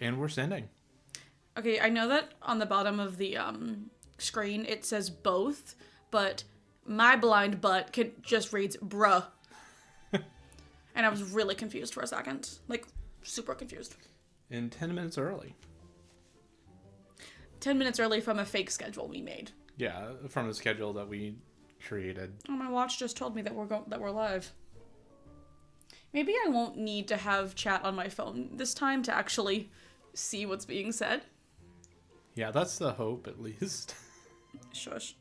And we're sending. Okay, I know that on the bottom of the screen it says both, but my blind butt just reads bruh. And I was really confused for a second. Like, super confused. In 10 minutes early. 10 minutes early from a fake schedule we made. Yeah, from a schedule that we created. Oh, my watch just told me that we're live. Maybe I won't need to have chat on my phone this time to actually see what's being said. Yeah, that's the hope, at least. Shush.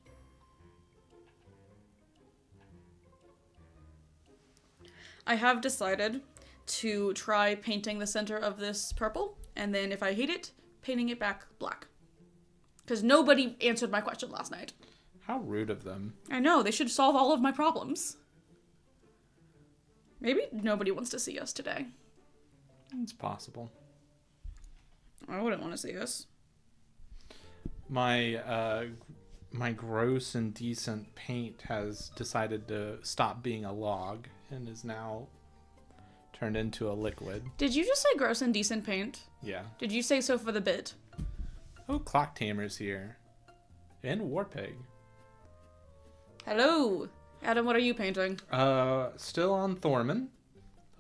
I have decided to try painting the center of this purple, and then if I hate it, painting it back black. Because nobody answered my question last night. How rude of them. I know, they should solve all of my problems. Maybe nobody wants to see us today. It's possible. I wouldn't want to see us. My gross and decent paint has decided to stop being a log and is now turned into a liquid. Did you just say gross and decent paint? Yeah. Did you say so for the bit? Oh, Clock Tamer's here. And Warpig. Hello! Adam, what are you painting? Still on Thorman.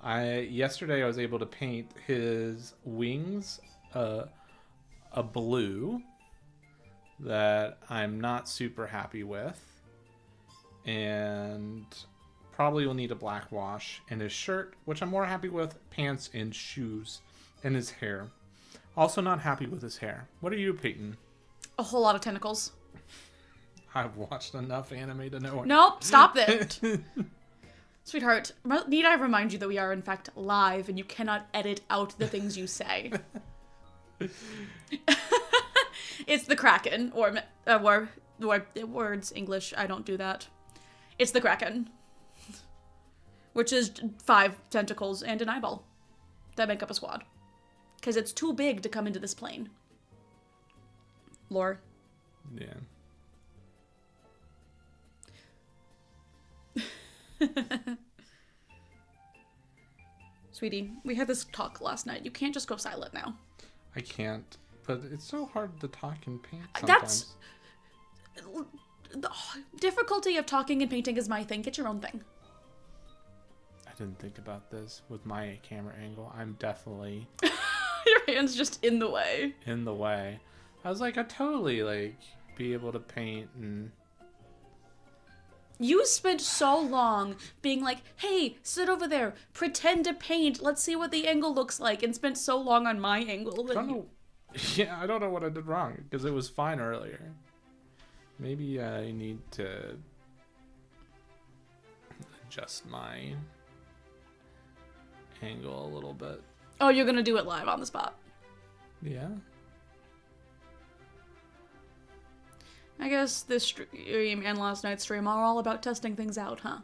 Yesterday I was able to paint his wings a blue that I'm not super happy with. And probably will need a black wash. And his shirt, which I'm more happy with, pants and shoes. And his hair. Also not happy with his hair. What are you painting? A whole lot of tentacles. I've watched enough anime to know it. Nope, stop it! Sweetheart, need I remind you that we are in fact live and you cannot edit out the things you say? It's the Kraken, or words, English, I don't do that. It's the Kraken. Which is 5 tentacles and an eyeball that make up a squad. Because it's too big to come into this plane. Lore. Yeah. Sweetie, we had this talk last night. You can't just go silent now. I can't. But it's so hard to talk and paint sometimes. That's... The difficulty of talking and painting is my thing. Get your own thing. I didn't think about this with my camera angle. I'm definitely... Your hand's just in the way. in the way. I was like, I'd totally, like, be able to paint and... You spent so long being like, hey, sit over there, pretend to paint, let's see what the angle looks like, and spent so long on my angle that Yeah, I don't know what I did wrong, because it was fine earlier. Maybe I need to adjust my angle a little bit. Oh, you're gonna do it live on the spot. Yeah. I guess this stream and last night's stream are all about testing things out, huh?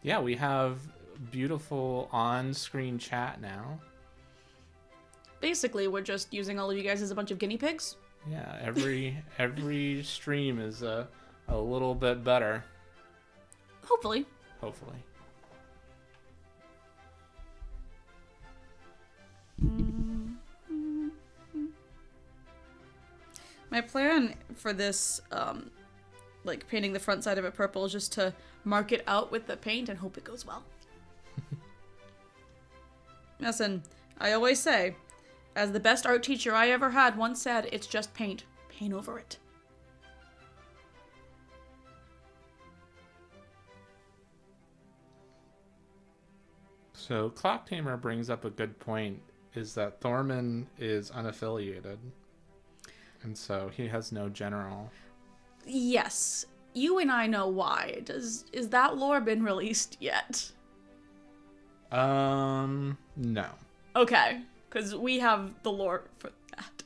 Yeah, we have beautiful on-screen chat now. Basically, we're just using all of you guys as a bunch of guinea pigs. Yeah, every stream is a little bit better. Hopefully. Hopefully. My plan for this, like painting the front side of it purple, is just to mark it out with the paint and hope it goes well. Listen, I always say, as the best art teacher I ever had once said, it's just paint. Paint over it. So Clock Tamer brings up a good point, is that Thorman is unaffiliated. And so he has no general. Yes. You and I know why. Is that lore been released yet? No. Okay. Because we have the lore for that.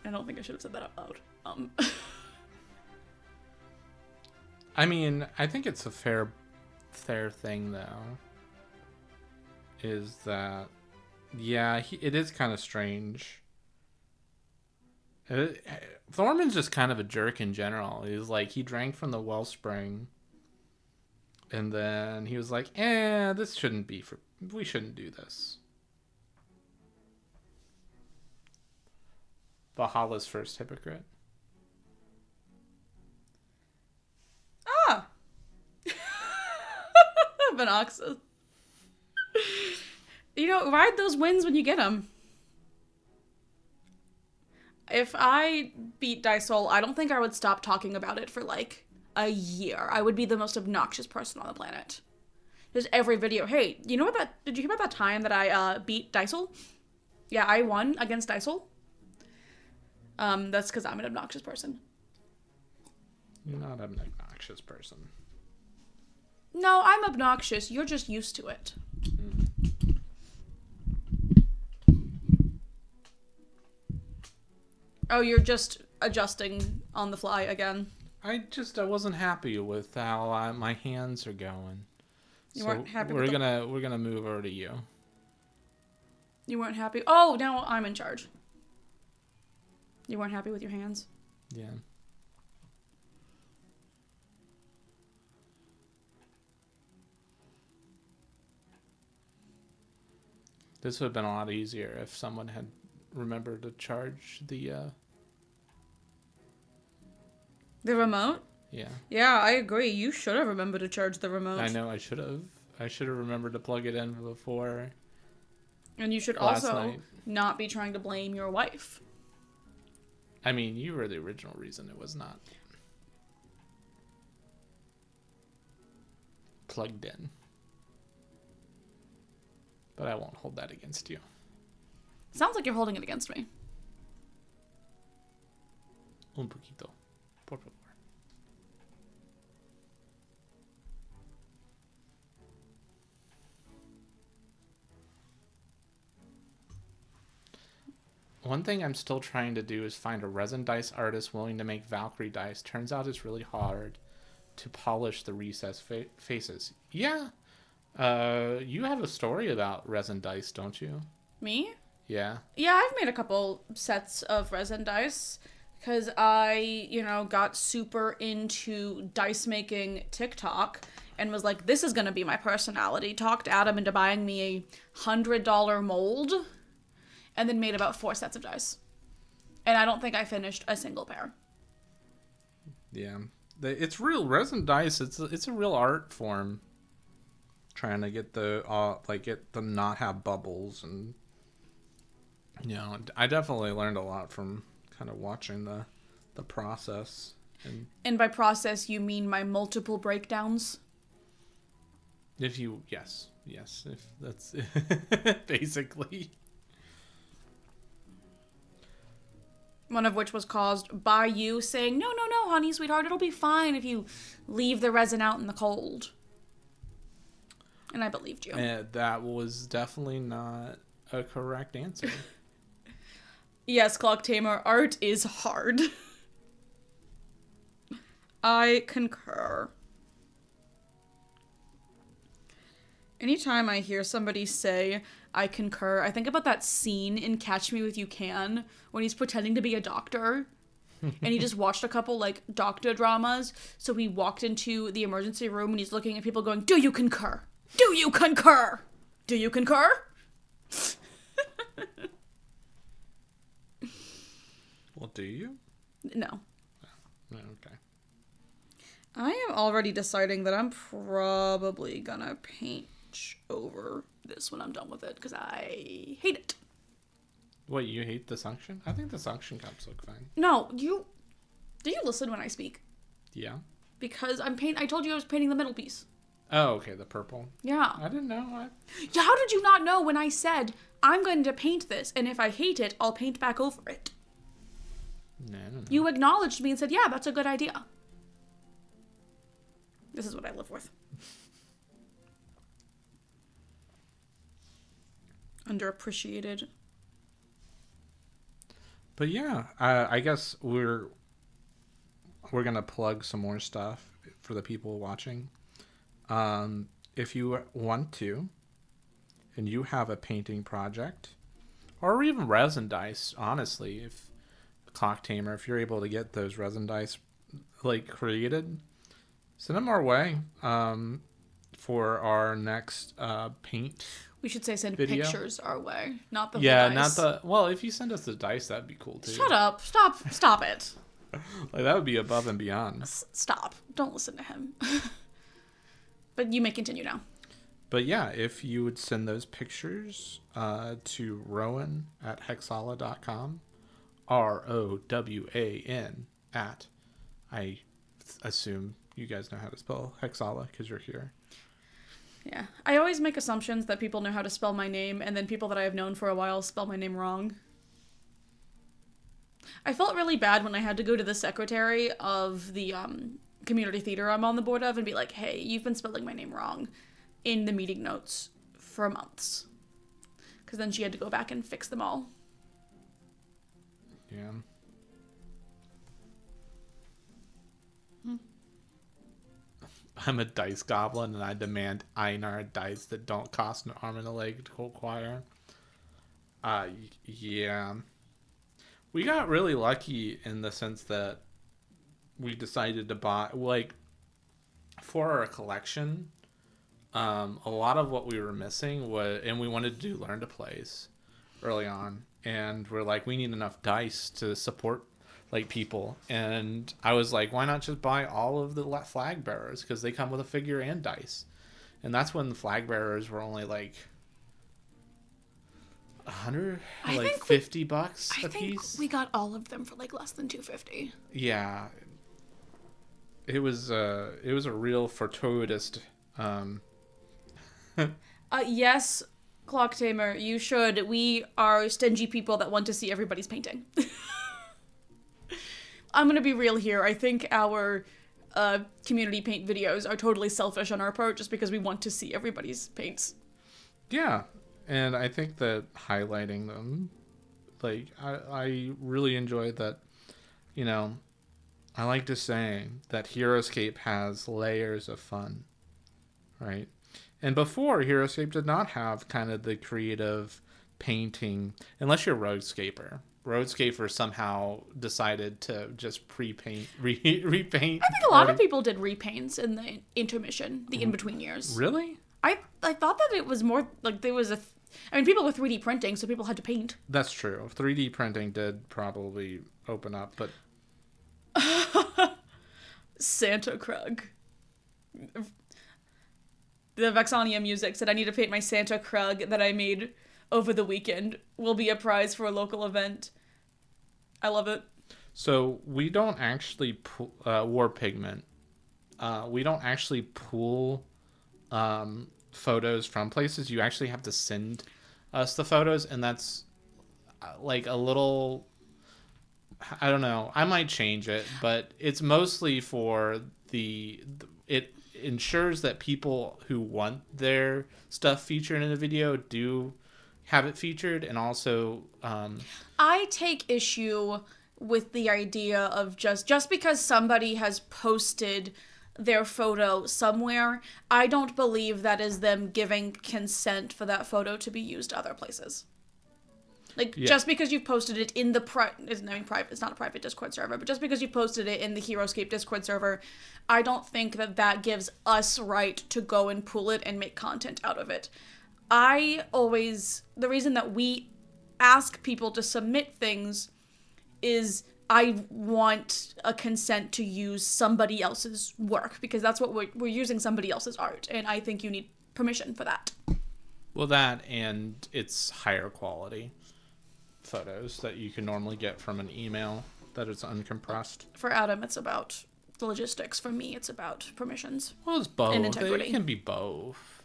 I don't think I should have said that out loud. I mean, I think it's a fair thing, though. Is that... Yeah, it is kind of strange. Thorman's just kind of a jerk in general. He's like, he drank from the wellspring. And then he was like, this shouldn't be we shouldn't do this. Valhalla's first hypocrite. Ah! Venoxus. You know, ride those wins when you get them. If I beat Dysol, I don't think I would stop talking about it for like a year. I would be the most obnoxious person on the planet. There's every video. Hey, you know what did you hear about that time that I beat Dysol? Yeah, I won against Dysol. That's because I'm an obnoxious person. You're not an obnoxious person. No, I'm obnoxious. You're just used to it. Oh, you're just adjusting on the fly again. I wasn't happy with how my hands are going. You weren't happy we're gonna move over to you. You weren't happy? Oh, now I'm in charge. You weren't happy with your hands? Yeah. This would have been a lot easier if someone had remembered to charge the remote? Yeah. Yeah, I agree. You should have remembered to charge the remote. I know I should have. I should have remembered to plug it in before. And you should also not be trying to blame your wife. I mean, you were the original reason it was not plugged in. But I won't hold that against you. Sounds like you're holding it against me. Un poquito. Por favor. One thing I'm still trying to do is find a resin dice artist willing to make Valkyrie dice. Turns out it's really hard to polish the recessed faces. Yeah. You have a story about resin dice, don't you? Me? Yeah. Yeah, I've made a couple sets of resin dice because I, got super into dice making TikTok and was like, this is going to be my personality. Talked Adam into buying me a $100 mold and then made about 4 sets of dice. And I don't think I finished a single pair. Yeah. It's real resin dice. It's a real art form. Trying to get get them not have bubbles, and I definitely learned a lot from kind of watching the process. And by process you mean my multiple breakdowns? Yes, if that's basically. One of which was caused by you saying, no, honey, sweetheart, it'll be fine if you leave the resin out in the cold. And I believed you. That was definitely not a correct answer. Yes, Clock Tamer, art is hard. I concur. Anytime I hear somebody say, I concur, I think about that scene in Catch Me If You Can when he's pretending to be a doctor. And he just watched a couple, doctor dramas. So he walked into the emergency room and he's looking at people going, do you concur? Do you concur? Do you concur? Well, do you? No. Oh, okay. I am already deciding that I'm probably gonna paint over this when I'm done with it, because I hate it. What, you hate the suction? I think the suction cups look fine. No, do you listen when I speak? Yeah. Because I told you I was painting the middle piece. Oh, okay, the purple. Yeah. I didn't know. Yeah, how did you not know when I said, I'm going to paint this, and if I hate it, I'll paint back over it? No, I don't know. You acknowledged me and said, yeah, that's a good idea. This is what I live with. Underappreciated. But yeah, I guess we're gonna plug some more stuff for the people watching. If you want to, and you have a painting project, or even resin dice, honestly, if Clock Tamer, if you're able to get those resin dice created, send them our way. for our next paint. We should say send video. pictures our way, not the whole Yeah, dice. not the. Well, if you send us the dice, that'd be cool too. Shut up. Stop it. Like that would be above and beyond. Stop. Don't listen to him. But you may continue now. But yeah, if you would send those pictures to Rowan at hexhalla.com, ROWAN at, I assume you guys know how to spell Hexhalla because you're here. Yeah. I always make assumptions that people know how to spell my name, and then people that I have known for a while spell my name wrong. I felt really bad when I had to go to the secretary of the community theater I'm on the board of and be like, hey, you've been spelling my name wrong in the meeting notes for months. Because then she had to go back and fix them all. Yeah. I'm a dice goblin and I demand Einar dice that don't cost an arm and a leg to acquire. Yeah. We got really lucky in the sense that we decided to buy, like, for our collection, a lot of what we were missing was, and we wanted to do learn to plays early on, and we're like, we need enough dice to support like people, and I was like, why not just buy all of the flag bearers, because they come with a figure and dice. And that's when the flag bearers were only like $100, like $50 a piece. We got all of them for like less than $250. Yeah, it was a real fortuitous. Yes, Clock Tamer, you should. We are stingy people that want to see everybody's painting. I'm gonna be real here. I think our community paint videos are totally selfish on our part just because we want to see everybody's paints. Yeah, and I think that highlighting them, like, I really enjoy that, you know, I like to say that Heroescape has layers of fun, right? And before, Heroescape did not have kind of the creative painting, unless you're Roadscaper. Roadscaper somehow decided to just pre-paint, repaint. I think a lot of people did repaints in the intermission, the in-between years. Really? I thought that it was more, like, there was I mean, people were 3D printing, so people had to paint. That's true. 3D printing did probably open up, but... Santa Krug. The Vexania music said, I need to paint my Santa Krug that I made over the weekend. Will be a prize for a local event. I love it. So we don't actually war pigment. We don't actually pull photos from places. You actually have to send us the photos, and that's like a little, I don't know, I might change it, but it's mostly for it ensures that people who want their stuff featured in a video do have it featured. And also I take issue with the idea of just because somebody has posted their photo somewhere, I don't believe that is them giving consent for that photo to be used other places. Like, yeah. Just because you've posted it in the it's not a private Discord server, but just because you posted it in the Heroescape Discord server, I don't think that gives us right to go and pull it and make content out of it. The reason that we ask people to submit things is I want a consent to use somebody else's work, because that's what we're using, somebody else's art, and I think you need permission for that. Well, that, and it's higher quality photos that you can normally get from an email that is uncompressed. For Adam, it's about the logistics. For me, it's about permissions. Well, it's both. And integrity. It can be both.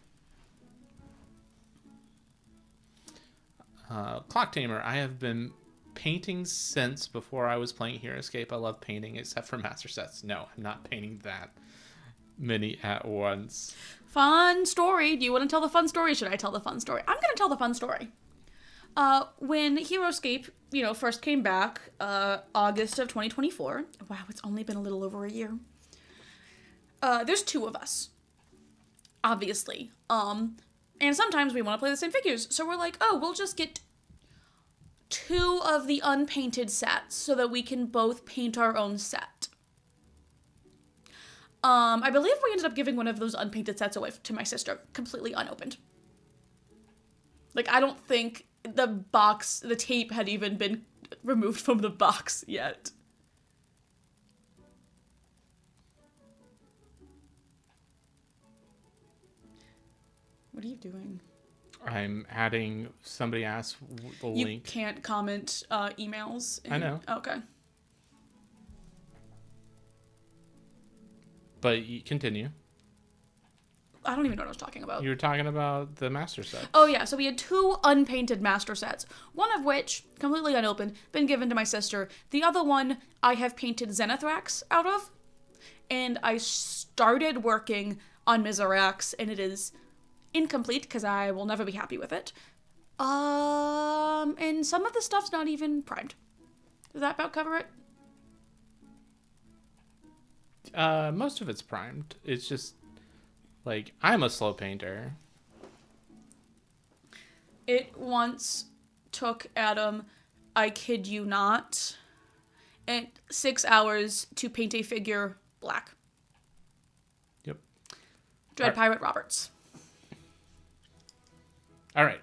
Clock Tamer, I have been painting since before I was playing Heroescape. I love painting, except for master sets. No, I'm not painting that many at once. Fun story. Do you want to tell the fun story? Should I tell the fun story? I'm going to tell the fun story. When Heroescape, first came back, August of 2024. Wow, it's only been a little over a year. There's two of us, obviously. And sometimes we want to play the same figures. So we're like, we'll just get 2 of the unpainted sets so that we can both paint our own set. I believe we ended up giving one of those unpainted sets away to my sister, completely unopened. Like, I don't think the tape had even been removed from the box yet. What are you doing? I'm adding, somebody asked the link. You can't comment emails. I know. Okay. But you continue. I don't even know what I was talking about. You were talking about the master set. Oh, yeah. So we had 2 unpainted master sets. One of which, completely unopened, been given to my sister. The other one, I have painted Zenithrax out of. And I started working on Mizrax, and it is incomplete because I will never be happy with it. And some of the stuff's not even primed. Does that about cover it? Most of it's primed. It's just, like, I'm a slow painter. It once took Adam, I kid you not, 6 hours to paint a figure black. Yep. Dread Pirate Roberts. All right.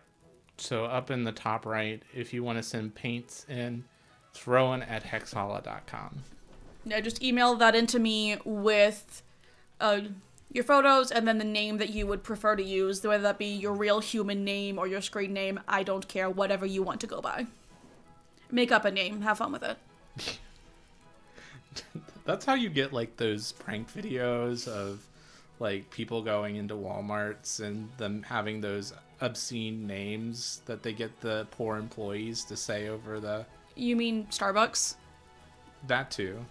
So up in the top right, if you want to send paints in, throw in at hexhalla.com. Yeah, just email that into me with your photos and then the name that you would prefer to use, whether that be your real human name or your screen name. I don't care, whatever you want to go by. Make up a name. Have fun with it. That's how you get, like, those prank videos of, like, people going into Walmarts and them having those obscene names that they get the poor employees to say over the... You mean Starbucks? That too.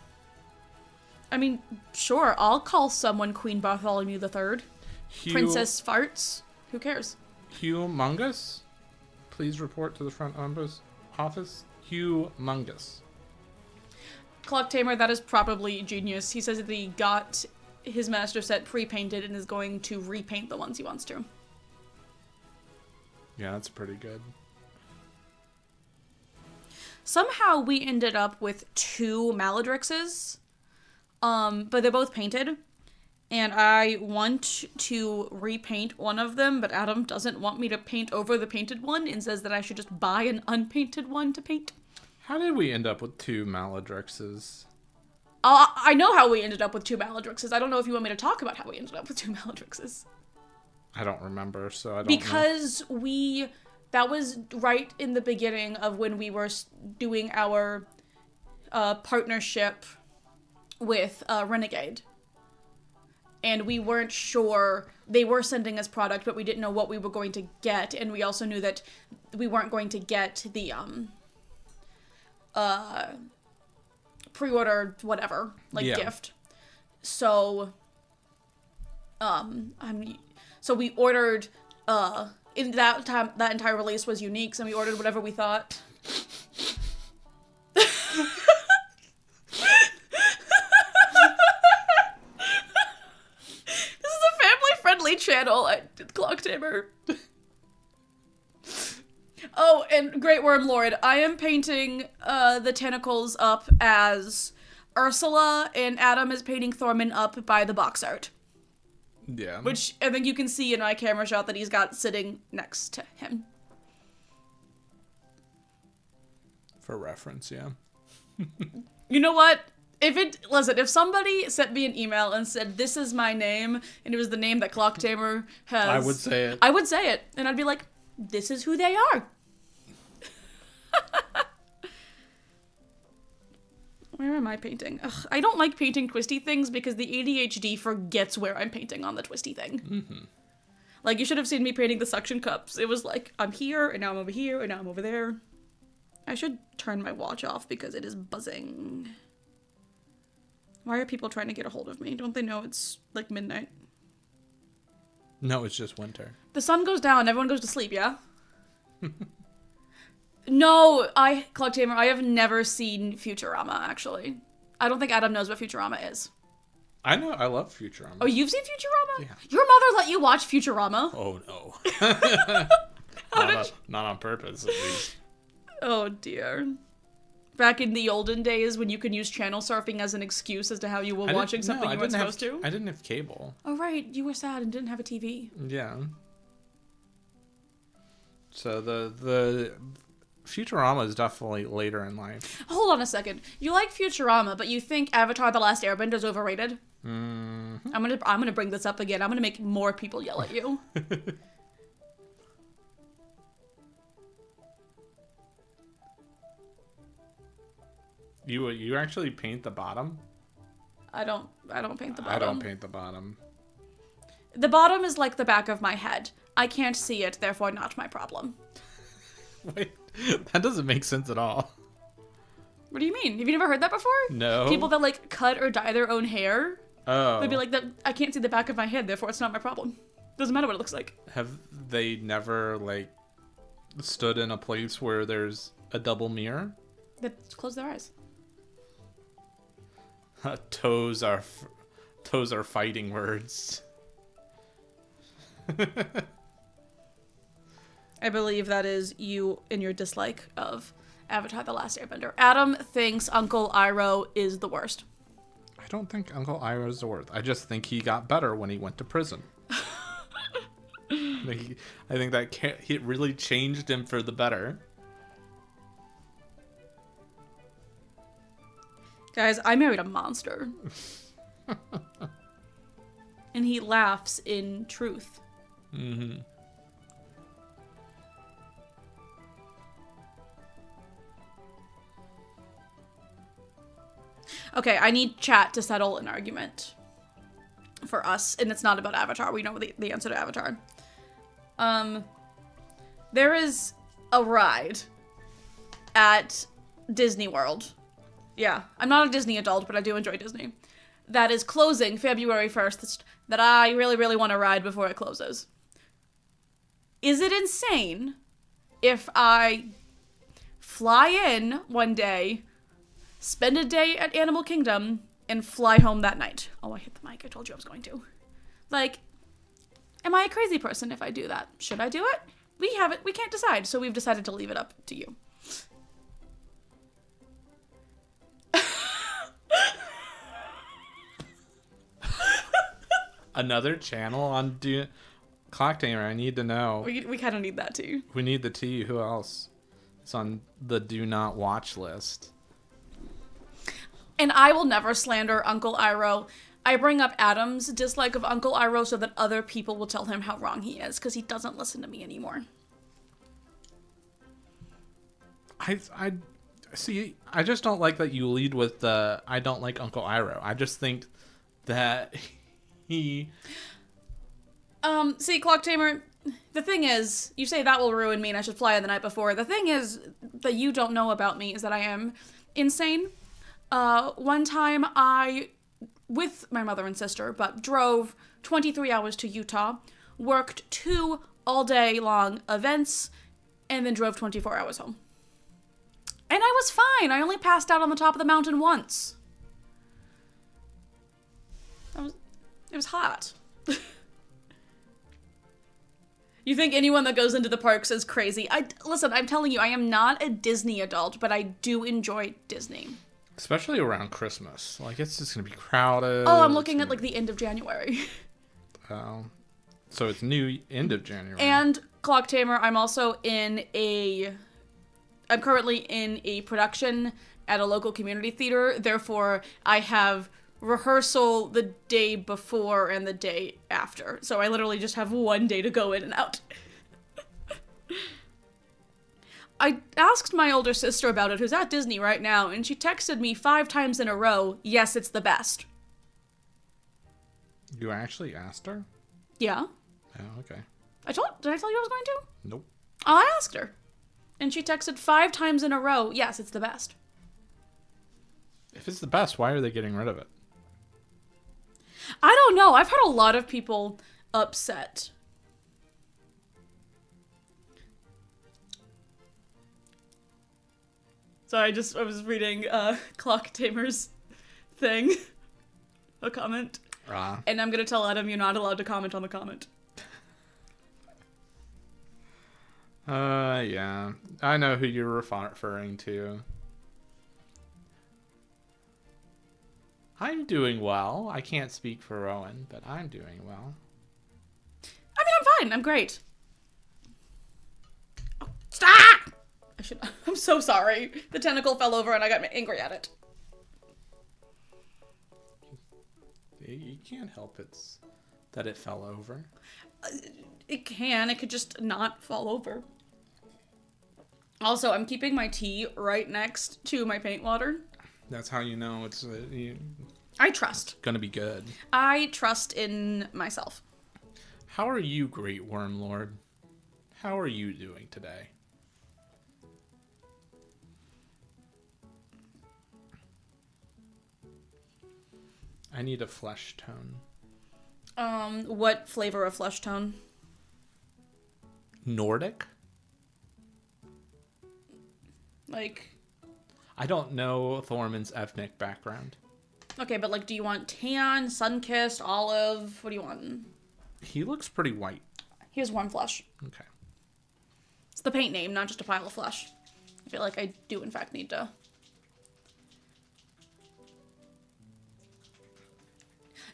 I mean, sure, I'll call someone Queen Bartholomew III. Princess Farts. Who cares? Humongous? Please report to the front office. Humongous. Clock Tamer, that is probably genius. He says that he got his master set pre-painted and is going to repaint the ones he wants to. Yeah, that's pretty good. Somehow we ended up with 2 Maledrixes, but they're both painted, and I want to repaint one of them, but Adam doesn't want me to paint over the painted one and says that I should just buy an unpainted one to paint. How did we end up with 2 Maledrixes? I know how we ended up with 2 Maledrixes. I don't know if you want me to talk about how we ended up with 2 Maledrixes. I don't remember, so I don't because know. That was right in the beginning of when we were doing our partnership with Renegade. And we weren't sure, they were sending us product, but we didn't know what we were going to get. And we also knew that we weren't going to get the pre-order whatever, gift. So, so we ordered, in that time, that entire release was unique, so we ordered whatever we thought. This is a family-friendly channel at Clock Tamer. Oh, and Great Worm Lord, I am painting the tentacles up as Ursula, and Adam is painting Thorman up by the box art. Yeah. Which I think you can see in my camera shot that he's got sitting next to him. For reference, yeah. You know what? If somebody sent me an email and said, this is my name, and it was the name that Clock Tamer has... I would say it. I would say it. And I'd be like, this is who they are. Where am I painting? Ugh, I don't like painting twisty things because the ADHD forgets where I'm painting on the twisty thing. Mm-hmm. Like, you should have seen me painting the suction cups. It was like, I'm here, and now I'm over here, and now I'm over there. I should turn my watch off because it is buzzing. Why are people trying to get a hold of me? Don't they know it's, like, midnight? No, it's just winter. The sun goes down, everyone goes to sleep, yeah? No, Clock Tamer, I have never seen Futurama, actually. I don't think Adam knows what Futurama is. I know, I love Futurama. Oh, you've seen Futurama? Yeah. Your mother let you watch Futurama? Oh, no. Not on purpose, at least. Oh, dear. Back in the olden days when you could use channel surfing as an excuse as to how you were watching something you weren't supposed to. I didn't have cable. Oh, right. You were sad and didn't have a TV. Yeah. So the Futurama is definitely later in life. Hold on a second. You like Futurama, but you think Avatar: The Last Airbender is overrated? Mm-hmm. I'm gonna bring this up again. I'm gonna make more people yell at you. You actually paint the bottom? I don't paint the bottom. I don't paint the bottom. The bottom is like the back of my head. I can't see it, therefore not my problem. Wait, that doesn't make sense at all. What do you mean? Have you never heard that before? No. People that like cut or dye their own hair. Oh. They'd be like, "That I can't see the back of my head, therefore it's not my problem. Doesn't matter what it looks like." Have they never like stood in a place where there's a double mirror? Let's close their eyes. Toes are fighting words. I believe that is you in your dislike of Avatar: The Last Airbender. Adam thinks Uncle Iroh is the worst. I don't think Uncle Iroh is the worst. I just think he got better when he went to prison. I think that it really changed him for the better. Guys, I married a monster. And he laughs in truth. Mm-hmm. Okay, I need chat to settle an argument for us, and it's not about Avatar. We know the answer to Avatar. There is a ride at Disney World. Yeah, I'm not a Disney adult, but I do enjoy Disney. That is closing February 1st that I really, really want to ride before it closes. Is it insane if I fly in one day, spend a day at Animal Kingdom, and fly home that night? Oh, I hit the mic. I told you I was going to. Like, am I a crazy person if I do that? Should I do it? We can't decide, so we've decided to leave it up to you. Another channel on Clock Tamer, I need to know. We kind of need that too. We need the tea. Who else? It's on the do not watch list. And I will never slander Uncle Iroh. I bring up Adam's dislike of Uncle Iroh so that other people will tell him how wrong he is, because he doesn't listen to me anymore. I see. I just don't like that you lead with the I don't like Uncle Iroh. I just think that he. See, Clock Tamer, the thing is, you say that will ruin me and I should fly the night before. The thing is that you don't know about me is that I am insane. One time I, with my mother and sister, but drove 23 hours to Utah, worked 2 all-day long events, and then drove 24 hours home. And I was fine. I only passed out on the top of the mountain once. It was hot. You think anyone that goes into the parks is crazy? Listen, I'm telling you, I am not a Disney adult, but I do enjoy Disney. Especially around Christmas. Like, it's just going to be crowded. Oh, I'm looking at, like, the end of January. Oh. So it's new end of January. And, Clock Tamer, I'm currently in a production at a local community theater. Therefore, I have rehearsal the day before and the day after. So I literally just have one day to go in and out. I asked my older sister about it, who's at Disney right now, and she texted me 5 times in a row, yes, it's the best. You actually asked her? Yeah. Oh, okay. Did I tell you I was going to? Nope. I asked her. And she texted 5 times in a row, yes, it's the best. If it's the best, why are they getting rid of it? I don't know. I've heard a lot of people upset. So I was reading Clock Tamer's thing. A comment. And I'm going to tell Adam you're not allowed to comment on the comment. Yeah. I know who you're referring to. I'm doing well. I can't speak for Rowan, but I'm doing well. I mean, I'm fine. I'm great. Oh, stop! I'm so sorry. The tentacle fell over and I got angry at it. You can't help it that it fell over. It can. It could just not fall over. Also, I'm keeping my tea right next to my paint water. That's how you know it's I trust. gonna be good. I trust in myself. How are you, Great Worm Lord? How are you doing today? I need a flesh tone. What flavor of flesh tone? Nordic? Like... I don't know Thorman's ethnic background. Okay, but like, do you want tan, sun-kissed, olive? What do you want? He looks pretty white. He has warm flesh. Okay. It's the paint name, not just a pile of flesh. I feel like I do, in fact, need to...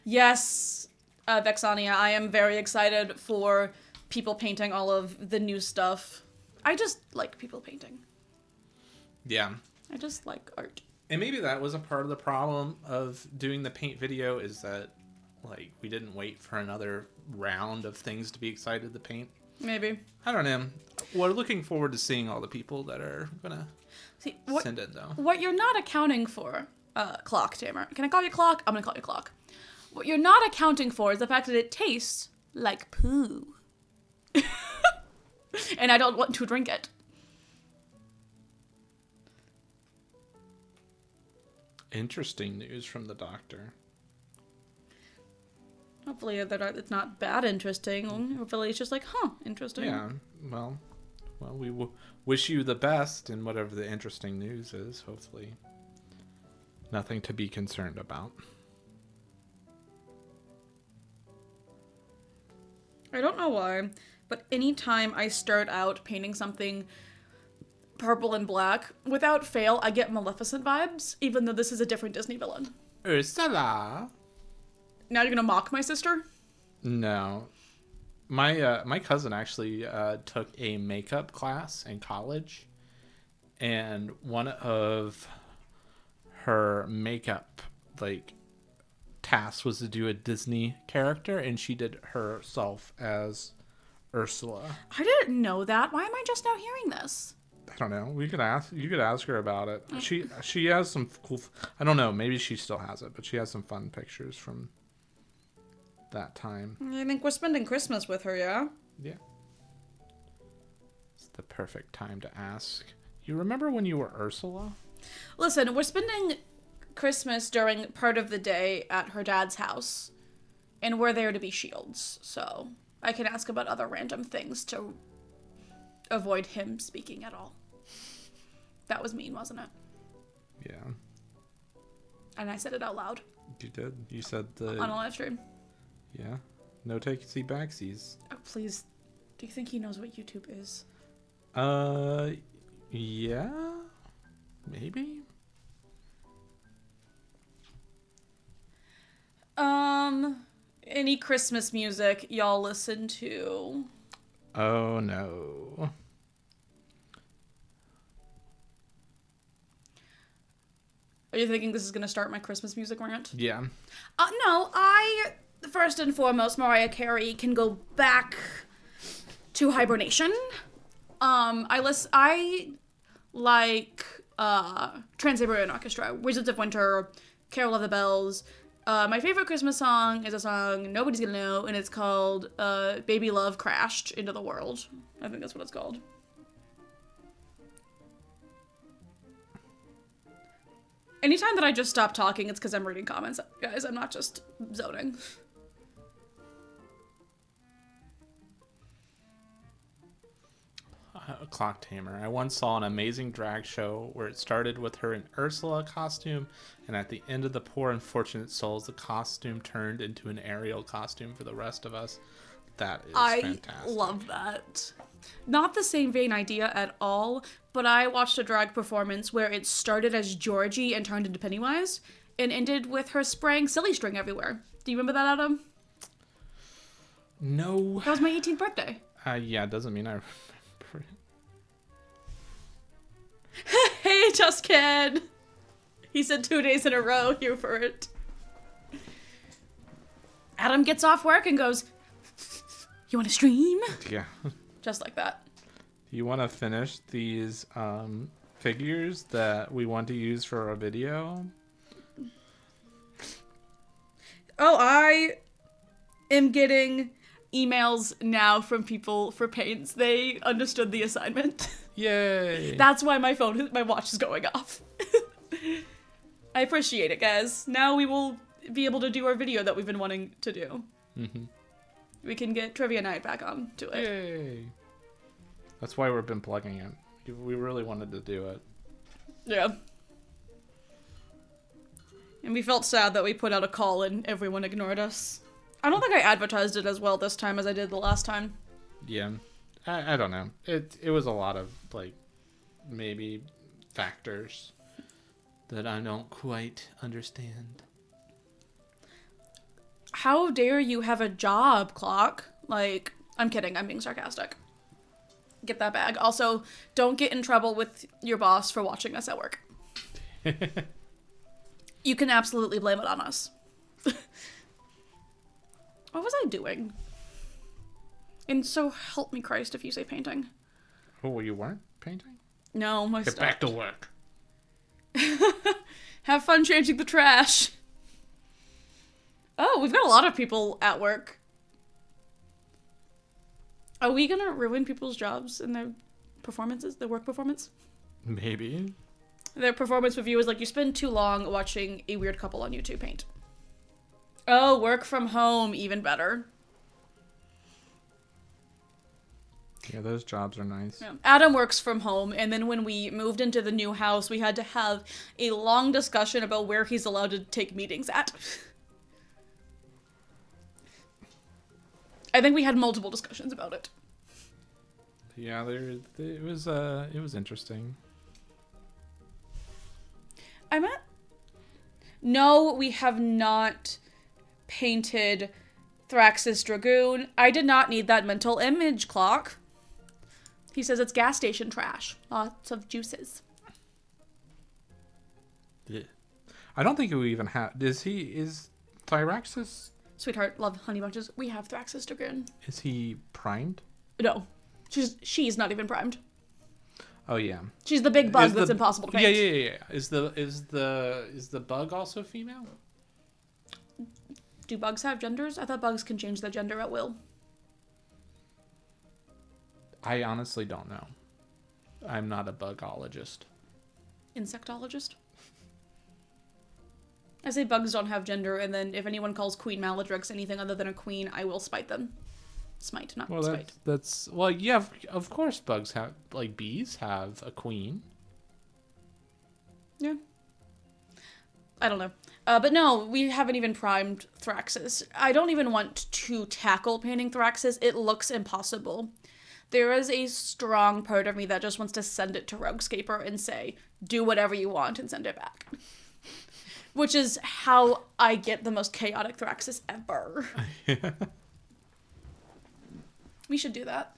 Yes, Vexania, I am very excited for people painting all of the new stuff. I just like people painting. Yeah. I just like art. And maybe that was a part of the problem of doing the paint video, is that, like, we didn't wait for another round of things to be excited to paint. Maybe. I don't know. We're looking forward to seeing all the people that are gonna send in, though. What you're not accounting for, Clock Tamer. Can I call you Clock? I'm gonna call you Clock. What you're not accounting for is the fact that it tastes like poo. And I don't want to drink it. Interesting news from the doctor. Hopefully it's not bad interesting. Hopefully it's just like, huh, interesting. Yeah, well, we wish you the best in whatever the interesting news is. Hopefully nothing to be concerned about. I don't know why, but anytime I start out painting something purple and black, without fail, I get Maleficent vibes, even though this is a different Disney villain. Ursula. Now you're gonna mock my sister? No. My cousin actually took a makeup class in college, and one of her makeup, like, tasks was to do a Disney character, and she did herself as Ursula. I didn't know that. Why am I just now hearing this? I don't know. You could ask her about it. She has some cool. I don't know. Maybe she still has it, but she has some fun pictures from that time. I think we're spending Christmas with her, yeah? Yeah. It's the perfect time to ask. You remember when you were Ursula? Listen, we're spending Christmas during part of the day at her dad's house, and we're there to be shields, so I can ask about other random things to avoid him speaking at all. That was mean, wasn't it? Yeah. And I said it out loud. You did. You said on a live stream. Yeah. No takesy backsies. Oh, please. Do you think he knows what YouTube is? Yeah. Maybe. Any Christmas music y'all listen to? Oh no. Are you thinking this is gonna start my Christmas music rant? Yeah. No, first and foremost, Mariah Carey can go back to hibernation. I like Trans-Siberian Orchestra, Wizards of Winter, Carol of the Bells. My favorite Christmas song is a song nobody's gonna know, and it's called Baby Love Crashed Into the World. I think that's what it's called. Anytime that I just stop talking, it's because I'm reading comments, guys. I'm not just zoning. Clock Tamer. I once saw an amazing drag show where it started with her in Ursula costume, and at the end of the Poor Unfortunate Souls, the costume turned into an Ariel costume for the rest of us. That is fantastic. I love that. Not the same vein idea at all, but I watched a drag performance where it started as Georgie and turned into Pennywise, and ended with her spraying silly string everywhere. Do you remember that, Adam? No. That was my 18th birthday. Yeah, it doesn't mean I remember it. Hey, Just Kid! He said 2 days in a row, here for it. Adam gets off work and goes, you want to stream? Yeah. Just like that. You want to finish these figures that we want to use for a video? Oh, I am getting emails now from people for paints. They understood the assignment. Yay! That's why my watch is going off. I appreciate it, guys. Now we will be able to do our video that we've been wanting to do. Mm-hmm. We can get Trivia Night back on to it. Yay! That's why we've been plugging it. We really wanted to do it. Yeah. And we felt sad that we put out a call and everyone ignored us. I don't think I advertised it as well this time as I did the last time. Yeah. I don't know. It was a lot of, like, maybe factors that I don't quite understand. How dare you have a job, Clock? Like, I'm kidding. I'm being sarcastic. Get that bag. Also, don't get in trouble with your boss for watching us at work. You can absolutely blame it on us. What was I doing? And so help me Christ if you say painting. Oh, you weren't painting? No, my Get back to work. Have fun changing the trash. Oh, we've got a lot of people at work. Are we gonna ruin people's jobs and their performances, their work performance? Maybe. Their performance review is like, you spend too long watching a weird couple on YouTube paint. Oh, work from home, even better. Yeah, those jobs are nice. Yeah. Adam works from home, and then when we moved into the new house, we had to have a long discussion about where he's allowed to take meetings at. I think we had multiple discussions about it. Yeah, it was interesting. No, we have not painted Thrax's Dragoon. I did not need that mental image, Clock. He says it's gas station trash. Lots of juices. Yeah. I don't think we even have... Is Thraxus... Sweetheart, love honey bunches. We have Thrax's Dragoon. Is he primed? No. She's not even primed. Oh yeah. She's the big bug that's impossible to paint. Yeah. Is the bug also female? Do bugs have genders? I thought bugs can change their gender at will. I honestly don't know. I'm not a bugologist. Insectologist? I say bugs don't have gender, and then if anyone calls Queen Maladrix anything other than a queen, I will spite them. Smite, not spite. Well, yeah, of course bugs have, like, bees have a queen. Yeah. I don't know. But no, we haven't even primed Thraxus. I don't even want to tackle painting Thraxus. It looks impossible. There is a strong part of me that just wants to send it to Roguescaper and say, do whatever you want and send it back. Which is how I get the most chaotic Thraxus ever. We should do that.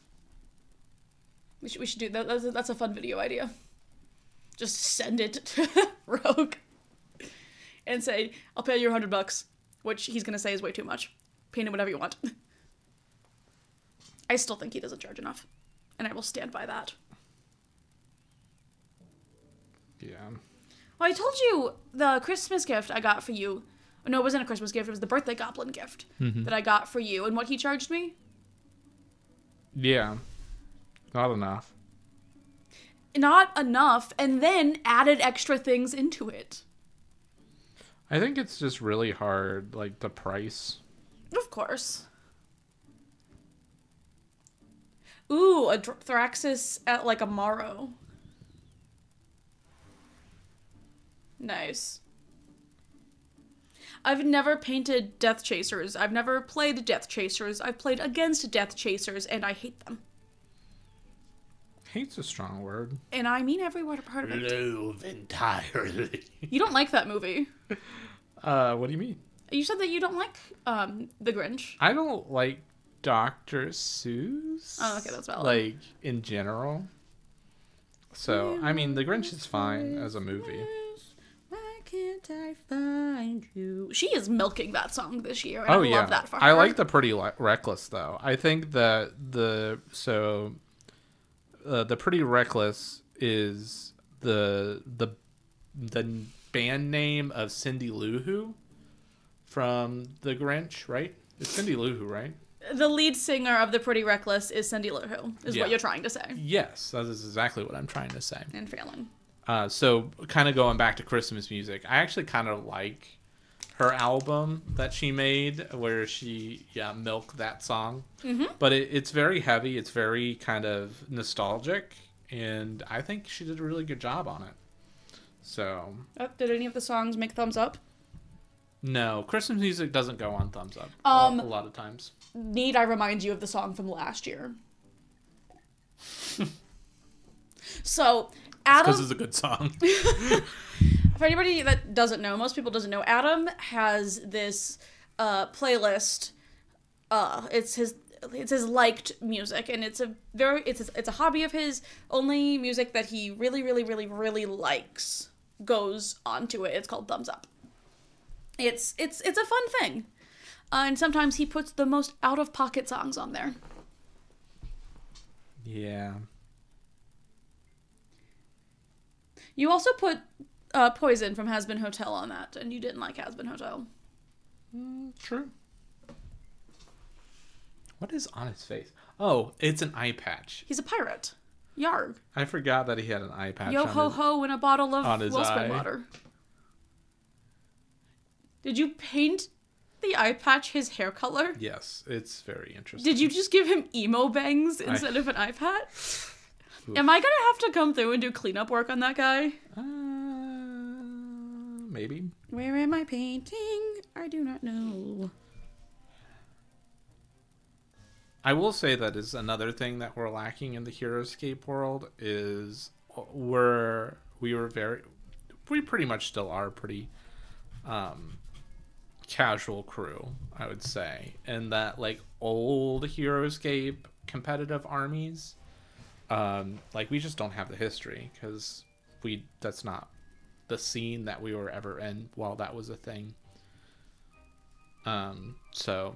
We should do that. That's a fun video idea. Just send it to Rogue and say, I'll pay you $100, which he's gonna say is way too much. Paint it whatever you want. I still think he doesn't charge enough, and I will stand by that. Yeah. Well, I told you the Christmas gift I got for you. No, it wasn't a Christmas gift. It was the birthday goblin gift that I got for you, and what he charged me. Yeah. Not enough. Not enough, and then added extra things into it. I think it's just really hard, like, the price. Of course. Ooh, a Thraxus at, like, a Morrow. Nice. I've never painted Death Chasers. I've never played Death Chasers. I've played against Death Chasers, and I hate them. Hate's a strong word. And I mean every word part of it. Loathe entirely. You don't like that movie. What do you mean? You said that you don't like The Grinch. I don't like Dr. Seuss. Oh, okay, that's valid. Like, in general. So, I mean, The Grinch is fine as a movie. Why can't I find you? She is milking that song this year, and Oh, I yeah. love that for her. I like the Pretty Reckless, though. I think that the Pretty Reckless is the band name of Cindy Lou Who from The Grinch, right? It's Cindy Lou Who, right? The lead singer of The Pretty Reckless is Cindy Lou Who, is Yeah. what you're trying to say. Yes, that is exactly what I'm trying to say. And failing. So kind of going back to Christmas music, I actually kind of like her album that she made where she milked that song. Mm-hmm. But it's very heavy. It's very kind of nostalgic. And I think she did a really good job on it. So. Did any of the songs make thumbs up? No, Christmas music doesn't go on thumbs up a lot of times. Need I remind you of the song from last year? So, Adam... Because it's a good song. For anybody that doesn't know, most people doesn't know, Adam has this playlist. It's his liked music, and it's a hobby of his. Only music that he really, really, really, really likes goes onto it. It's called Thumbs Up. It's a fun thing. And sometimes he puts the most out-of-pocket songs on there. Yeah. You also put Poison from Has Been Hotel on that, and you didn't like Has Been Hotel. True. What is on his face? Oh, it's an eye patch. He's a pirate. Yarg. I forgot that he had an eye patch. Yo ho ho in a bottle of on his wellspring eye. water. Did you paint the eye patch his hair color? Yes, it's very interesting. Did you just give him emo bangs instead of an eye patch? Am I gonna have to come through and do cleanup work on that guy? Maybe. Where am I painting? I do not know. I will say that is another thing that we're lacking in the Heroescape world is we pretty much still are pretty casual crew, I would say. And that like old Heroescape competitive armies, like we just don't have the history because that's not the scene that we were ever in while that was a thing. So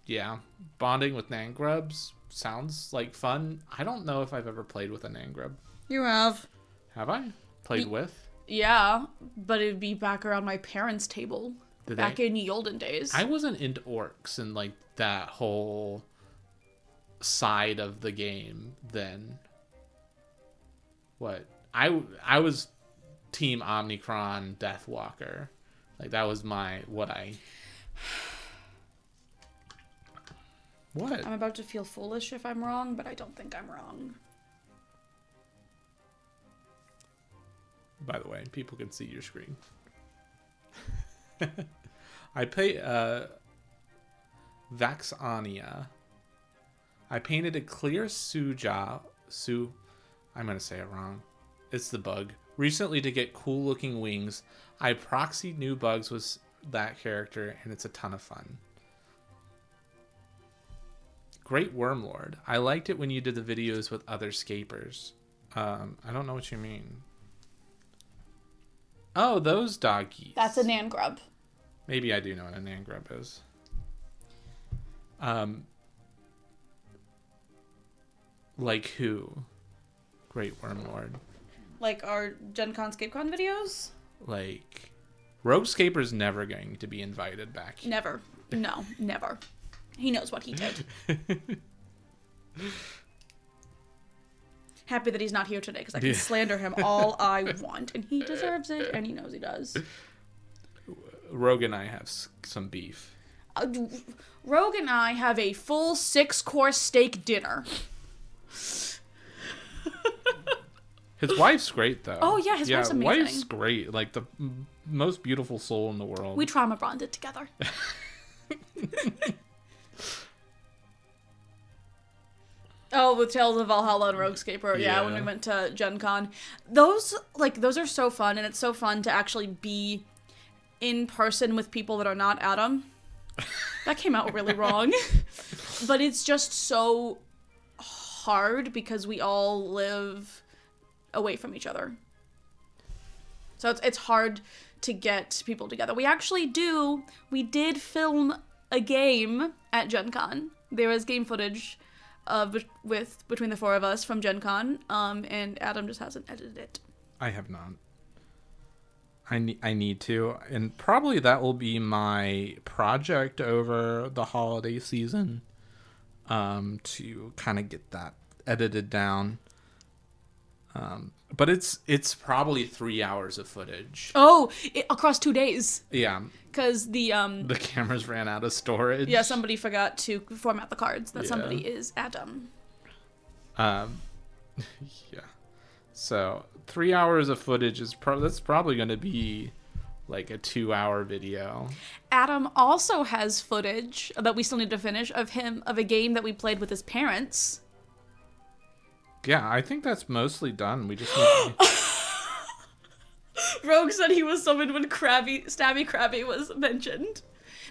yeah, bonding with Nangrubs sounds like fun. I don't know if I've ever played with a Nangrub. You have. Have I? Played with? Yeah, but it'd be back around my parents' table. Back in the olden days. I wasn't into orcs and like that whole side of the game then. What? I was Team Omnicron Deathwalker. Like that was what? I'm about to feel foolish if I'm wrong, but I don't think I'm wrong. By the way, people can see your screen. I Vaxania. I painted a clear I'm going to say it wrong. It's the bug. Recently to get cool looking wings. I proxied new bugs with that character and it's a ton of fun. Great Wormlord. I liked it when you did the videos with other scapers. I don't know what you mean. Oh, those doggies. That's a Nangrub. Maybe I do know what a Nangrub is. Like who? Great Wormlord. Like our Gen Con ScapeCon videos? Like Roguescaper's never going to be invited back. Never. No, never. He knows what he did. Happy that he's not here today because I can slander him all I want. And he deserves it, and he knows he does. Rogue and I have some beef. Rogue and I have a full 6-course steak dinner. His wife's great, though. Oh, yeah, his wife's amazing. Wife's great. Like, the most beautiful soul in the world. We trauma bonded together. Oh, with Tales of Valhalla and Roguescaper, yeah, when we went to Gen Con. Those are so fun, and it's so fun to actually be in person with people that are not Adam. That came out really wrong. But it's just so hard because we all live away from each other. So it's hard to get people together. We did film a game at Gen Con. There was game footage between the four of us from Gen Con, and Adam just hasn't edited it. I have not. I need to, and probably that will be my project over the holiday season, to kind of get that edited down. But it's probably 3 hours of footage. Oh, across 2 days. Yeah. Because the cameras ran out of storage. Yeah, somebody forgot to format the cards. That somebody is Adam. Yeah. So 3 hours of footage that's probably going to be like a 2-hour video. Adam also has footage that we still need to finish of a game that we played with his parents. Yeah, I think that's mostly done. We just need to... Rogue said he was summoned when Stabby Krabby was mentioned.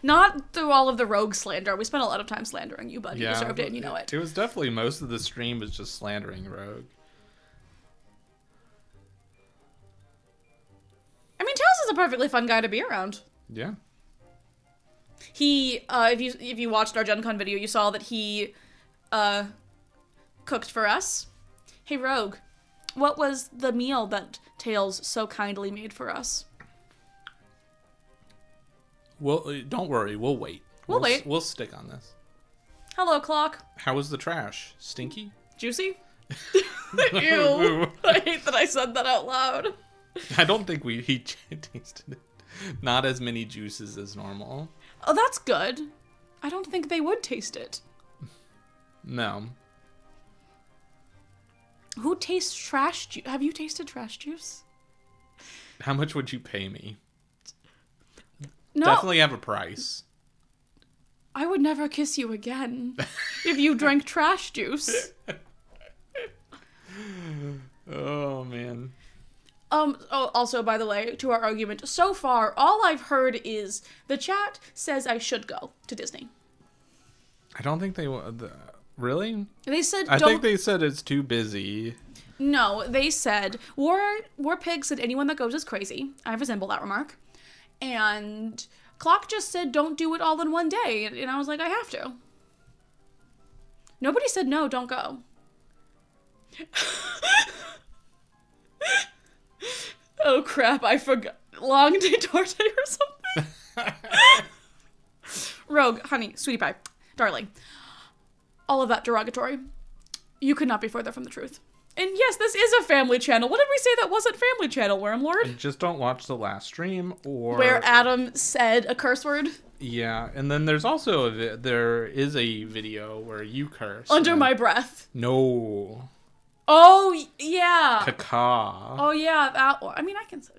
Not through all of the Rogue slander. We spent a lot of time slandering you, but you deserved it and you know it. It was definitely most of the stream was just slandering Rogue. I mean, Tails is a perfectly fun guy to be around. Yeah. He, if you watched our Gen Con video, you saw that he, cooked for us. Hey, Rogue, what was the meal that Tails so kindly made for us? Well, don't worry. We'll wait. We'll wait. We'll stick on this. Hello, Clock. How was the trash? Stinky? Juicy? Ew. I hate that I said that out loud. I don't think he tasted it. Not as many juices as normal. Oh, that's good. I don't think they would taste it. No. Who tastes trash juice? Have you tasted trash juice? How much would you pay me? No. Definitely have a price. I would never kiss you again if you drank trash juice. Oh, man. Also, by the way, to our argument, so far, all I've heard is the chat says I should go to Disney. I don't think they really? They said I think they said it's too busy. No, they said War Pig said anyone that goes is crazy. I resemble that remark. And Clock just said don't do it all in one day. And I was like, I have to. Nobody said no, don't go. Oh crap, I forgot. Long day torte or something? Rogue, honey, sweetie pie, darling. All of that derogatory. You could not be further from the truth. And yes, this is a family channel. What did we say that wasn't family channel, Wormlord? Just don't watch the last stream or... Where Adam said a curse word? Yeah, and then there's also there is a video where you curse. Under my breath. No. Oh, yeah. Caca. Oh, yeah, that one. I mean, I can say...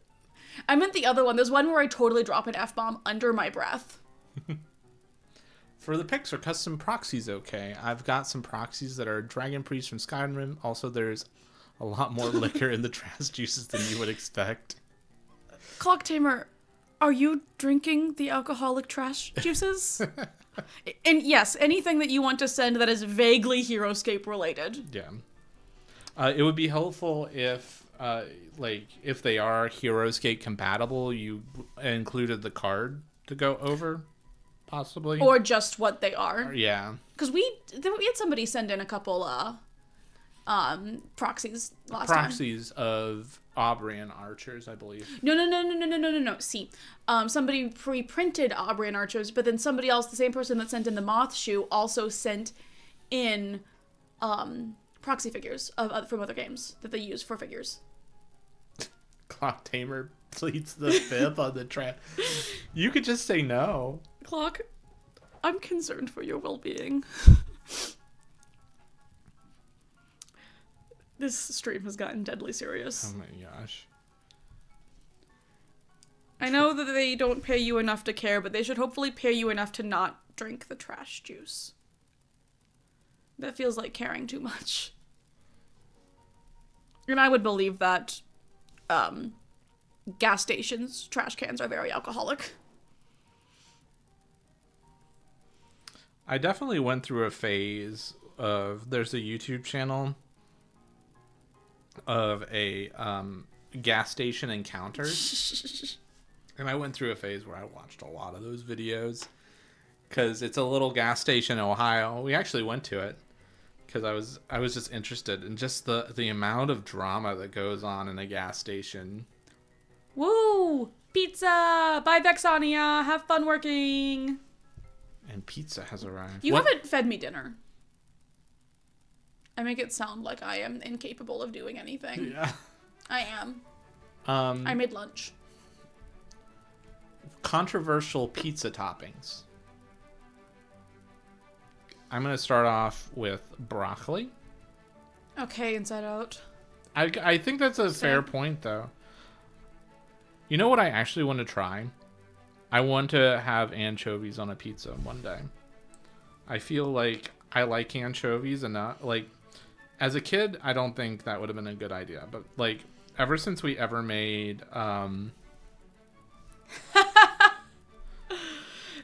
I meant the other one. There's one where I totally drop an F-bomb under my breath. For the picks, are custom proxies okay? I've got some proxies that are Dragon Priest from Skyrim. Also, there's a lot more liquor in the trash juices than you would expect. Clock Tamer, are you drinking the alcoholic trash juices? And yes, anything that you want to send that is vaguely Heroescape related. Yeah. It would be helpful if, if they are Heroescape compatible, you included the card to go over. Possibly. Or just what they are. Yeah. Because we had somebody send in a couple proxies last time. Proxies of Aubrey archers, I believe. No. See, somebody pre-printed Aubrey archers, but then somebody else, the same person that sent in the moth shoe, also sent in proxy figures from other games that they use for figures. Clock Tamer pleads the fifth on the track. You could just say no. Clock, I'm concerned for your well-being. This stream has gotten deadly serious. Oh my gosh. I know that they don't pay you enough to care, but they should hopefully pay you enough to not drink the trash juice. That feels like caring too much. And I would believe that, gas stations' trash cans are very alcoholic. I definitely went through a phase of, there's a YouTube channel of a gas station encounters. And I went through a phase where I watched a lot of those videos because it's a little gas station in Ohio. We actually went to it because I was just interested in just the amount of drama that goes on in a gas station. Woo! Pizza! Bye, Vexania! Have fun working! And pizza has arrived. You haven't fed me dinner. I make it sound like I am incapable of doing anything. Yeah. I am. I made lunch. Controversial pizza toppings. I'm going to start off with broccoli. Okay, Inside Out. I think that's a fair point, though. You know what I actually want to try? I want to have anchovies on a pizza one day. I feel like I like anchovies enough. Like, as a kid, I don't think that would have been a good idea. But, like, ever since we ever made...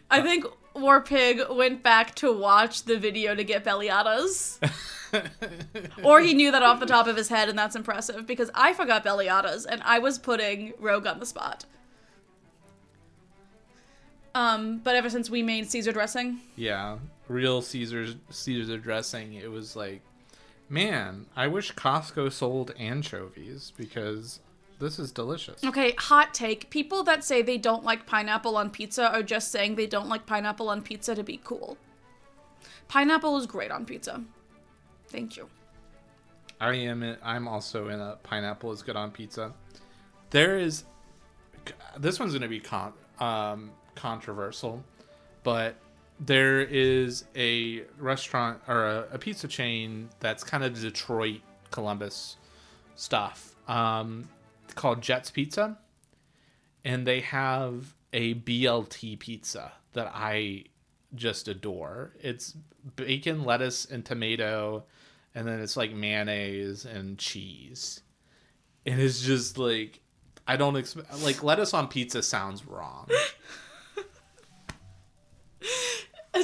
I think Warpig went back to watch the video to get Belliatas. Or he knew that off the top of his head, and that's impressive, because I forgot Belliatas, and I was putting Rogue on the spot. But ever since we made Caesar dressing... Yeah, real Caesar dressing, it was like, man, I wish Costco sold anchovies, because... this is delicious. Okay, hot take. People that say they don't like pineapple on pizza are just saying they don't like pineapple on pizza to be cool. Pineapple is great on pizza. Thank you. I'm also in a pineapple is good on pizza. This one's going to be controversial, but there is a restaurant or a pizza chain that's kind of Detroit, Columbus stuff. Called Jet's Pizza, and they have a BLT pizza that I just adore. It's bacon, lettuce, and tomato, and then it's like mayonnaise and cheese. And it's just like, I don't expect, like, lettuce on pizza sounds wrong.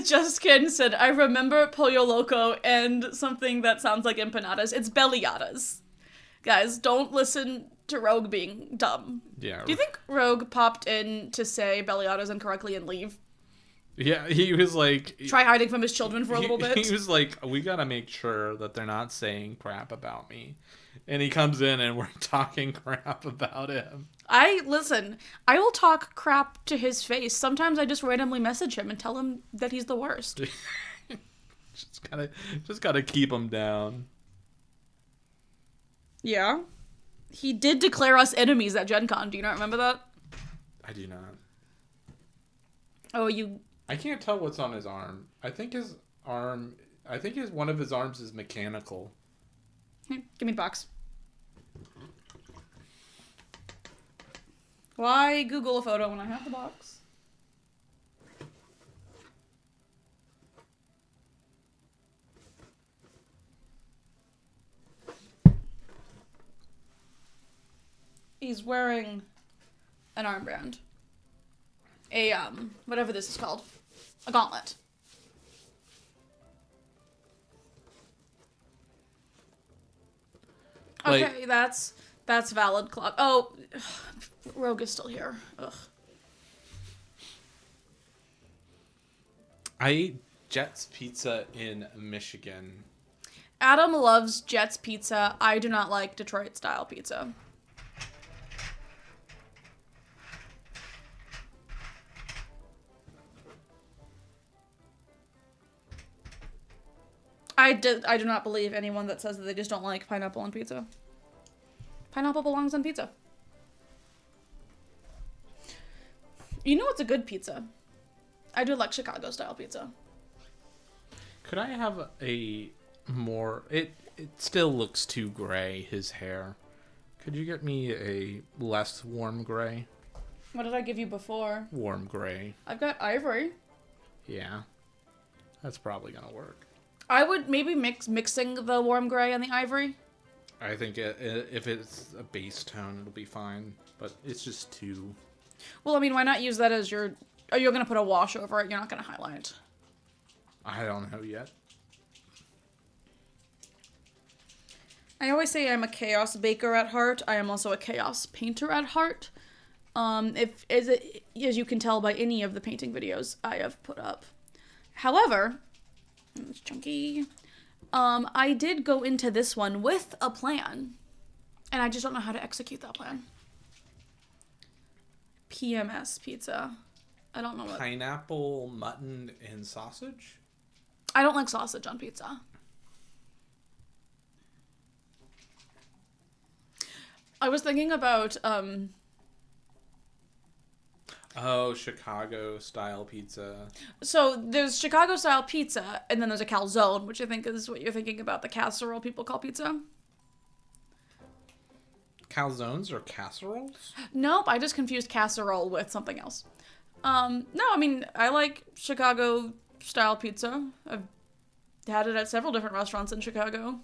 Just kidding said, I remember Pollo Loco and something that sounds like empanadas. It's Belliatas. Guys, don't listen to Rogue being dumb. Yeah. Do you think Rogue popped in to say Belliatas incorrectly and leave? Yeah, he was like... try hiding from his children for a little bit? He was like, we gotta make sure that they're not saying crap about me. And he comes in and we're talking crap about him. I will talk crap to his face. Sometimes I just randomly message him and tell him that he's the worst. just gotta keep him down. Yeah. He did declare us enemies at Gen Con. Do you not remember that? I do not. Oh, you... I can't tell what's on his arm. I think one of his arms is mechanical. Here, give me the box. Why Google a photo when I have the box? He's wearing an armband. Whatever this is called. A gauntlet. Like, okay, that's valid clock. Oh, Rogue is still here. Ugh. I ate Jet's Pizza in Michigan. Adam loves Jet's Pizza. I do not like Detroit style pizza. I do not believe anyone that says that they just don't like pineapple on pizza. Pineapple belongs on pizza. You know what's a good pizza? I do like Chicago style pizza. Could I have a more... It still looks too gray, his hair. Could you get me a less warm gray? What did I give you before? Warm gray. I've got ivory. Yeah. That's probably gonna work. I would maybe mixing the warm gray and the ivory. I think if it's a base tone, it'll be fine. But it's just too... Well, I mean, why not use that as your... Are you going to put a wash over it? You're not going to highlight. I don't know yet. I always say I'm a chaos baker at heart. I am also a chaos painter at heart. As you can tell by any of the painting videos I have put up. However, it's chunky. I did go into this one with a plan, and I just don't know how to execute that plan. PMS pizza. I don't know what. Pineapple, mutton, and sausage? I don't like sausage on pizza. I was thinking about, Oh, Chicago-style pizza. So there's Chicago-style pizza, and then there's a calzone, which I think is what you're thinking about, the casserole people call pizza. Calzones or casseroles? Nope, I just confused casserole with something else. No, I mean, I like Chicago-style pizza. I've had it at several different restaurants in Chicago.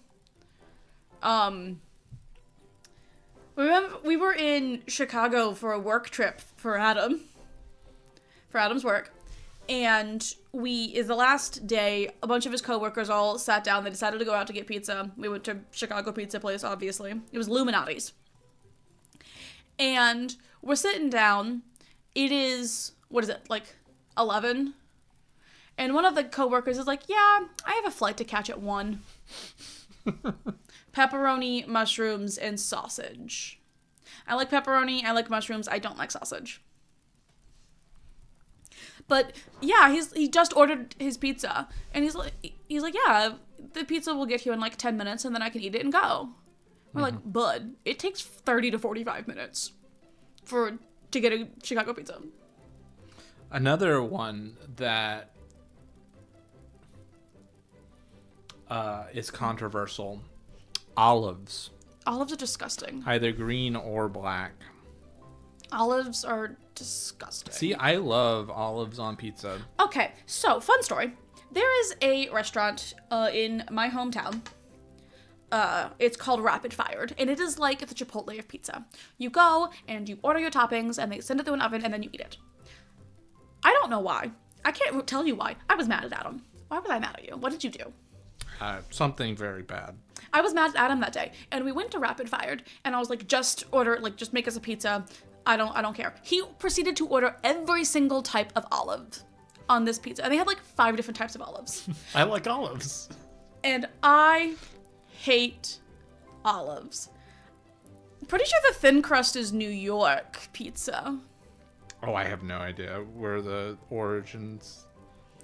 Remember, we were in Chicago for a work trip for Adam's work, and the last day, a bunch of his coworkers all sat down. They decided to go out to get pizza. We went to Chicago Pizza Place, obviously. It was Illuminati's. And we're sitting down. It is, what is it, like 11? And one of the coworkers is like, yeah, I have a flight to catch at 1. Pepperoni, mushrooms, and sausage. I like pepperoni, I like mushrooms, I don't like sausage. But yeah, he just ordered his pizza, and he's like, yeah, the pizza will get here in like 10 minutes, and then I can eat it and go. We're like, bud, it takes 30 to 45 minutes to get a Chicago pizza. Another one that is controversial. Olives. Olives are disgusting. Either green or black. Olives are disgusting. See, I love olives on pizza. Okay, so, fun story. There is a restaurant in my hometown. It's called Rapid Fired, and it is like the Chipotle of pizza. You go, and you order your toppings, and they send it through an oven, and then you eat it. I don't know why. I can't tell you why. I was mad at Adam. Why was I mad at you? What did you do? Something very bad. I was mad at Adam that day, and we went to Rapid Fired, and I was like, just make us a pizza. I don't care. He proceeded to order every single type of olive on this pizza, and they had like 5 different types of olives. I like olives. And I hate olives. I'm pretty sure the thin crust is New York pizza. Oh, I have no idea where the origins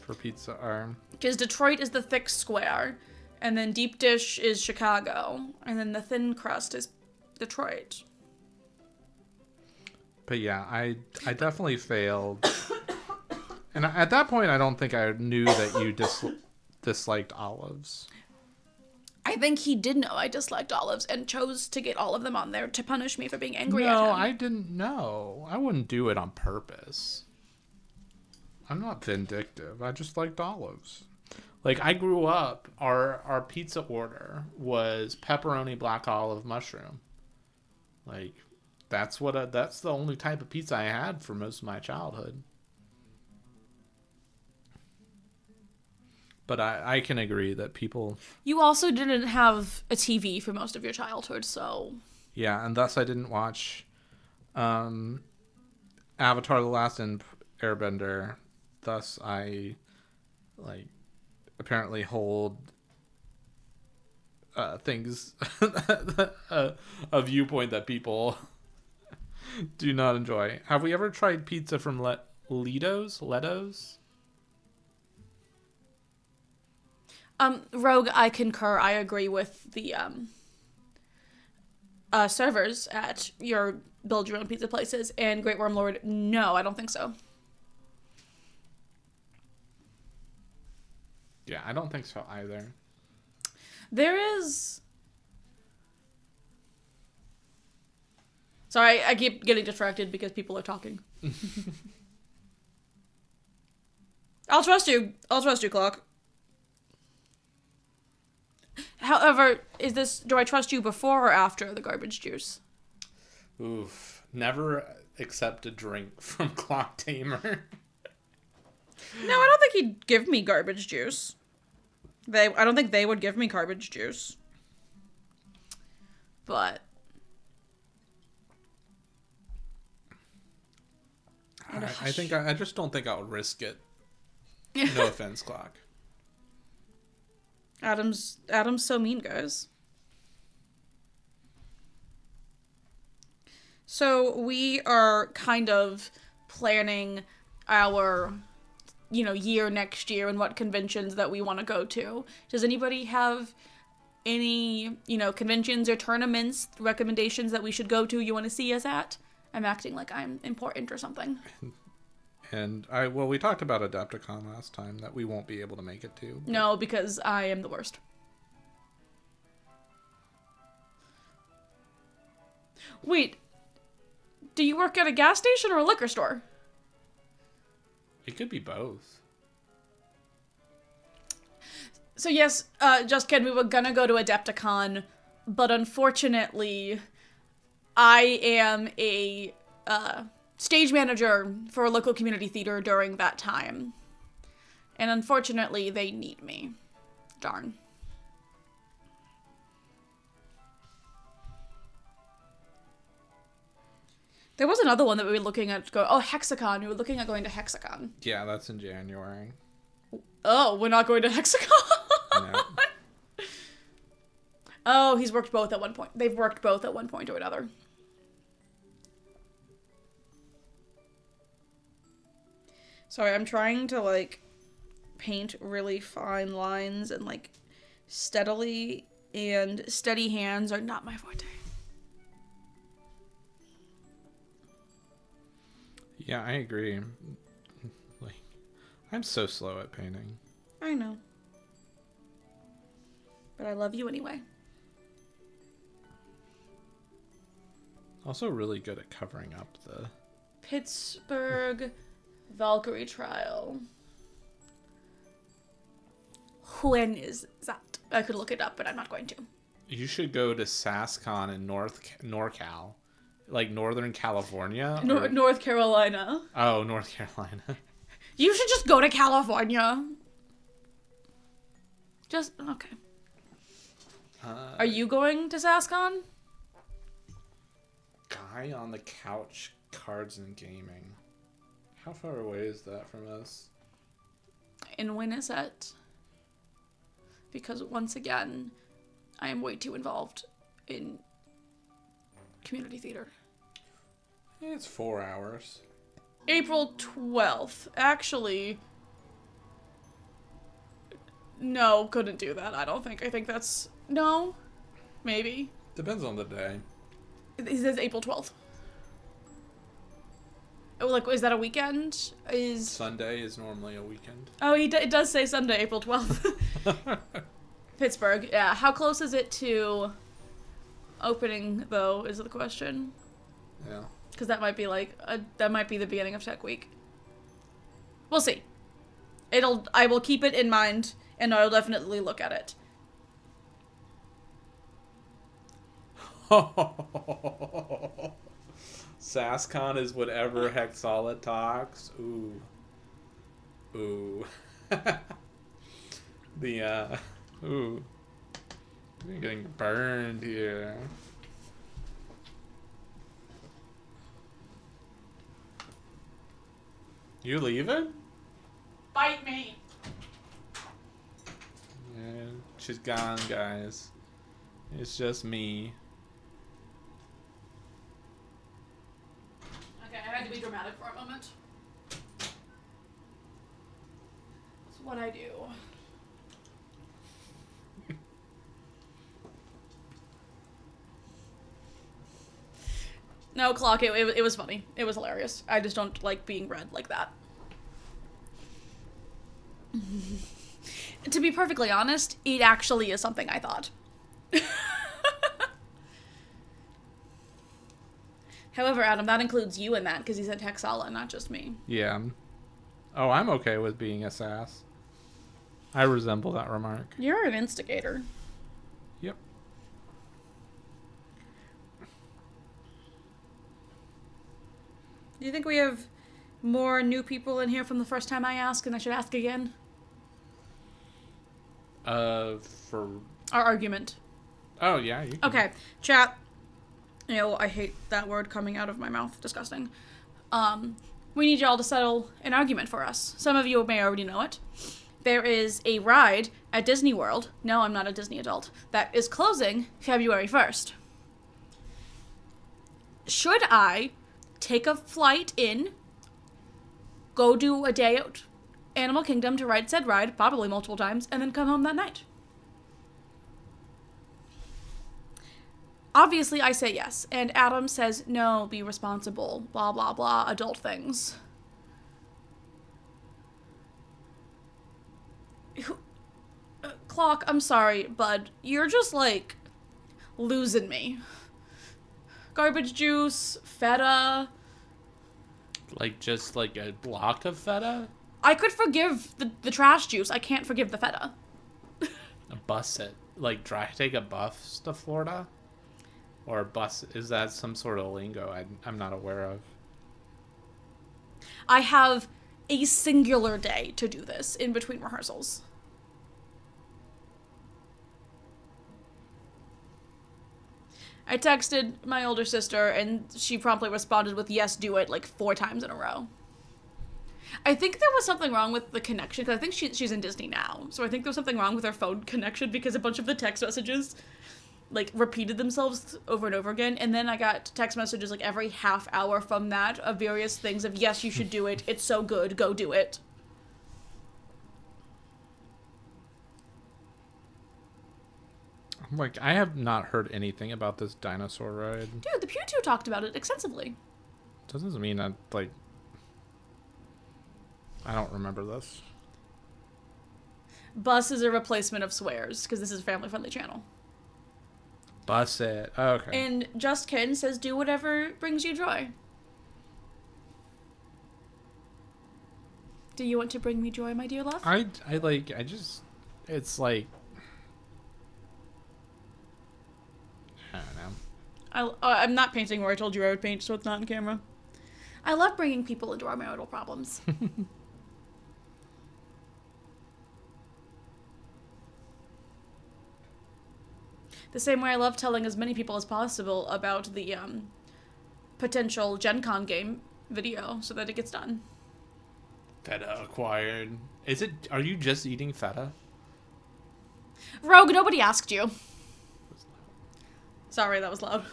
for pizza are. Because Detroit is the thick square, and then deep dish is Chicago, and then the thin crust is Detroit. But yeah, I definitely failed. And at that point, I don't think I knew that you disliked olives. I think he did know I disliked olives and chose to get all of them on there to punish me for being angry at him. No, I didn't know. I wouldn't do it on purpose. I'm not vindictive. I just liked olives. Like, I grew up, our pizza order was pepperoni, black olive, mushroom. Like, that's the only type of pizza I had for most of my childhood. But I can agree that people... You also didn't have a TV for most of your childhood, so... Yeah, and thus I didn't watch Avatar The Last Airbender. Thus I, apparently hold things... a viewpoint that people do not enjoy. Have we ever tried pizza from Leto's? Rogue, I concur. I agree with the servers at your build your own pizza places, and Great Worm Lord, no, I don't think so. Yeah, I don't think so either. There is... Sorry, I keep getting distracted because people are talking. I'll trust you, Clock. However, do I trust you before or after the garbage juice? Oof. Never accept a drink from Clock Tamer. No, I don't think he'd give me garbage juice. I don't think they would give me garbage juice. But I just don't think I'll risk it. No offense, Clock. Adam's so mean, guys. So we are kind of planning our, year next year and what conventions that we want to go to. Does anybody have any, conventions or tournaments, recommendations that we should go to you want to see us at? I'm acting like I'm important or something. And we talked about Adepticon last time that we won't be able to make it to. But... No, because I am the worst. Wait, do you work at a gas station or a liquor store? It could be both. So yes, just kidding, we were gonna go to Adepticon, but unfortunately, I am a stage manager for a local community theater during that time. And unfortunately, they need me. Darn. There was another one that we were looking at Hexacon. We were looking at going to Hexacon. Yeah, that's in January. Oh, we're not going to Hexacon? No. Oh, he's worked both at one point. They've worked both at one point or another. Sorry, I'm trying to, paint really fine lines and, steadily, and steady hands are not my forte. Yeah, I agree. I'm so slow at painting. I know. But I love you anyway. Also really good at covering up the... Pittsburgh Valkyrie Trial. When is that? I could look it up, but I'm not going to. You should go to SaskCon in NorCal. Northern California? North Carolina. Oh, North Carolina. You should just go to California. Okay. Are you going to SaskCon? Guy on the Couch Cards and Gaming. How far away is that from us? And when is it? Because once again, I am way too involved in community theater. It's 4 hours. April 12th. Actually, no, couldn't do that, I don't think. I think that's... No? Maybe. Depends on the day. It says April 12th. Oh, is that a weekend? Sunday is normally a weekend. Oh, it does say Sunday, April 12th. Pittsburgh, yeah. How close is it to opening, though, is the question. Yeah. Because that might be that might be the beginning of Tech Week. We'll see. I will keep it in mind, and I'll definitely look at it. SaskCon is whatever Hexhalla talks. Ooh. Ooh. You're getting burned here. You leaving? Bite me. Yeah, she's gone, guys. It's just me. Okay, I had to be dramatic for a moment. It's what I do. No, Clock, it was funny. It was hilarious. I just don't like being read like that. To be perfectly honest, it actually is something I thought. However, Adam, that includes you in that, because he said Hexhalla, not just me. Yeah. Oh, I'm okay with being a sass. I resemble that remark. You're an instigator. Do you think we have more new people in here from the first time I asked, and I should ask again? For Our argument. Oh yeah. You can... Okay, chat. I hate that word coming out of my mouth. Disgusting. We need y'all to settle an argument for us. Some of you may already know it. There is a ride at Disney World. No, I'm not a Disney adult. That is closing February 1st. Should I take a flight in, go do a day at Animal Kingdom to ride said ride, probably multiple times, and then come home that night? Obviously, I say yes, and Adam says, no, be responsible, blah, blah, blah, adult things. Clock, I'm sorry, bud. You're just, losing me. Garbage juice, feta. Just a block of feta? I could forgive the trash juice. I can't forgive the feta. A bus it. Take a bus to Florida? Or a bus, is that some sort of lingo I'm not aware of? I have a singular day to do this in between rehearsals. I texted my older sister, and she promptly responded with, yes, do it, 4 times in a row. I think there was something wrong with the connection, because I think she's in Disney now, so I think there was something wrong with her phone connection, because a bunch of the text messages repeated themselves over and over again, and then I got text messages every half hour from that of various things of, yes, you should do it, it's so good, go do it. I have not heard anything about this dinosaur ride. Dude, the Pew 2 talked about it extensively. Doesn't mean I don't remember this. Bus is a replacement of swears, because this is a family-friendly channel. Bus it. Oh, okay. And Just Ken says, do whatever brings you joy. Do you want to bring me joy, my dear love? It's I don't know. I'm not painting where I told you I would paint, so it's not on camera. I love bringing people into our marital problems. The same way I love telling as many people as possible about the potential Gen Con game video so that it gets done. Feta acquired. Are you just eating feta? Rogue, nobody asked you. Sorry, that was loud.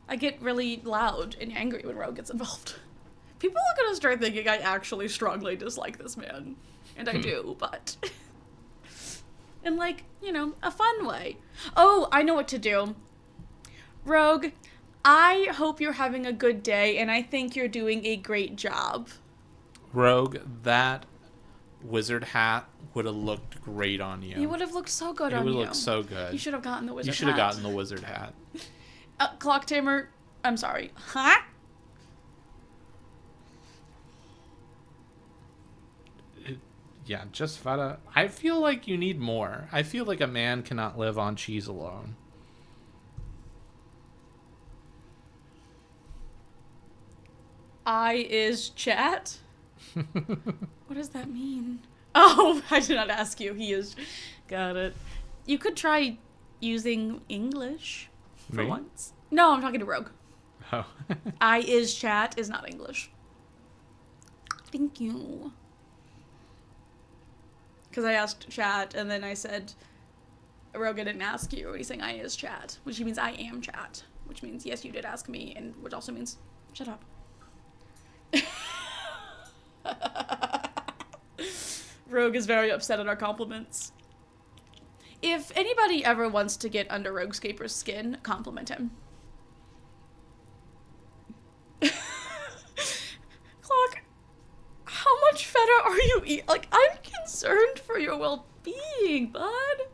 I get really loud and angry when Rogue gets involved. People are gonna start thinking I actually strongly dislike this man. And I do, but... in, a fun way. Oh, I know what to do. Rogue, I hope you're having a good day, and I think you're doing a great job. Rogue, that wizard hat would have looked great on you. You would have looked so good on you. It would look so good. You should have gotten the wizard hat. You should have gotten the wizard hat. Clock Tamer, I'm sorry. Huh? Yeah, just feta. I feel like you need more. I feel like a man cannot live on cheese alone. I is chat? What does that mean? Oh, I did not ask you. He is. Got it. You could try using English for once. No, I'm talking to Rogue. Oh. I is chat is not English. Thank you. Because I asked chat, and then I said, Rogue, I didn't ask you. And he's saying I is chat, which means I am chat. Which means, yes, you did ask me, and which also means, shut up. Rogue is very upset at our compliments. If anybody ever wants to get under Roguescaper's skin, compliment him. Clock, how much feta are you eating? I'm concerned for your well-being, bud.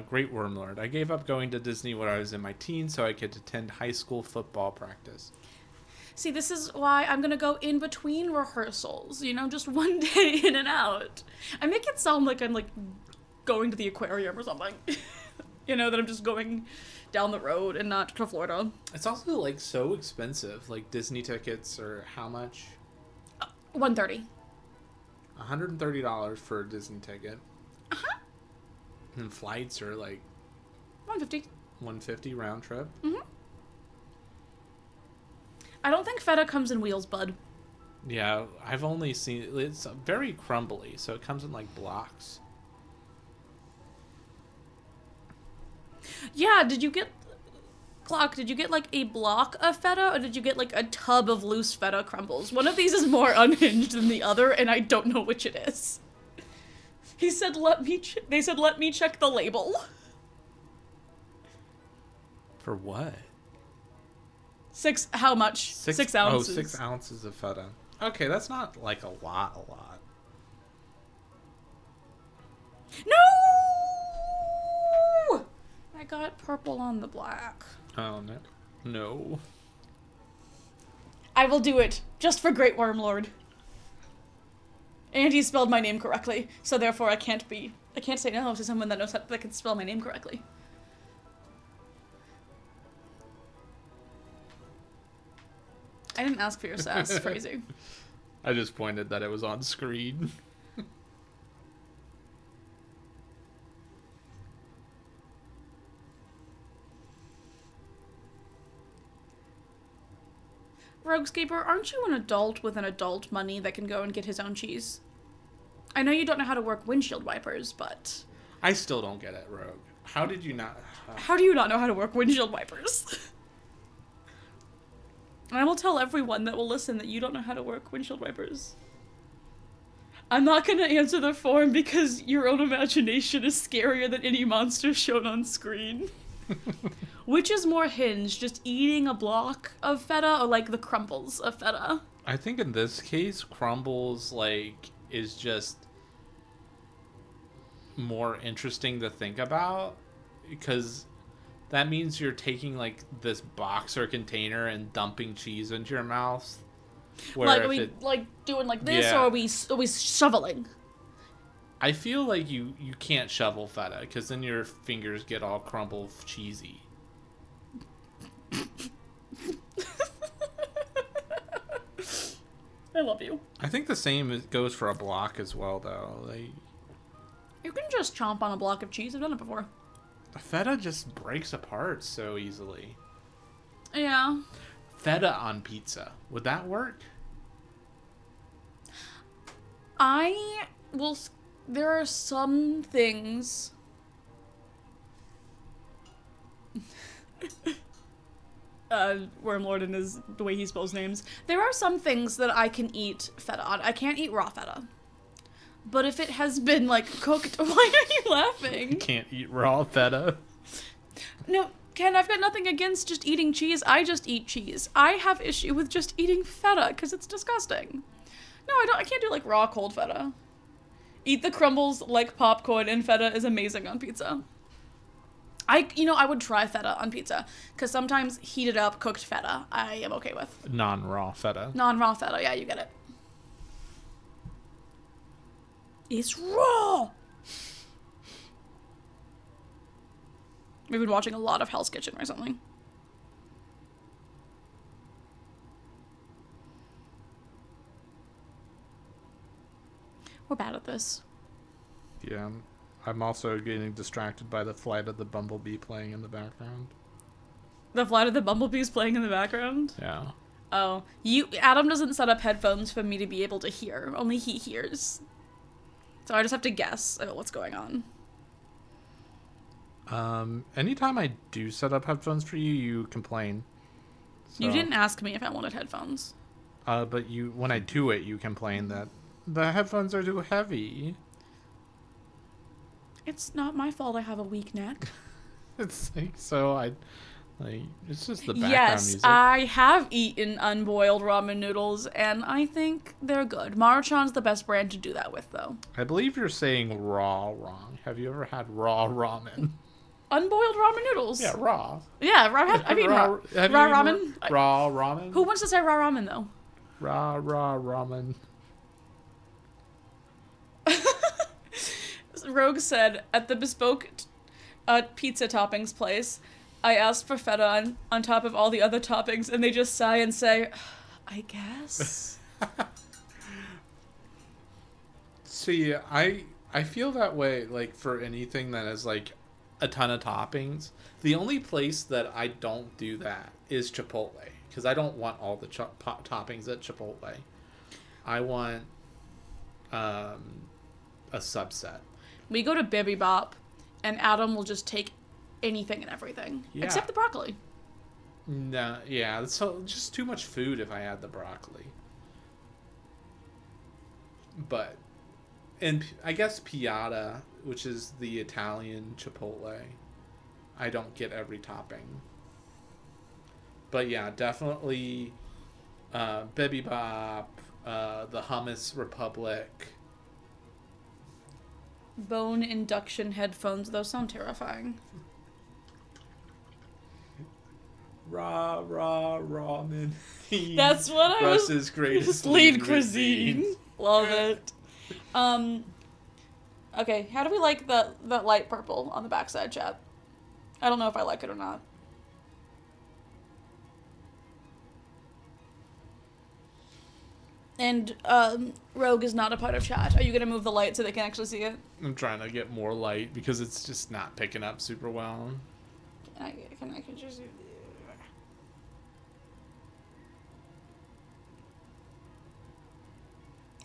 Great Wormlord. I gave up going to Disney when I was in my teens so I could attend high school football practice. See, this is why I'm gonna go in between rehearsals, just one day in and out. I make it sound like I'm, going to the aquarium or something. that I'm just going down the road and not to Florida. It's also like so expensive. Like Disney tickets are how much? $130. $130 for a Disney ticket. Uh-huh. And flights are like $150. $150 round trip. Mm-hmm. I don't think feta comes in wheels, bud. Yeah, I've only seen it's very crumbly, so it comes in like blocks. Yeah, did you get like a block of feta, or did you get like a tub of loose feta crumbles? One of these is more unhinged than the other, and I don't know which it is. He said, they said, let me check the label. For what? How much? 6 ounces. Oh, 6 ounces of feta. Okay, that's not like a lot. No! I got purple on the black. Oh, no. No. I will do it, just for Great Worm Lord. And he spelled my name correctly, so therefore I can't say no to someone that can spell my name correctly. I didn't ask for your sass, crazy. I just pointed that it was on screen. Roguescaper, aren't you an adult with an adult money that can go and get his own cheese? I know you don't know how to work windshield wipers, but... I still don't get it, Rogue. How did you not... How do you not know how to work windshield wipers? I will tell everyone that will listen that you don't know how to work windshield wipers. I'm not going to answer the form because your own imagination is scarier than any monster shown on screen. Which is more hinged, just eating a block of feta or like the crumbles of feta? I think in this case, crumbles like is just more interesting to think about because that means you're taking like this box or container and dumping cheese into your mouth. Like are we like doing like this, or are we shoveling? I feel like you can't shovel feta because then your fingers get all crumble cheesy. I love you. I think the same goes for a block as well, though. Like, you can just chomp on a block of cheese. I've done it before. Feta just breaks apart so easily. Yeah. Feta on pizza. Would that work? There are some things... Wormlord and the way he spells names. There are some things that I can eat feta on. I can't eat raw feta. But if it has been, like, cooked... Why are you laughing? You can't eat raw feta. No, Ken, I've got nothing against just eating cheese. I just eat cheese. I have issue with just eating feta, because it's disgusting. No, I can't do, like, raw cold feta. Eat the crumbles like popcorn, and feta is amazing on pizza. I would try feta on pizza, because sometimes heated up, cooked feta, I am okay with. Non-raw feta. Non-raw feta, yeah, you get it. It's raw! We've been watching a lot of Hell's Kitchen recently. We're bad at this. Yeah. I'm also getting distracted by the Flight of the Bumblebee playing in the background. The Flight of the Bumblebee's playing in the background? Yeah. Oh. Adam doesn't set up headphones for me to be able to hear. Only he hears. So I just have to guess about what's going on. Anytime I do set up headphones for you, you complain. So, You didn't ask me if I wanted headphones. but when I do it, you complain that the headphones are too heavy. It's not my fault I have a weak neck. It's it's just the background Yes, music. I have eaten unboiled ramen noodles, and I think they're good. Maruchan's the best brand to do that with, though. I believe you're saying raw wrong. Have you ever had raw ramen? Unboiled ramen noodles? Yeah, raw. Yeah, I've eaten raw ramen. Raw ramen? Who wants to say raw ramen, though? Raw ramen. Rogue said, at the bespoke a pizza toppings place. I asked for feta on top of all the other toppings, and they just sigh and say, I guess. See, I feel that way, like, for anything that has, like, a ton of toppings. The only place that I don't do that is Chipotle, because I don't want all the toppings at Chipotle. I want a subset. We go to Bibi Bop, and Adam will just take anything and everything, except the broccoli. No, yeah, it's just too much food if I add the broccoli. But, and I guess Piata, which is the Italian Chipotle, I don't get every topping. But yeah, definitely Bibi Bop, the Hummus Republic. Bone induction headphones, those sound terrifying. Ramen. That's what I was. Russ's greatest lean cuisine. Love it. Okay, how do we like that light purple on the backside, chat? I don't know if I like it or not. And Rogue is not a part of chat. Are you gonna move the light so they can actually see it? I'm trying to get more light because it's just not picking up super well. I can just...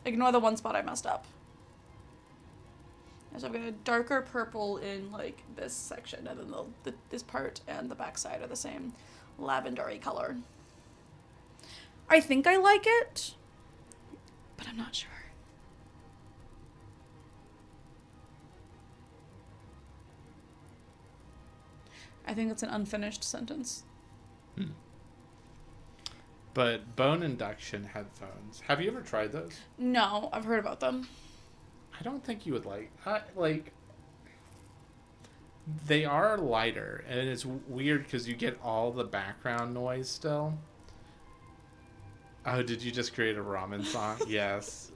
Ignore the one spot I messed up. So I've got a darker purple in like this section, and then this part and the backside are the same lavendery color. I think I like it, but I'm not sure. I think it's an unfinished sentence. But bone induction headphones. Have you ever tried those? No, I've heard about them. I don't think you would like. They are lighter, and it's weird because you get all the background noise still. Oh, did you just create a ramen song? Yes.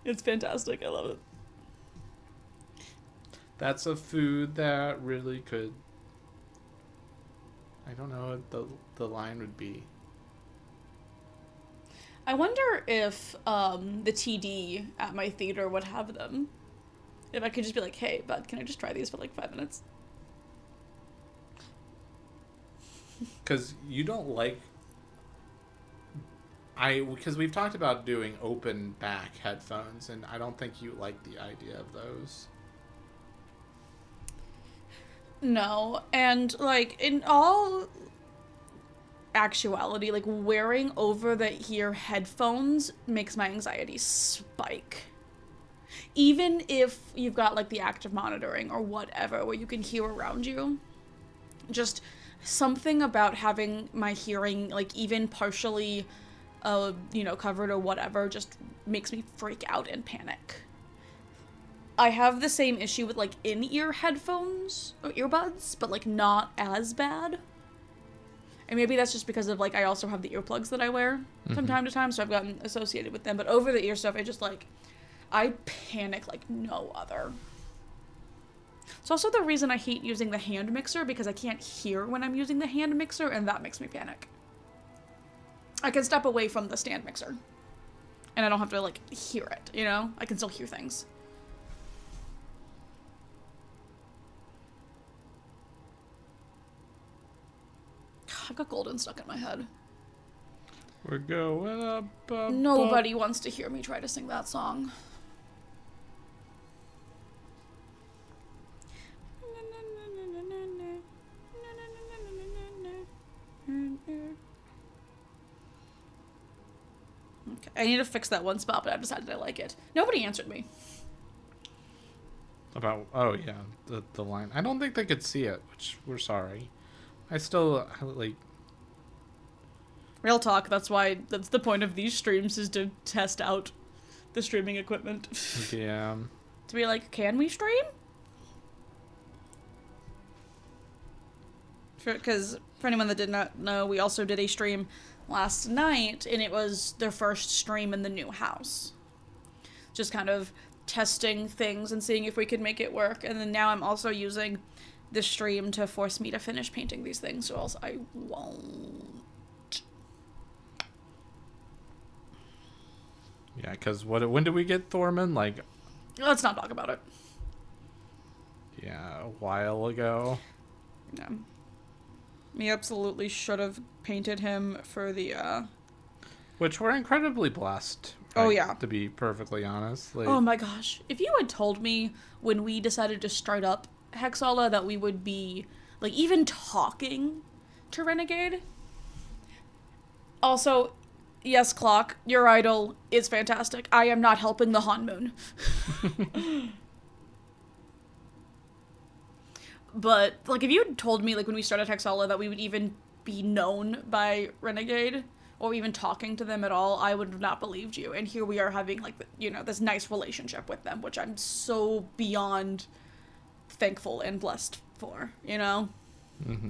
It's fantastic. I love it. That's a food that really could... I don't know what the line would be. I wonder if the TD at my theater would have them. If I could just be like, hey, bud, can I just try these for like 5 minutes? Because you don't like... Because we've talked about doing open back headphones, and I don't think you like the idea of those. No, and like in all actuality, like wearing over the ear headphones makes my anxiety spike. Even if you've got like the active monitoring or whatever where you can hear around you, just something about having my hearing like even partially covered or whatever just makes me freak out and panic. I have the same issue with, like, in-ear headphones or earbuds, but, like, not as bad. And maybe that's just because of, like, I also have the earplugs that I wear from time to time, so I've gotten associated with them. But over-the-ear stuff, I panic like no other. It's also the reason I hate using the hand mixer, because I can't hear when I'm using the hand mixer, and that makes me panic. I can step away from the stand mixer, and I don't have to, like, hear it, you know? I can still hear things. I've got golden stuck in my head. We're going up. Nobody wants to hear me try to sing that song. Okay, I need to fix that one spot, but I've decided I like it. Nobody answered me. About, oh yeah, the line. I don't think they could see it, which we're sorry. I still, like... Real talk, that's the point of these streams, is to test out the streaming equipment. Yeah. To be like, can we stream? Because for anyone that did not know, we also did a stream last night, and it was their first stream in the new house. Just kind of testing things and seeing if we could make it work. And then now I'm also using the stream to force me to finish painting these things, or else I won't. Yeah, because when did we get Thorman? Like, Let's not talk about it. yeah, a while ago. Yeah. We absolutely should have painted him for the, Which we're incredibly blessed. Oh, like, yeah. To be perfectly honest. Like, Oh my gosh. If you had told me when we decided to start up Hexhalla that we would be, like, even talking to Renegade. Also, yes, Clock, your idol is fantastic. I am not helping the Han Moon. But, like, if you had told me, like, when we started Hexhalla that we would even be known by Renegade, or even talking to them at all, I would have not believed you. And here we are having, like, you know, this nice relationship with them, which I'm so beyond thankful and blessed for, you know? Mm-hmm.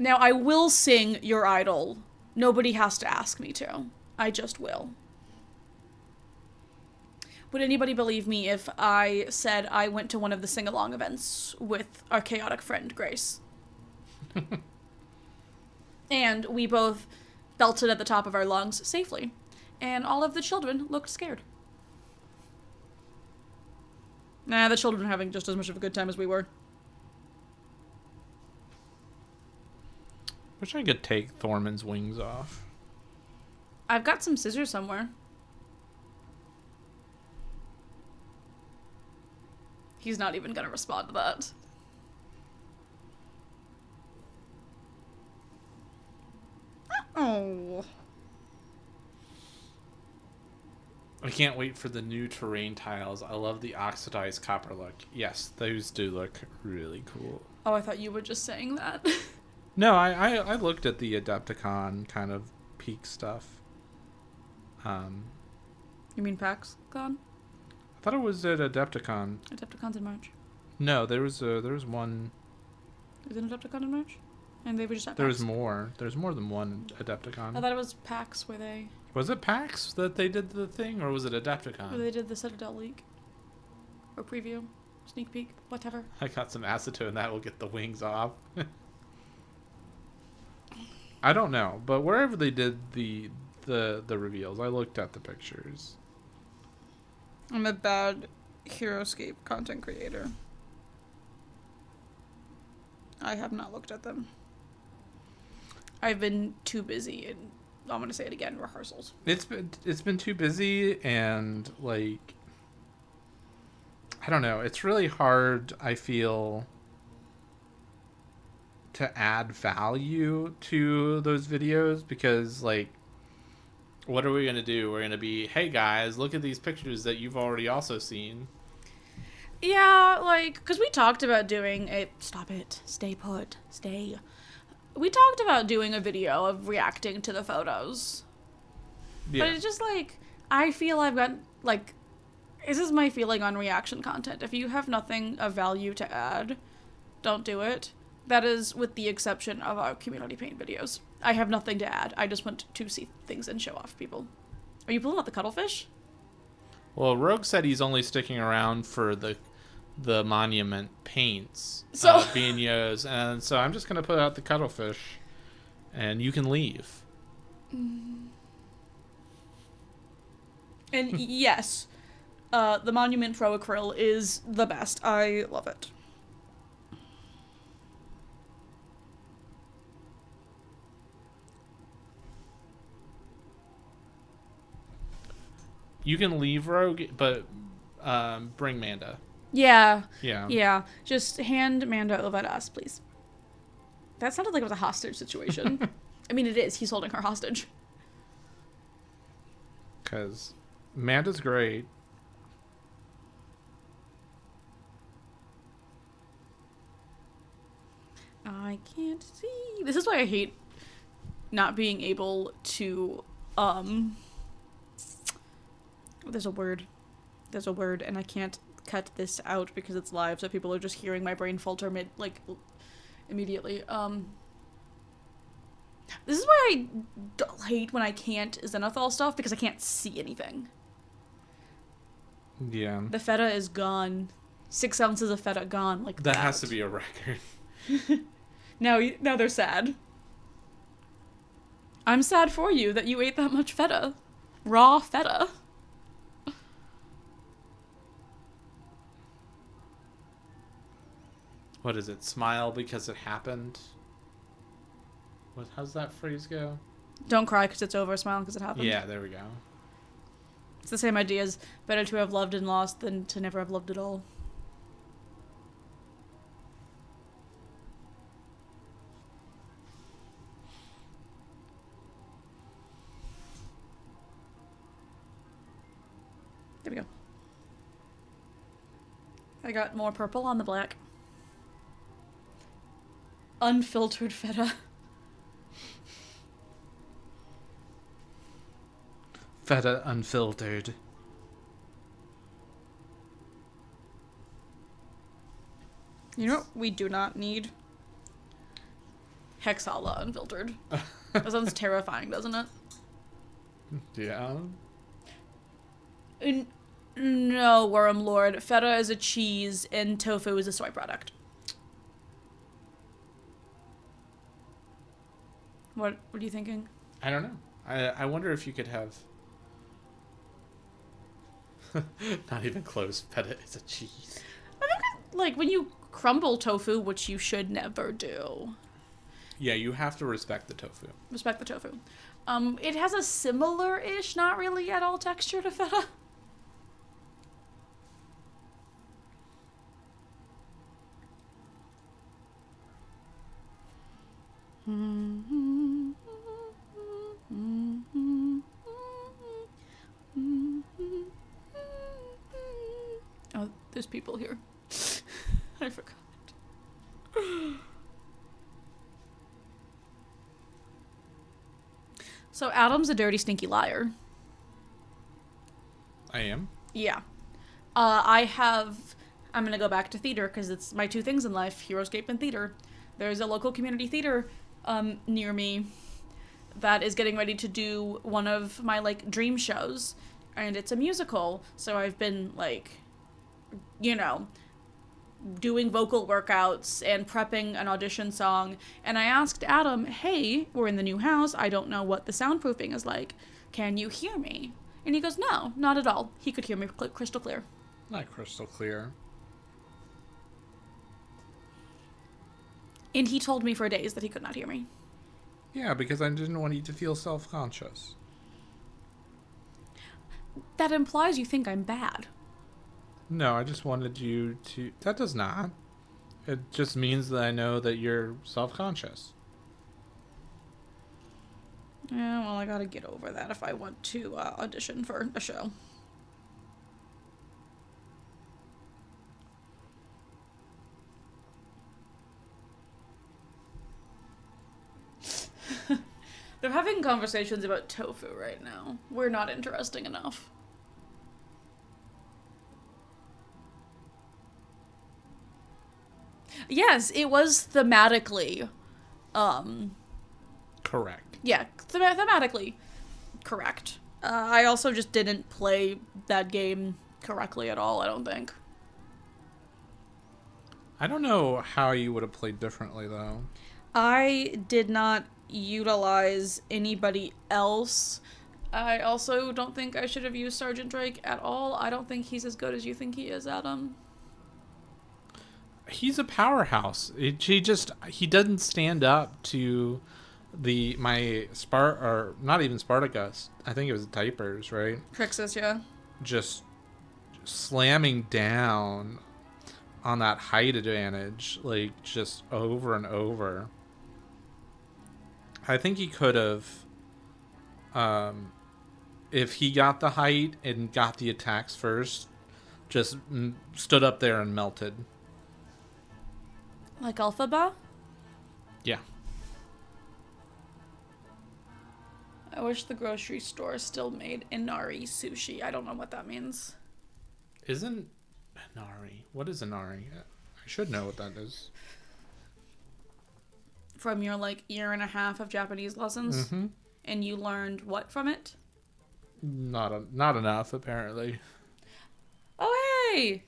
Now, I will sing Your Idol. Nobody has to ask me to. I just will. Would anybody believe me if I said I went to one of the sing-along events with our chaotic friend, Grace? And we both belted at the top of our lungs safely. And all of the children looked scared. Nah, the children were having just as much of a good time as we were. Wish I could take Thorman's wings off. I've got some scissors somewhere. He's not even gonna respond to that. Oh. I can't wait for the new terrain tiles. I love the oxidized copper look. Yes, those do look really cool. Oh, I thought you were just saying that. No, I looked at the Adepticon kind of peak stuff. You mean PAX Con? I thought it was at Adepticon. Adepticon's in March. No, there was one. Isn't Adepticon in March? And they were just at There PAX. was more. There's more than one Adepticon. I thought it was PAX where they Was it PAX that they did the thing, or was it Adepticon? did the Citadel leak. Or preview. Sneak peek. Whatever. I got some acetone that will get the wings off. I don't know, but wherever they did the reveals, I looked at the pictures. I'm a bad Heroescape content creator. I have not looked at them. I've been too busy, and I'm gonna say it again, rehearsals. It's been too busy, and like, I don't know. It's really hard, I feel, to add value to those videos because, like, what are we gonna do? We're gonna be, hey guys, look at these pictures that you've already also seen. Yeah, like, because we talked about doing a... Stop it. Stay put. Stay. We talked about doing a video of reacting to the photos. Yeah. But it's just, like, I feel I've got, like... This is my feeling on reaction content. If you have nothing of value to add, don't do it. That is with the exception of our community paint videos. I have nothing to add. I just want to see things and show off people. Are you pulling out the cuttlefish? Well, Rogue said he's only sticking around for the monument paints, So being used, and so I'm just gonna put out the cuttlefish, and you can leave. And yes, the Monument Pro Acryl is the best. I love it. You can leave, Rogue, but bring Manda. Yeah. Yeah. Yeah. Just hand Manda over to us, please. That sounded like it was a hostage situation. I mean, it is. He's holding her hostage. Because Manda's great. I can't see. This is why I hate not being able to, There's a word, and I can't cut this out because it's live, so people are just hearing my brain falter immediately. This is why I hate when I can't Zenithal stuff, because I can't see anything. Yeah. The feta is gone. 6 ounces of feta gone like that. That has to be a record. Now they're sad. I'm sad for you that you ate that much feta. Raw feta. What is it? Smile because it happened? How's that phrase go? Don't cry because it's over, smile because it happened. Yeah, there we go. It's the same idea as better to have loved and lost than to never have loved at all. There we go. I got more purple on the black. Unfiltered feta. Feta unfiltered. You know what we do not need? Hexhalla unfiltered. That sounds terrifying, doesn't it? Yeah. No, Worm Lord. Feta is a cheese and tofu is a soy product. What are you thinking? I don't know. I wonder if you could have... Not even close. Feta is a cheese. I think, like, when you crumble tofu, which you should never do. Yeah, you have to respect the tofu. Respect the tofu. It has a similar-ish, not really at all texture to feta. Oh, there's people here. I forgot. So Adam's a dirty, stinky liar. I am? Yeah. I'm gonna go back to theater because it's my 2 things in life, Heroescape and theater. There's a local community theater near me that is getting ready to do one of my, like, dream shows. And it's a musical, so I've been, like, you know, doing vocal workouts and prepping an audition song. And I asked Adam, hey, we're in the new house. I don't know what the soundproofing is like. Can you hear me? And he goes, no, not at all. He could hear me crystal clear. Not crystal clear. And he told me for days that he could not hear me. Yeah, because I didn't want you to feel self-conscious. That implies you think I'm bad. No, I just wanted you to... That does not. It just means that I know that you're self-conscious. Yeah, well, I gotta get over that if I want to audition for a show. They're having conversations about tofu right now. We're not interesting enough. Yes, it was thematically, Correct. yeah, thematically correct. I also just didn't play that game correctly at all, I don't think. I don't know how you would have played differently, though. I did not utilize anybody else. I also don't think I should have used Sergeant Drake at all. I don't think he's as good as you think he is, Adam. He's a powerhouse. He doesn't stand up to or not even Spartacus. I think it was Diapers, right? Crixus, yeah. Just slamming down on that height advantage, like, just over and over. I think he could have, if he got the height and got the attacks first, just stood up there and melted. Like Alphaba? Yeah. I wish the grocery store still made Inari sushi. I don't know what that means. Isn't Inari? What is Inari? I should know what that is. from your, like, year and a half of Japanese lessons? Mm-hmm. And you learned what from it? Not enough, apparently. Oh, hey!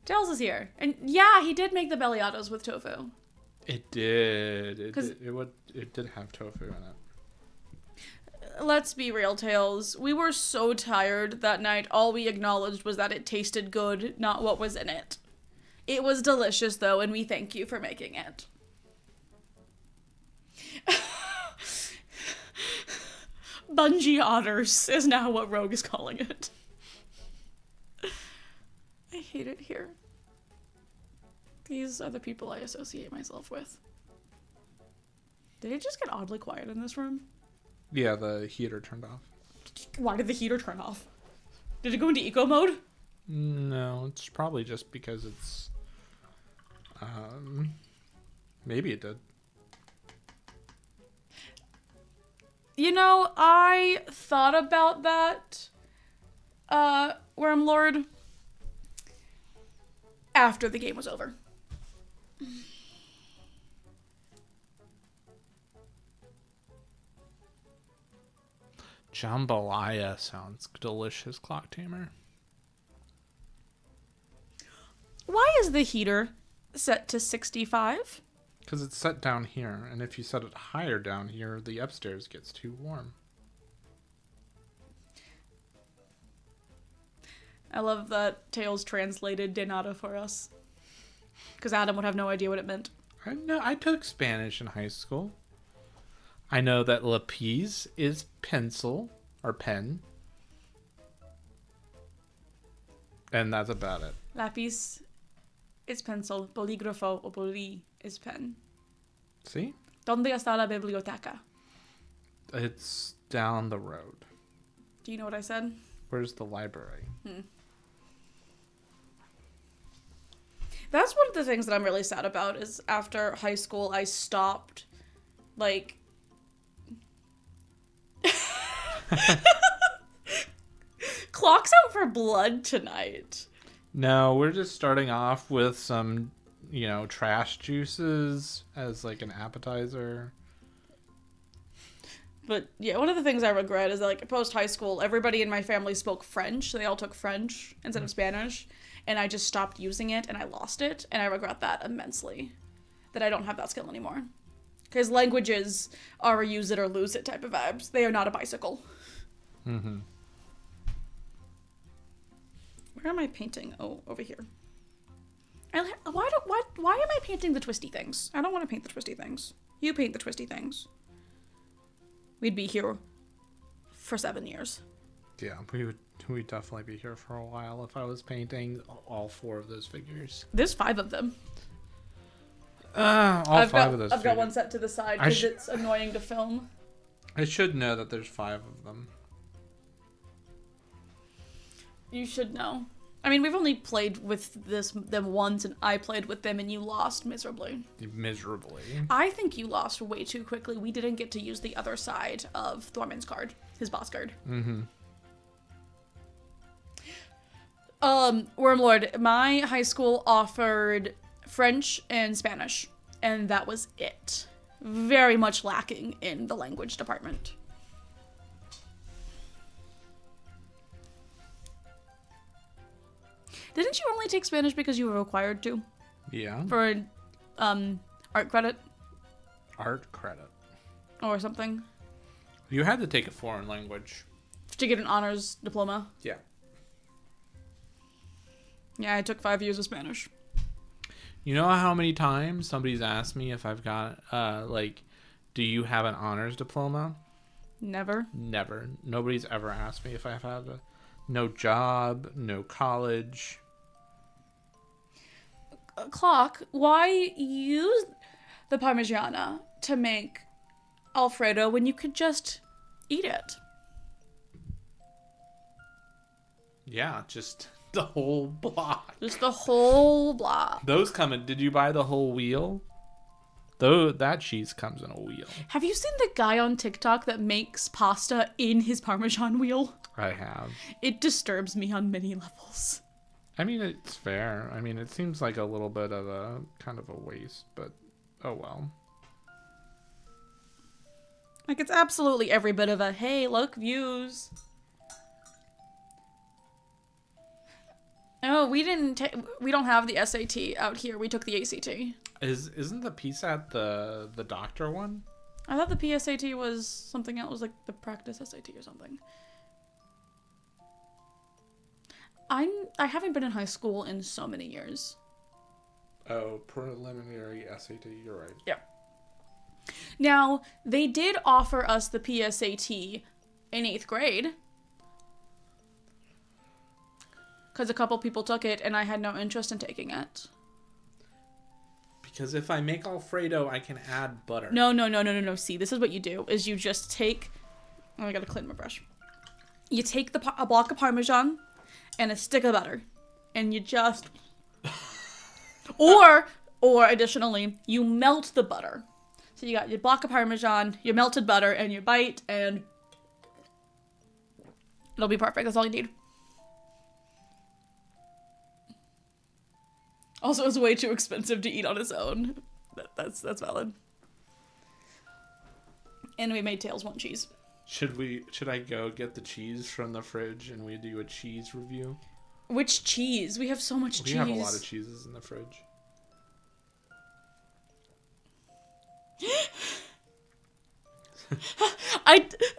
Tails is here. And yeah, he did make the belliatos with tofu. It did. It did have tofu in it. Let's be real, Tails. We were so tired that night, all we acknowledged was that it tasted good, not what was in it. It was delicious, though, and we thank you for making it. Bungee otters is now what Rogue is calling it. I hate it here. These are the people I associate myself with. Did it just get oddly quiet in this room? Yeah, the heater turned off. Why did the heater turn off? Did it go into eco mode? No, it's probably just because it's... maybe it did. You know, I thought about that, Worm Lord, after the game was over. Jambalaya sounds delicious, Clock Tamer. Why is the heater set to 65? Because it's set down here, and if you set it higher down here, the upstairs gets too warm. I love that Tails translated de nada for us. Because Adam would have no idea what it meant. I know. I took Spanish in high school. I know that lapis is pencil or pen. And that's about it. Lapis is pencil. Bolígrafo o bolí is pen. See? ¿Dónde está la biblioteca? It's down the road. Do you know what I said? Where's the library? That's one of the things that I'm really sad about is after high school I stopped, like... Clock's out for blood tonight. No, we're just starting off with some, trash juices as like an appetizer. But yeah, one of the things I regret is that, like, post high school, everybody in my family spoke French, so they all took French instead of Spanish, and I just stopped using it and I lost it, and I regret that immensely. That I don't have that skill anymore. Because languages are a use it or lose it type of vibes. They are not a bicycle. Mm-hmm. Where am I painting? Oh, over here. Why am I painting the twisty things? I don't want to paint the twisty things. You paint the twisty things. We'd be here for 7 years. Yeah, we'd definitely be here for a while if I was painting all 4 of those figures. There's 5 of them. I've got one set to the side because it's annoying to film. I should know that there's 5 of them. You should know. I mean, we've only played with them once, and I played with them, and you lost miserably. Miserably. I think you lost way too quickly. We didn't get to use the other side of Thorman's card, his boss card. Mm-hmm. Wormlord, my high school offered French and Spanish, and that was it. Very much lacking in the language department. Didn't you only take Spanish because you were required to? Yeah. For art credit? Art credit. Or something? You had to take a foreign language. To get an honors diploma? Yeah. Yeah, I took 5 years of Spanish. You know how many times somebody's asked me if I've got, do you have an honors diploma? Never. Never. Nobody's ever asked me if I've had no job, no college. Clock, why use the Parmigiana to make Alfredo when you could just eat it? Yeah, just the whole block. Just the whole block. Those come in. Did you buy the whole wheel? Though that cheese comes in a wheel. Have you seen the guy on TikTok that makes pasta in his Parmesan wheel? I have. It disturbs me on many levels. I mean, it's fair. I mean, it seems like a little bit of a kind of a waste, but Oh well. Like, it's absolutely every bit of a, hey, look, views. Oh, we don't have the SAT out here. We took the ACT. Isn't the PSAT the doctor one? I thought the PSAT was something else, like the practice SAT or something. I haven't been in high school in so many years. Oh, preliminary SAT, you're right. Yeah. Now, they did offer us the PSAT in 8th grade. Because a couple people took it, and I had no interest in taking it. Because if I make Alfredo, I can add butter. No. See, this is what you do, is you just take... Oh, I gotta clean my brush. You take a block of Parmesan and a stick of butter. And you just... or additionally, you melt the butter. So you got your block of Parmesan, your melted butter, and your bite, and... it'll be perfect. That's all you need. Also, it's way too expensive to eat on its own. That's valid. And we made Tails want cheese. Should I go get the cheese from the fridge and we do a cheese review? Which cheese? We have so much cheese. We have a lot of cheeses in the fridge.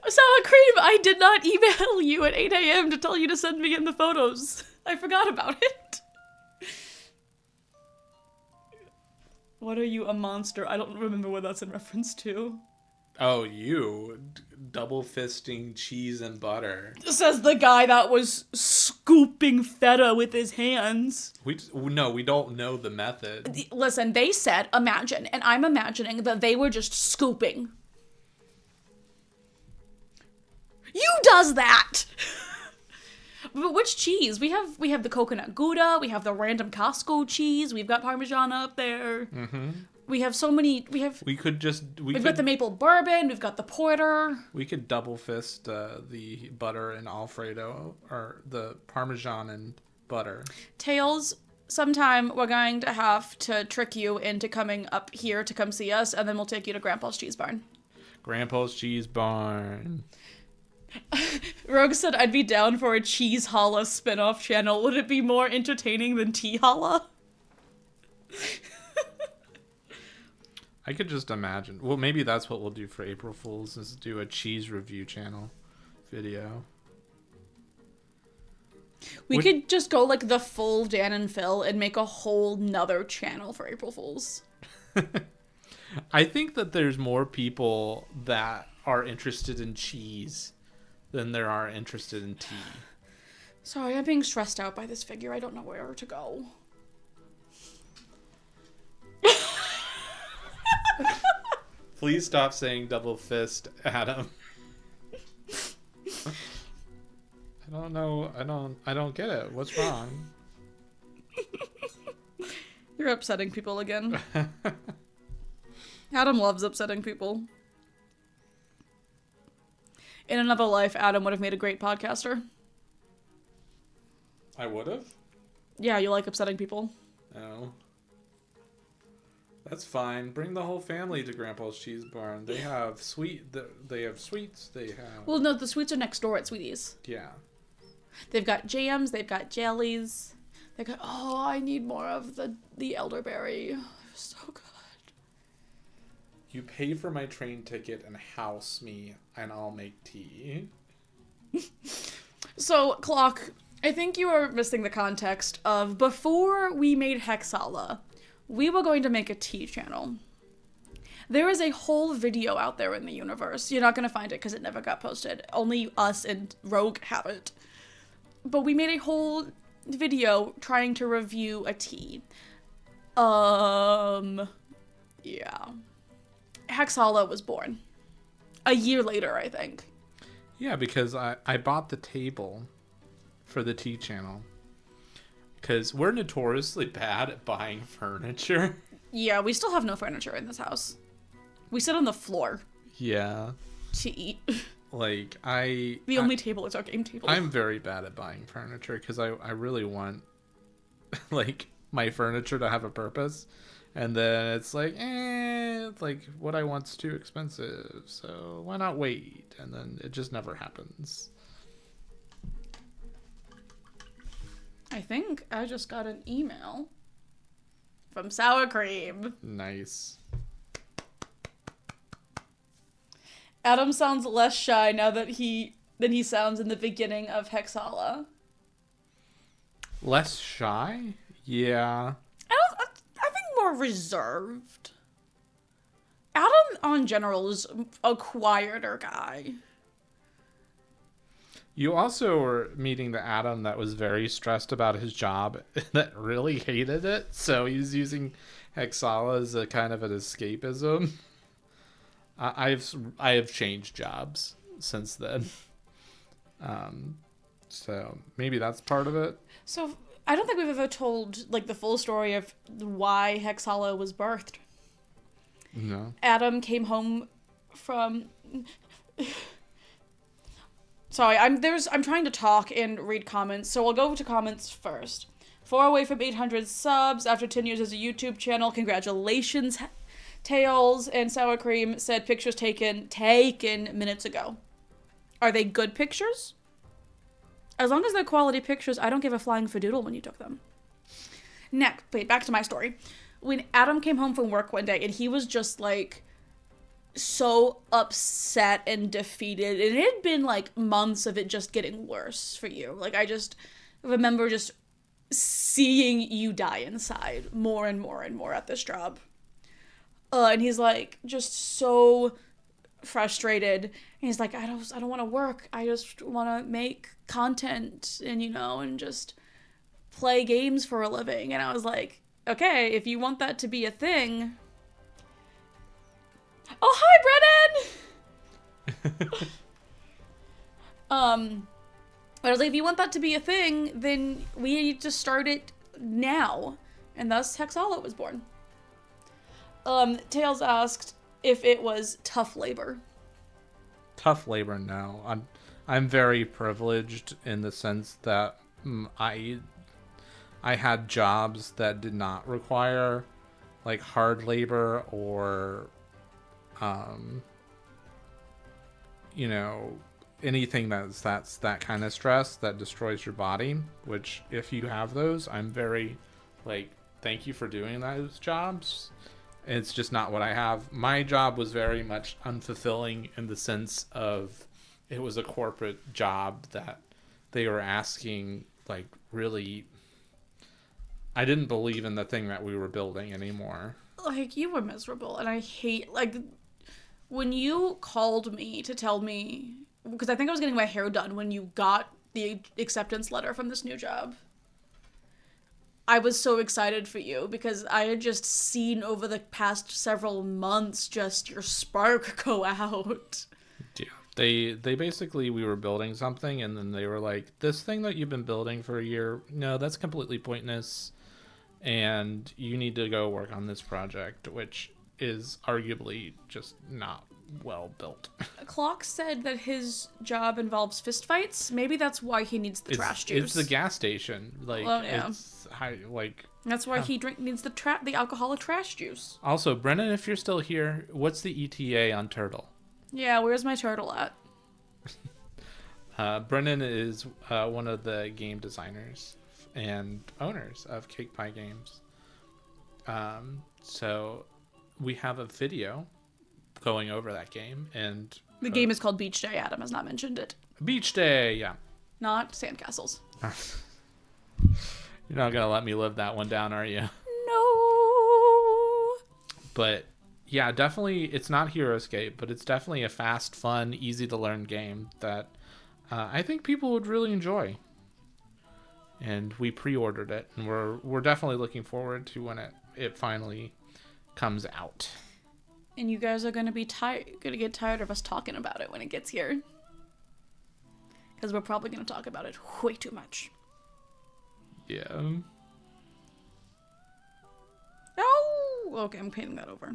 Sour cream, I did not email you at 8 a.m. to tell you to send me in the photos. I forgot about it. What are you, a monster? I don't remember what that's in reference to. Oh, you. Double fisting cheese and butter. Says the guy that was scooping feta with his hands. We don't know the method. Listen, they said imagine, and I'm imagining that they were just scooping. You does that! But which cheese? We have the coconut Gouda, we have the random Costco cheese, we've got Parmesan up there. Mm-hmm. We have so many, we've got the maple bourbon, we've got the porter. We could double fist the butter and Alfredo, or the Parmesan and butter. Tails, sometime we're going to have to trick you into coming up here to come see us, and then we'll take you to Grandpa's Cheese Barn. Grandpa's Cheese Barn. Rogue said I'd be down for a Cheesehalla spin-off channel. Would it be more entertaining than Tea-Halla? I could just imagine. Well, maybe that's what we'll do for April Fools, is do a cheese review channel video. We could just go like the full Dan and Phil and make a whole nother channel for April Fools. I think that there's more people that are interested in cheese than there are interested in tea. Sorry, I'm being stressed out by this figure. I don't know where to go. Please stop saying double fist, Adam. I don't know. I don't get it. What's wrong? You're upsetting people again. Adam loves upsetting people. In another life, Adam would have made a great podcaster. I would have? Yeah, you like upsetting people. No. That's fine. Bring the whole family to Grandpa's Cheese Barn. They have they have sweets. They have... Well, no, the sweets are next door at Sweeties. Yeah. They've got jams. They've got jellies. They got... Oh, I need more of the elderberry. So good. You pay for my train ticket and house me, and I'll make tea. So, Clock, I think you are missing the context of before we made Hexhalla, we were going to make a tea channel. There is a whole video out there in the universe. You're not going to find it because it never got posted. Only us and Rogue have it. But we made a whole video trying to review a tea. Yeah. Hexhalla was born. A year later, I think. Yeah, because I bought the table for the tea channel. Because we're notoriously bad at buying furniture. Yeah, we still have no furniture in this house. We sit on the floor. Yeah. To eat. Like, The only table is our game table. I'm very bad at buying furniture because I really want, like, my furniture to have a purpose. And then it's like, like what I want's too expensive, so why not wait? And then it just never happens. I think I just got an email from Sour Cream. Nice. Adam sounds less shy now than he sounds in the beginning of Hexhalla. Less shy? Yeah. I think more reserved. Adam, in general, is a quieter guy. You also were meeting the Adam that was very stressed about his job, that really hated it, so he's using Hexhalla as a kind of an escapism. I have changed jobs since then. So maybe that's part of it. So I don't think we've ever told like the full story of why Hexhalla was birthed. No. Adam came home from. Sorry, I'm trying to talk and read comments, so I'll go to comments first. 4 away from 800 subs after 10 years as a YouTube channel. Congratulations, Tails. And Sour Cream said pictures taken minutes ago. Are they good pictures? As long as they're quality pictures, I don't give a flying fadoodle when you took them. Next, wait, back to my story. When Adam came home from work one day, and he was just, like, so upset and defeated, and it had been, like, months of it just getting worse for you. Like, I just remember just seeing you die inside more and more and more at this job. And he's, like, just so frustrated. And he's like, I don't want to work. I just want to make content and, and just play games for a living. And I was like, okay, if you want that to be a thing. Oh, hi, Brennan! I was like, if you want that to be a thing, then we need to start it now. And thus Hexhalla was born. Tails asked if it was tough labor. Tough labor, no. I'm very privileged in the sense that I had jobs that did not require like hard labor or anything that's that kind of stress that destroys your body, which if you have those, I'm very like, thank you for doing those jobs. It's just not what I have. My job was very much unfulfilling in the sense of it was a corporate job that they were asking, like, really, I didn't believe in the thing that we were building anymore. Like, you were miserable, and I hate, like, when you called me to tell me, because I think I was getting my hair done when you got the acceptance letter from this new job. I was so excited for you because I had just seen over the past several months just your spark go out. Yeah. They basically, we were building something and then they were like, this thing that you've been building for a year, no, that's completely pointless. And you need to go work on this project, which is arguably just not well built. Clock said that his job involves fistfights. Maybe that's why he needs the trash juice. It's the gas station. Like, well, yeah. It's high, like. That's why he needs the alcoholic trash juice. Also, Brennan, if you're still here, what's the ETA on Turtle? Yeah, where's my turtle at? Brennan is one of the game designers and owners of Cake Pie Games. So we have a video going over that game, and the game is called Beach Day. Adam has not mentioned it. Beach Day, yeah. Not sandcastles. You're not gonna let me live that one down, are you? No. But yeah, definitely, it's not Heroescape, but it's definitely a fast, fun, easy to learn game that I think people would really enjoy. And we pre-ordered it, and we're definitely looking forward to when it finally comes out. And you guys are gonna get tired of us talking about it when it gets here, because we're probably gonna talk about it way too much. Yeah. Oh, okay, I'm painting that over.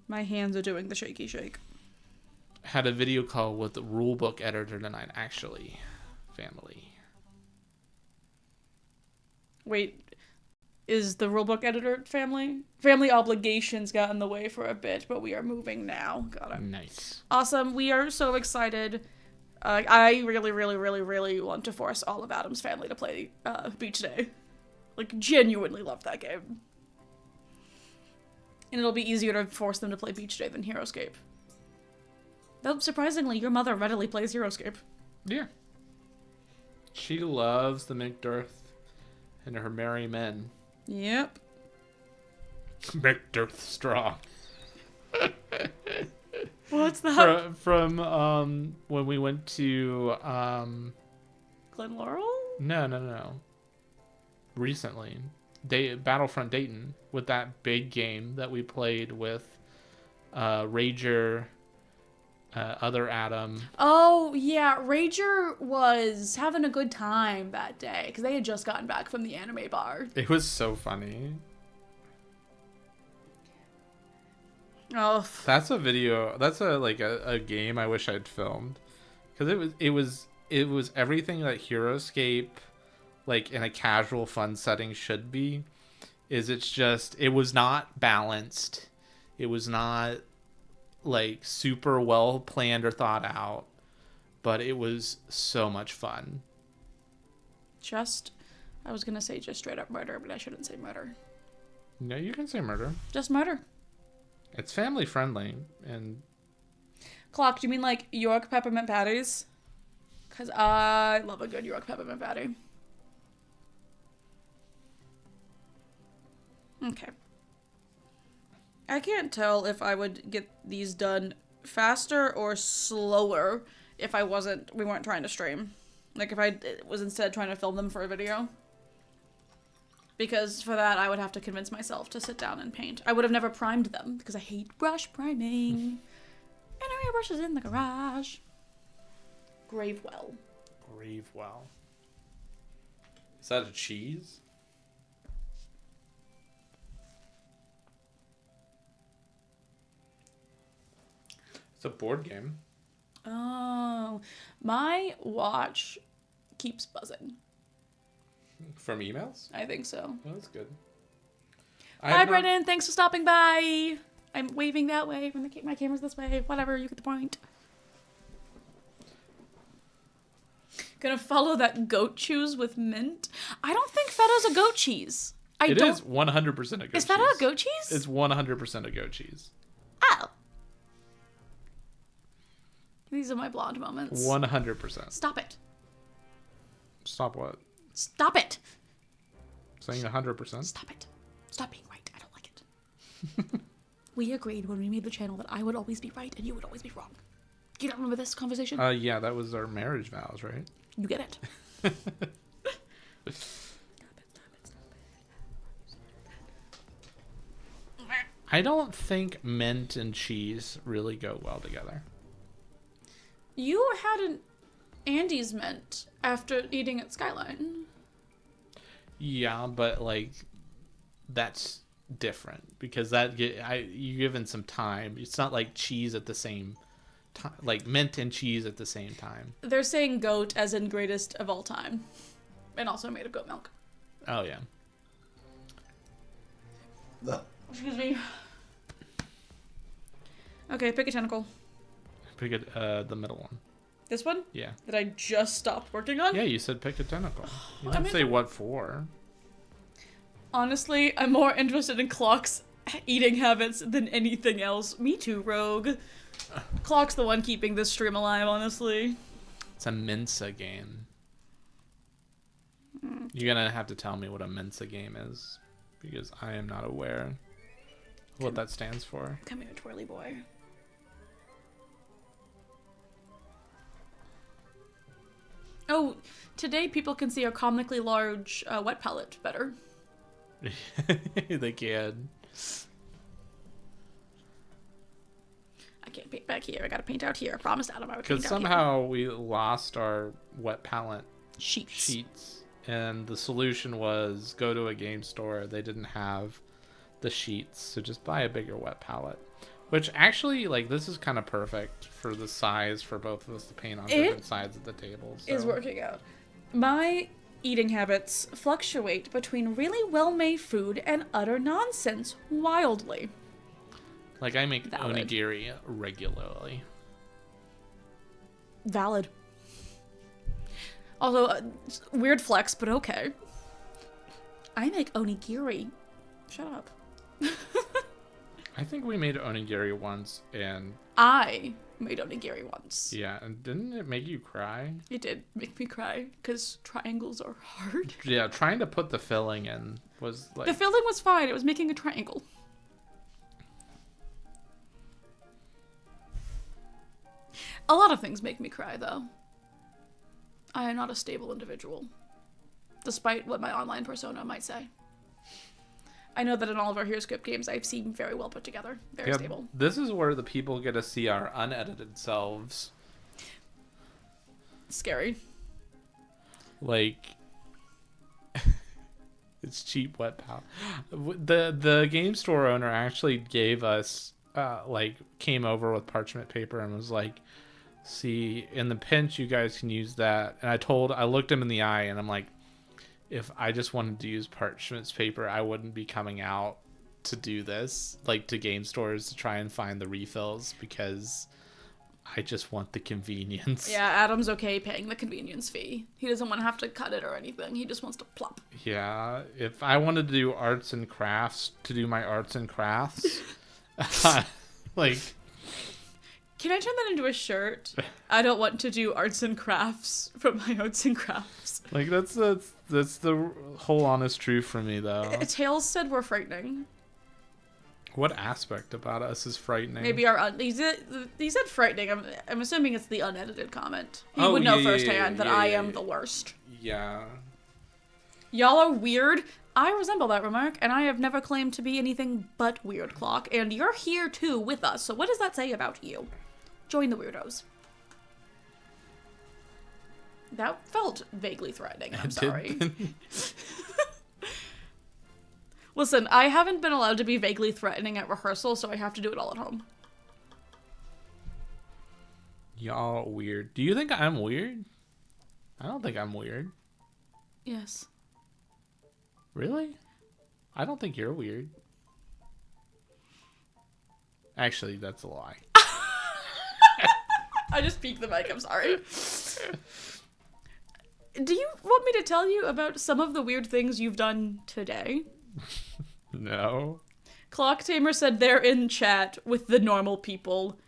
My hands are doing the shaky shake. Had a video call with the rulebook editor tonight, actually. Family. Wait, is the rulebook editor family. Family obligations got in the way for a bit, but we are moving now. Got it. Nice. Awesome. We are so excited. I really, really, really, really want to force all of Adam's family to play Beach Day. Like, genuinely love that game. And it'll be easier to force them to play Beach Day than Heroescape. Though, surprisingly, your mother readily plays Heroescape. Yeah. She loves the McDirth and her merry men. Yep. McDirth Straw. What's that? From when we went to Glen Laurel? No. Recently, Battlefront Dayton, with that big game that we played with Rager, other Adam. Oh, yeah. Rager was having a good time that day because they had just gotten back from the anime bar. It was so funny. Oh, That's a video. That's a game I wish I'd filmed, because it was everything that Heroescape, like in a casual fun setting, should be. It was not balanced. It was not like super well planned or thought out, but it was so much fun. I was gonna say just straight up murder, but I shouldn't say murder. No, you can say murder. Just murder. It's family friendly. And Clock, do you mean like York peppermint patties? Because I love a good York peppermint patty. Okay. I can't tell if I would get these done faster or slower if we weren't trying to stream. Like if I was instead trying to film them for a video. Because for that, I would have to convince myself to sit down and paint. I would have never primed them, because I hate brush priming. And our airbrush is in the garage. Gravewell. Gravewell. Is that a cheese? It's a board game. Oh. My watch keeps buzzing. From emails? I think so. Oh, that's good. Bye, Brennan. Thanks for stopping by. I'm waving that way when my camera's this way. Whatever, you get the point. Gonna follow that goat cheese with mint. I don't think feta's a goat cheese. It is 100% a goat cheese. Is feta a goat cheese? It's 100% a goat cheese. Oh. These are my blonde moments. 100%. Stop it. Stop what? Stop it. Saying 100%? Stop it. Stop being right. I don't like it. We agreed when we made the channel that I would always be right and you would always be wrong. You don't remember this conversation? Yeah, that was our marriage vows, right? You get it. I don't think mint and cheese really go well together. You had an Andy's mint after eating at Skyline. Yeah, but like that's different because you given some time. It's not like cheese at the same time, like mint and cheese at the same time. They're saying goat as in greatest of all time, and also made of goat milk. Oh yeah. Excuse me. Okay, pick a tentacle. Pick the middle one. This one? Yeah. That I just stopped working on? Yeah, you said pick a tentacle. You I didn't mean, say what for. Honestly, I'm more interested in Clock's eating habits than anything else. Me too, Rogue. Clock's the one keeping this stream alive, honestly. It's a Mensa game. You're gonna have to tell me what a Mensa game is, because I am not aware what that stands for. Come here, twirly boy. Oh, today people can see our comically large wet palette better. They can. I can't paint back here. I gotta paint out here. I promised Adam I would paint Because out somehow we lost our wet palette here. sheets. And the solution was go to a game store. They didn't have the sheets, so just buy a bigger wet palette. Which actually, like, this is kind of perfect for the size for both of us to paint on different sides of the table. So. Is working out. My eating habits fluctuate between really well-made food and utter nonsense wildly. Like, I make Valid. onigiri regularly. Valid. Although, weird flex, but okay. I make onigiri. Shut up. I think we made onigiri once, and I made onigiri once. yeah, and didn't it make you cry? It did make me cry, because triangles are hard. Yeah, trying to put the filling in was like... The filling was fine, it was making a triangle. A lot of things make me cry, though. I am not a stable individual, despite what my online persona might say. I know that in all of our Hero Script games, I've seen very well put together, very stable. This is where the people get to see our unedited selves. Scary. Like, it's cheap wet pal. The game store owner actually gave us, came over with parchment paper and was like, see, in the pinch, you guys can use that. And I looked him in the eye and I'm like, if I just wanted to use parchment paper, I wouldn't be coming out to do this, like to game stores to try and find the refills, because I just want the convenience. Yeah, Adam's okay paying the convenience fee. He doesn't want to have to cut it or anything. He just wants to plop. Yeah, if I wanted to do arts and crafts, like... Can I turn that into a shirt? I don't want to do arts and crafts from my arts and crafts. Like, that's the whole honest truth for me, though. Tails said we're frightening. What aspect about us is frightening? Maybe he said frightening. I'm assuming it's the unedited comment. He would know firsthand that I am the worst. Yeah. Y'all are weird. I resemble that remark, and I have never claimed to be anything but weird, Clock. And you're here too with us. So what does that say about you? Join the weirdos. That felt vaguely threatening. I'm sorry. Listen, I haven't been allowed to be vaguely threatening at rehearsal, so I have to do it all at home. Y'all weird. Do you think I'm weird? I don't think I'm weird. Yes. Really? I don't think you're weird. Actually, that's a lie. I just peeked the mic, I'm sorry. Do you want me to tell you about some of the weird things you've done today? No. Clock Tamer said they're in chat with the normal people.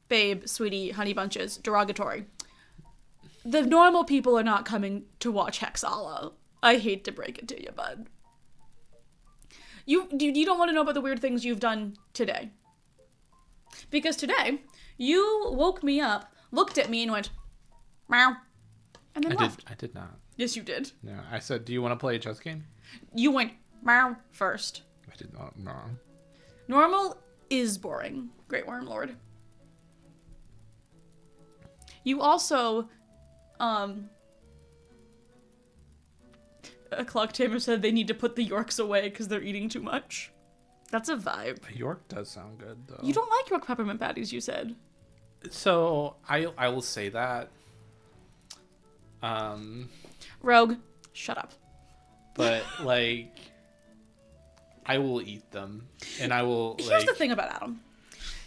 Babe, sweetie, honey bunches, derogatory. The normal people are not coming to watch Hexhalla. I hate to break it to you, bud. You don't want to know about the weird things you've done today. Because today, you woke me up, looked at me, and went, meow, and then left. I did not. Yes, you did. No, I said, do you want to play a chess game? You went, meow, first. I did not. No. Normal is boring, Great Worm Lord. You also, a Clock Tamer said they need to put the Yorks away because they're eating too much. That's a vibe. York does sound good, though. You don't like York peppermint patties, you said. So, I will say that. Rogue, shut up. But, like, I will eat them. And I will, Here's the thing about Adam.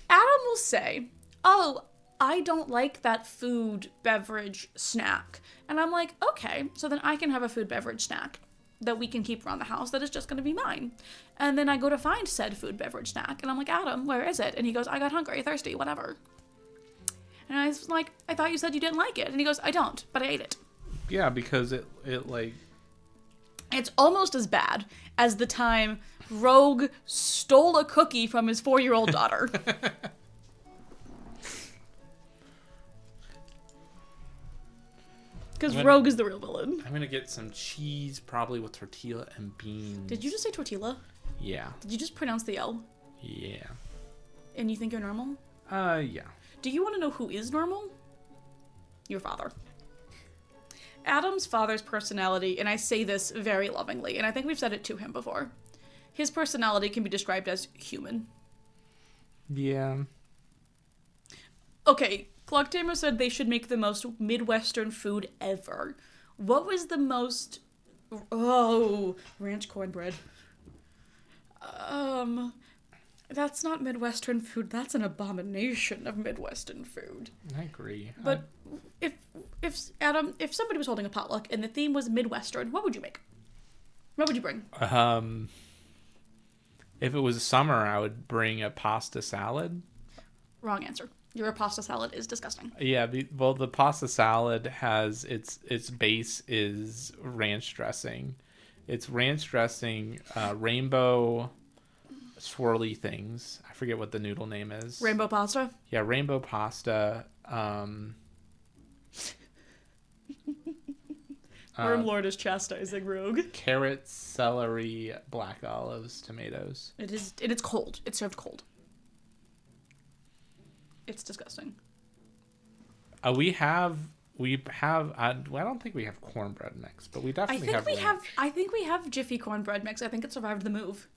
Adam will say, oh, I don't like that food, beverage, snack. And I'm like, okay, so then I can have a food, beverage, snack that we can keep around the house that is just going to be mine. And then I go to find said food, beverage, snack. And I'm like, Adam, where is it? And he goes, I got hungry, thirsty, whatever. And I was like, I thought you said you didn't like it. And he goes, I don't, but I ate it. Yeah, because it like... It's almost as bad as the time Rogue stole a cookie from his 4-year-old daughter. Because Rogue is the real villain. I'm gonna get some cheese, probably with tortilla and beans. Did you just say tortilla? Yeah. Did you just pronounce the L? Yeah. And you think you're normal? Yeah. Do you want to know who is normal? Your father. Adam's father's personality, and I say this very lovingly, and I think we've said it to him before, his personality can be described as human. Yeah. Okay, Clock Tamer said they should make the most Midwestern food ever. What was the most Oh, ranch cornbread. That's not Midwestern food. That's an abomination of Midwestern food. I agree. But if Adam, if somebody was holding a potluck and the theme was Midwestern, what would you make? What would you bring? If it was summer, I would bring a pasta salad. Wrong answer. Your pasta salad is disgusting. Yeah, well, the pasta salad has its base is ranch dressing. It's ranch dressing, rainbow swirly things. I forget what the noodle name is. Rainbow pasta? Yeah, rainbow pasta. Wormlord is chastising Rogue. Carrots, celery, black olives, tomatoes. It is. It's cold. It's served cold. It's disgusting. I don't think we have cornbread mix, but we definitely have ranch. I think we have Jiffy cornbread mix. I think it survived the move.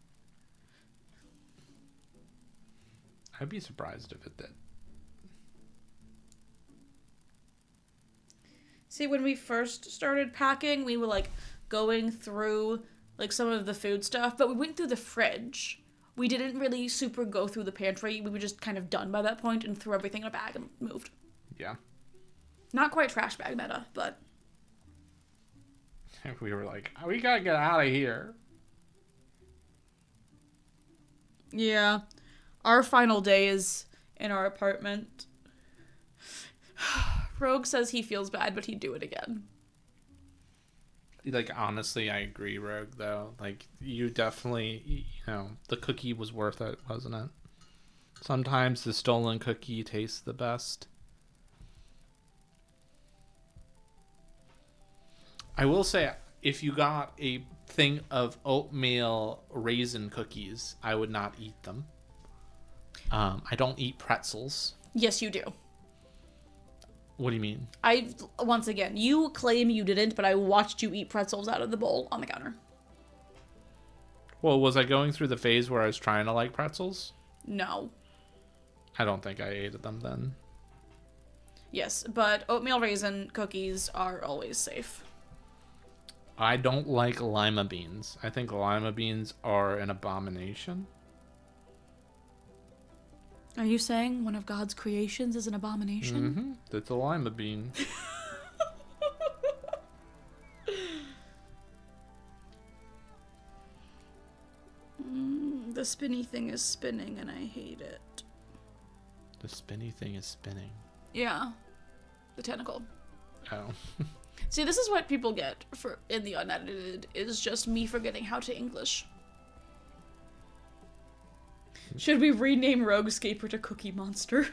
I'd be surprised if it did. See, when we first started packing, we were like going through like some of the food stuff, but we went through the fridge. We didn't really super go through the pantry. We were just kind of done by that point and threw everything in a bag and moved. Yeah. Not quite trash bag meta, but we were like, we gotta get out of here. yeah. Our final day is in our apartment. Rogue says he feels bad, but he'd do it again. Like, honestly, I agree, Rogue, though. Like, you definitely, the cookie was worth it, wasn't it? Sometimes the stolen cookie tastes the best. I will say, if you got a thing of oatmeal raisin cookies, I would not eat them. I don't eat pretzels. Yes, you do. What do you mean? Once again, you claim you didn't, but I watched you eat pretzels out of the bowl on the counter. Well, was I going through the phase where I was trying to like pretzels? No. I don't think I ate them then. Yes, but oatmeal raisin cookies are always safe. I don't like lima beans. I think lima beans are an abomination. Are you saying one of God's creations is an abomination? Mm-hmm. It's a lima bean. The spinny thing is spinning and I hate it. The spinny thing is spinning. Yeah. The tentacle. Oh. See, this is what people get for in the unedited, is just me forgetting how to English. Should we rename Rogue Scaper to Cookie Monster?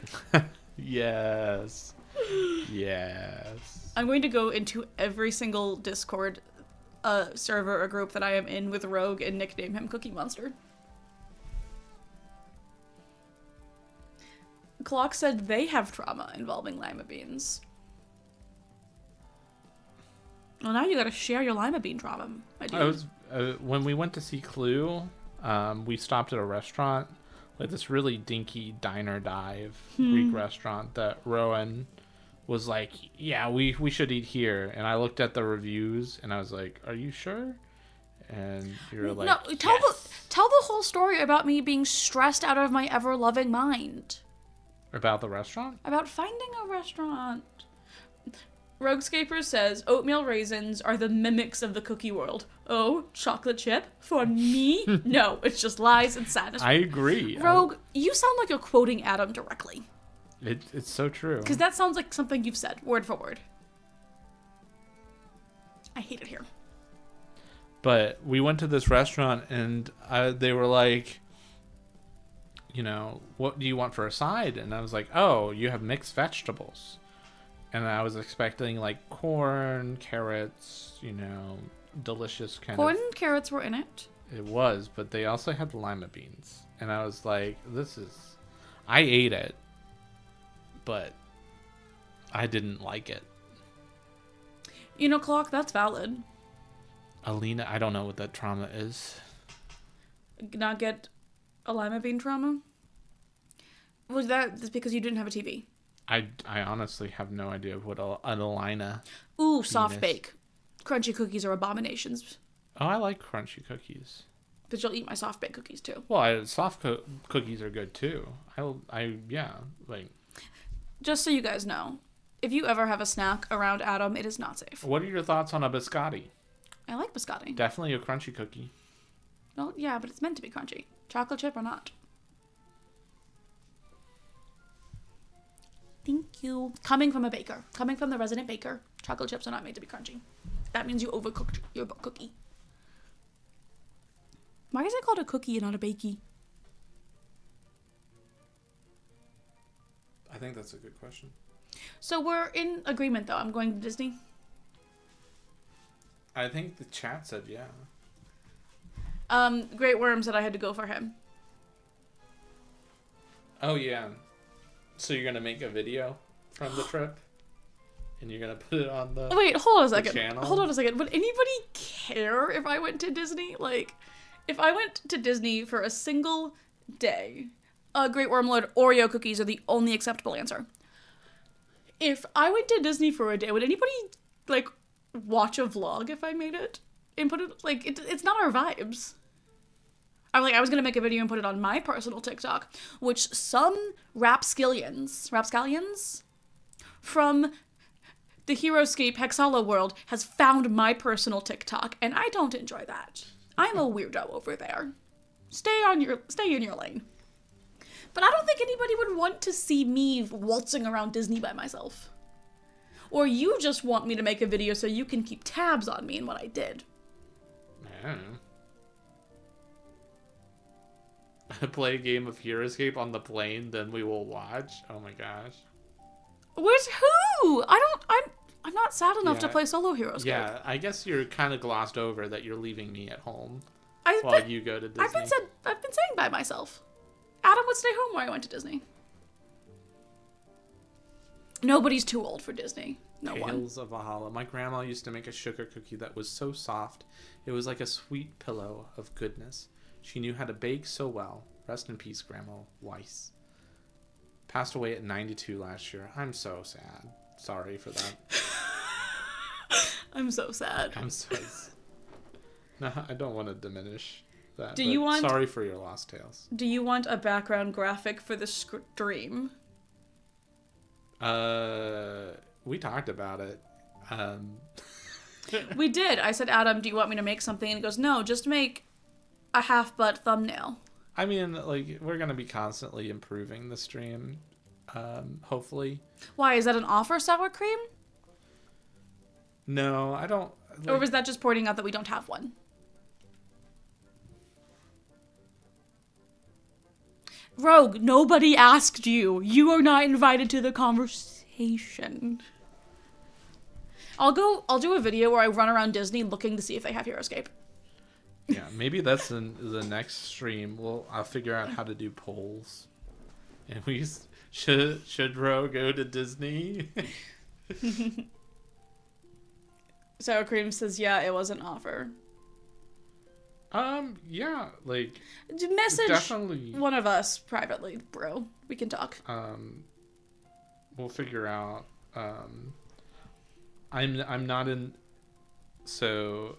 Yes. Yes. I'm going to go into every single Discord server or group that I am in with Rogue and nickname him Cookie Monster. Clock said they have trauma involving lima beans. Well, now you gotta share your lima bean trauma, my dude. When we went to see Clue, we stopped at a restaurant, like this really dinky diner dive Greek restaurant that Rowan was like, yeah, we should eat here. And I looked at the reviews and I was like, are you sure? And you were like, no, tell yes. the whole story about me being stressed out of my ever-loving mind. About the restaurant? About finding a restaurant. Roguescaper says, oatmeal raisins are the mimics of the cookie world. Oh, chocolate chip? For me? No, it's just lies and sadness. I agree. Rogue, you sound like you're quoting Adam directly. It's so true. Because that sounds like something you've said, word for word. I hate it here. But we went to this restaurant and they were like, what do you want for a side? And I was like, oh, you have mixed vegetables. And I was expecting like corn, carrots, delicious kind of. Corn and carrots were in it. It was, but they also had lima beans. And I was like, I ate it, but I didn't like it. Clock, that's valid. Alina, I don't know what that trauma is. Not get a lima bean trauma? Was that because you didn't have a TV? I honestly have no idea what an Alina. Ooh, soft bake. crunchy cookies are abominations. Oh, I like crunchy cookies. But you'll eat my soft baked cookies too. Well, cookies are good too. Yeah, like. Just so you guys know, if you ever have a snack around Adam, it is not safe. What are your thoughts on a biscotti? I like biscotti. Definitely a crunchy cookie. Well, yeah, but it's meant to be crunchy. Chocolate chip or not. Thank you. Coming from a baker. Coming from the resident baker, chocolate chips are not made to be crunchy. That means you overcooked your cookie. Why is it called a cookie and not a bakey? I think that's a good question. So we're in agreement, though. I'm going to Disney. I think the chat said yeah. Great Worm said I had to go for him. Oh, yeah. So you're going to make a video from the trip? And you're going to put it on the Wait, hold on a second. channel? Hold on a second. Would anybody care if I went to Disney? Like, if I went to Disney for a single day, Great Wormlord Oreo cookies are the only acceptable answer. If I went to Disney for a day, would anybody, like, watch a vlog if I made it? And put it, like, it's not our vibes. I was gonna make a video and put it on my personal TikTok, which some rapscallions from the Heroescape Hexhalla world has found my personal TikTok, and I don't enjoy that. I'm a weirdo over there. Stay in your lane. But I don't think anybody would want to see me waltzing around Disney by myself. Or you just want me to make a video so you can keep tabs on me and what I did. I don't know. Play a game of Heroescape on the plane, then we will watch. Oh my gosh. With who? I'm not sad enough to play solo Heroescape. Yeah, I guess you're kind of glossed over that you're leaving me at home you go to Disney. I've been saying by myself. Adam would stay home while I went to Disney. Nobody's too old for Disney. No one. Tales of Valhalla. My grandma used to make a sugar cookie that was so soft. It was like a sweet pillow of goodness. She knew how to bake so well. Rest in peace, Grandma Weiss. Passed away at 92 last year. I'm so sad. Sorry for that. I'm so sad. No, I don't want to diminish that. Sorry for your lost tales. Do you want a background graphic for the stream? We talked about it. We did. I said, Adam, do you want me to make something? And he goes, no, just make a half-butt thumbnail. I mean, like, we're going to be constantly improving the stream, hopefully. Why, is that an offer, sour cream? No, I don't. Like, or was that just pointing out that we don't have one? Rogue, nobody asked you. You are not invited to the conversation. I'll do a video where I run around Disney looking to see if they have Heroescape. Yeah, maybe that's the next stream. I'll figure out how to do polls. And we should Ro go to Disney? Sour Cream says, yeah, it was an offer. Yeah, like message definitely one of us privately, bro. We can talk. We'll figure out. I'm not in. So,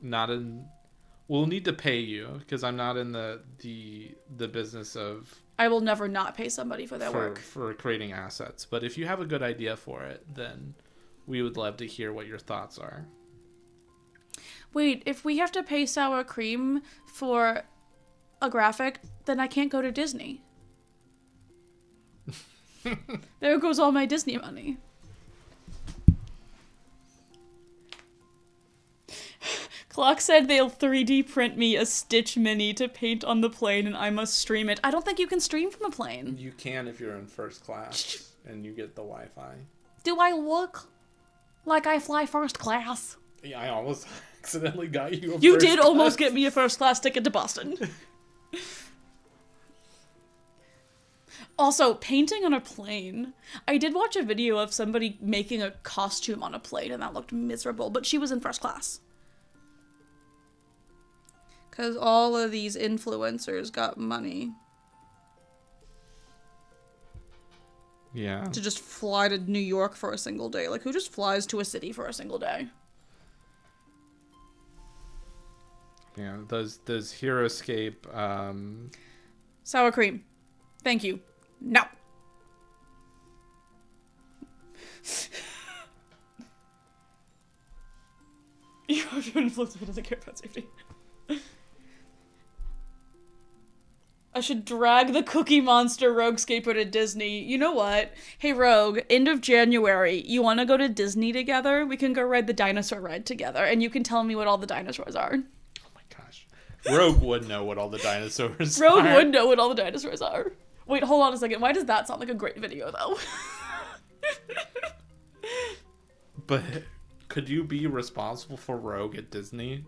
not in. We'll need to pay you because I'm not in the business of. I will never not pay somebody for their work. For creating assets. But if you have a good idea for it, then we would love to hear what your thoughts are. Wait, if we have to pay Sour Cream for a graphic, then I can't go to Disney. There goes all my Disney money. Clock said they'll 3D print me a Stitch Mini to paint on the plane and I must stream it. I don't think you can stream from a plane. You can if you're in first class and you get the Wi-Fi. Do I look like I fly first class? Yeah, I almost accidentally got you a You first did class. almost get me a first class ticket to Boston. Also, painting on a plane. I did watch a video of somebody making a costume on a plane and that looked miserable, but she was in first class. Because all of these influencers got money. Yeah. To just fly to New York for a single day. Like, who just flies to a city for a single day? Yeah, those Heroescape. Sour cream. Thank you. No. Everyone flips if it doesn't care about safety. I should drag the Cookie Monster Roguescaper to Disney. You know what? Hey, Rogue, end of January, you want to go to Disney together? We can go ride the dinosaur ride together, and you can tell me what all the dinosaurs are. Oh my gosh. Rogue would know what all the dinosaurs are. Rogue would know what all the dinosaurs are. Wait, hold on a second. Why does that sound like a great video, though? But could you be responsible for Rogue at Disney?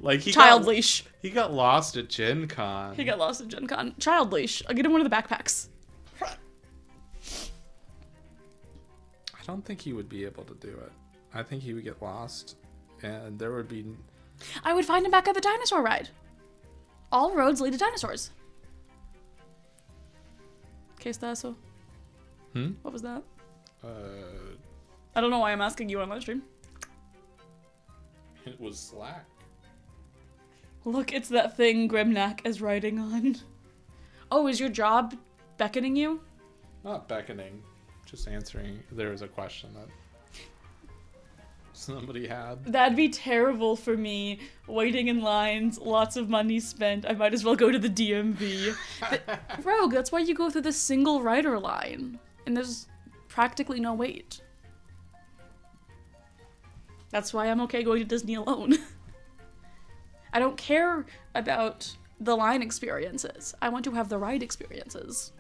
Like Child leash. He got lost at Gen Con. He got lost at Gen Con. Child leash. I'll get him one of the backpacks. I don't think he would be able to do it. I think he would get lost, and there would be... I would find him back at the dinosaur ride. All roads lead to dinosaurs. ¿Qué está eso? What was that? I don't know why I'm asking you on live stream. It was Slack. Look, it's that thing Grimnack is riding on. Oh, is your job beckoning you? Not beckoning, just answering. There was a question that somebody had. That'd be terrible for me. Waiting in lines, lots of money spent. I might as well go to the DMV. Rogue, that's why you go through the single rider line. And there's practically no wait. That's why I'm okay going to Disney alone. I don't care about the line experiences. I want to have the ride experiences.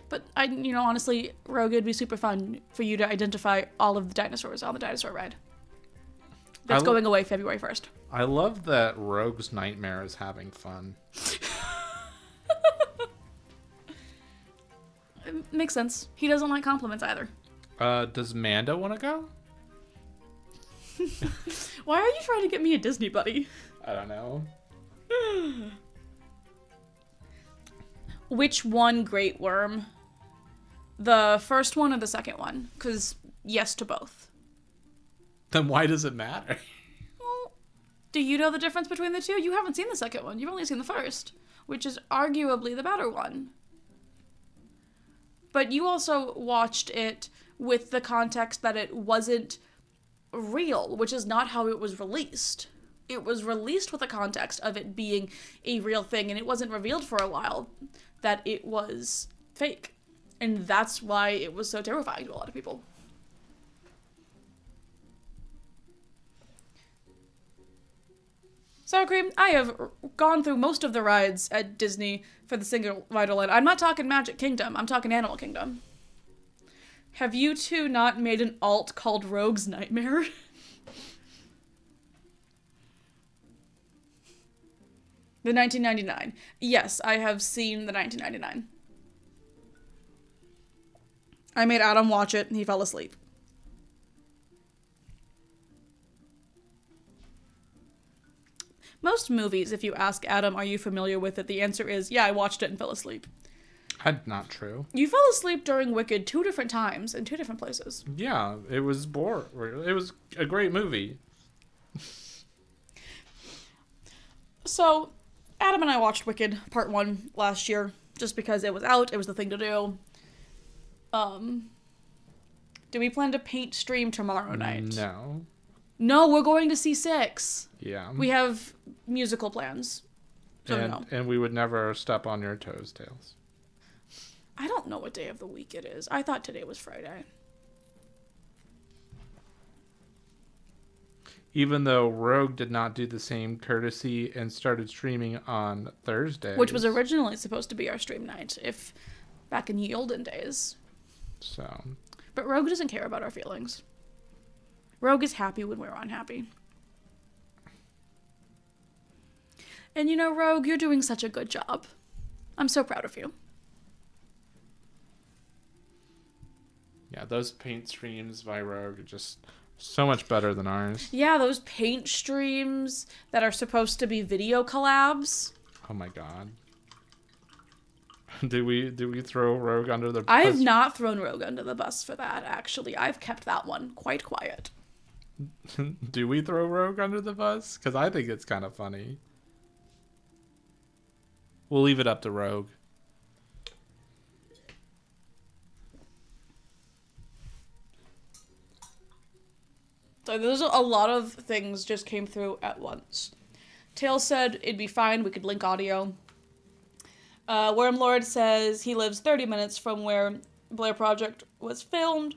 But honestly, Rogue, it'd be super fun for you to identify all of the dinosaurs on the dinosaur ride. That's going away February 1st. I love that Rogue's nightmare is having fun. It makes sense. He doesn't like compliments either. Does Mando want to go? Why are you trying to get me a Disney buddy? I don't know. Which one Great Worm? The first one or the second one? Because yes to both. Then why does it matter? Well, do you know the difference between the two? You haven't seen the second one. You've only seen the first, which is arguably the better one. But you also watched it with the context that it wasn't real, which is not how it was released. It was released with the context of it being a real thing, and it wasn't revealed for a while that it was fake. And that's why it was so terrifying to a lot of people. Sour cream, I have gone through most of the rides at Disney for the single rider line. I'm not talking Magic Kingdom, I'm talking Animal Kingdom. Have you two not made an alt called Rogue's Nightmare? The 1999. Yes, I have seen the 1999. I made Adam watch it and he fell asleep. Most movies, if you ask Adam, are you familiar with it? The answer is, yeah, I watched it and fell asleep. That's not true. You fell asleep during Wicked 2 different times in 2 different places. Yeah, it was boring. It was a great movie. So, Adam and I watched Wicked Part 1 last year, just because it was out, it was the thing to do. Do we plan to paint stream tomorrow night? No. No, we're going to see 6. Yeah. We have musical plans. So no. And we would never step on your toes, Tails. I don't know what day of the week it is. I thought today was Friday. Even though Rogue did not do the same courtesy and started streaming on Thursdays. Which was originally supposed to be our stream night, if back in the olden days. So. But Rogue doesn't care about our feelings. Rogue is happy when we're unhappy. And Rogue, you're doing such a good job. I'm so proud of you. Yeah, those paint streams by Rogue are just so much better than ours. Yeah, those paint streams that are supposed to be video collabs. Oh my god. Do we throw Rogue under the bus? I have not thrown Rogue under the bus for that, actually. I've kept that one quite quiet. Do we throw Rogue under the bus? Because I think it's kind of funny. We'll leave it up to Rogue. So there's a lot of things just came through at once. Tail said it'd be fine, we could link audio. Wormlord says he lives 30 minutes from where Blair Project was filmed.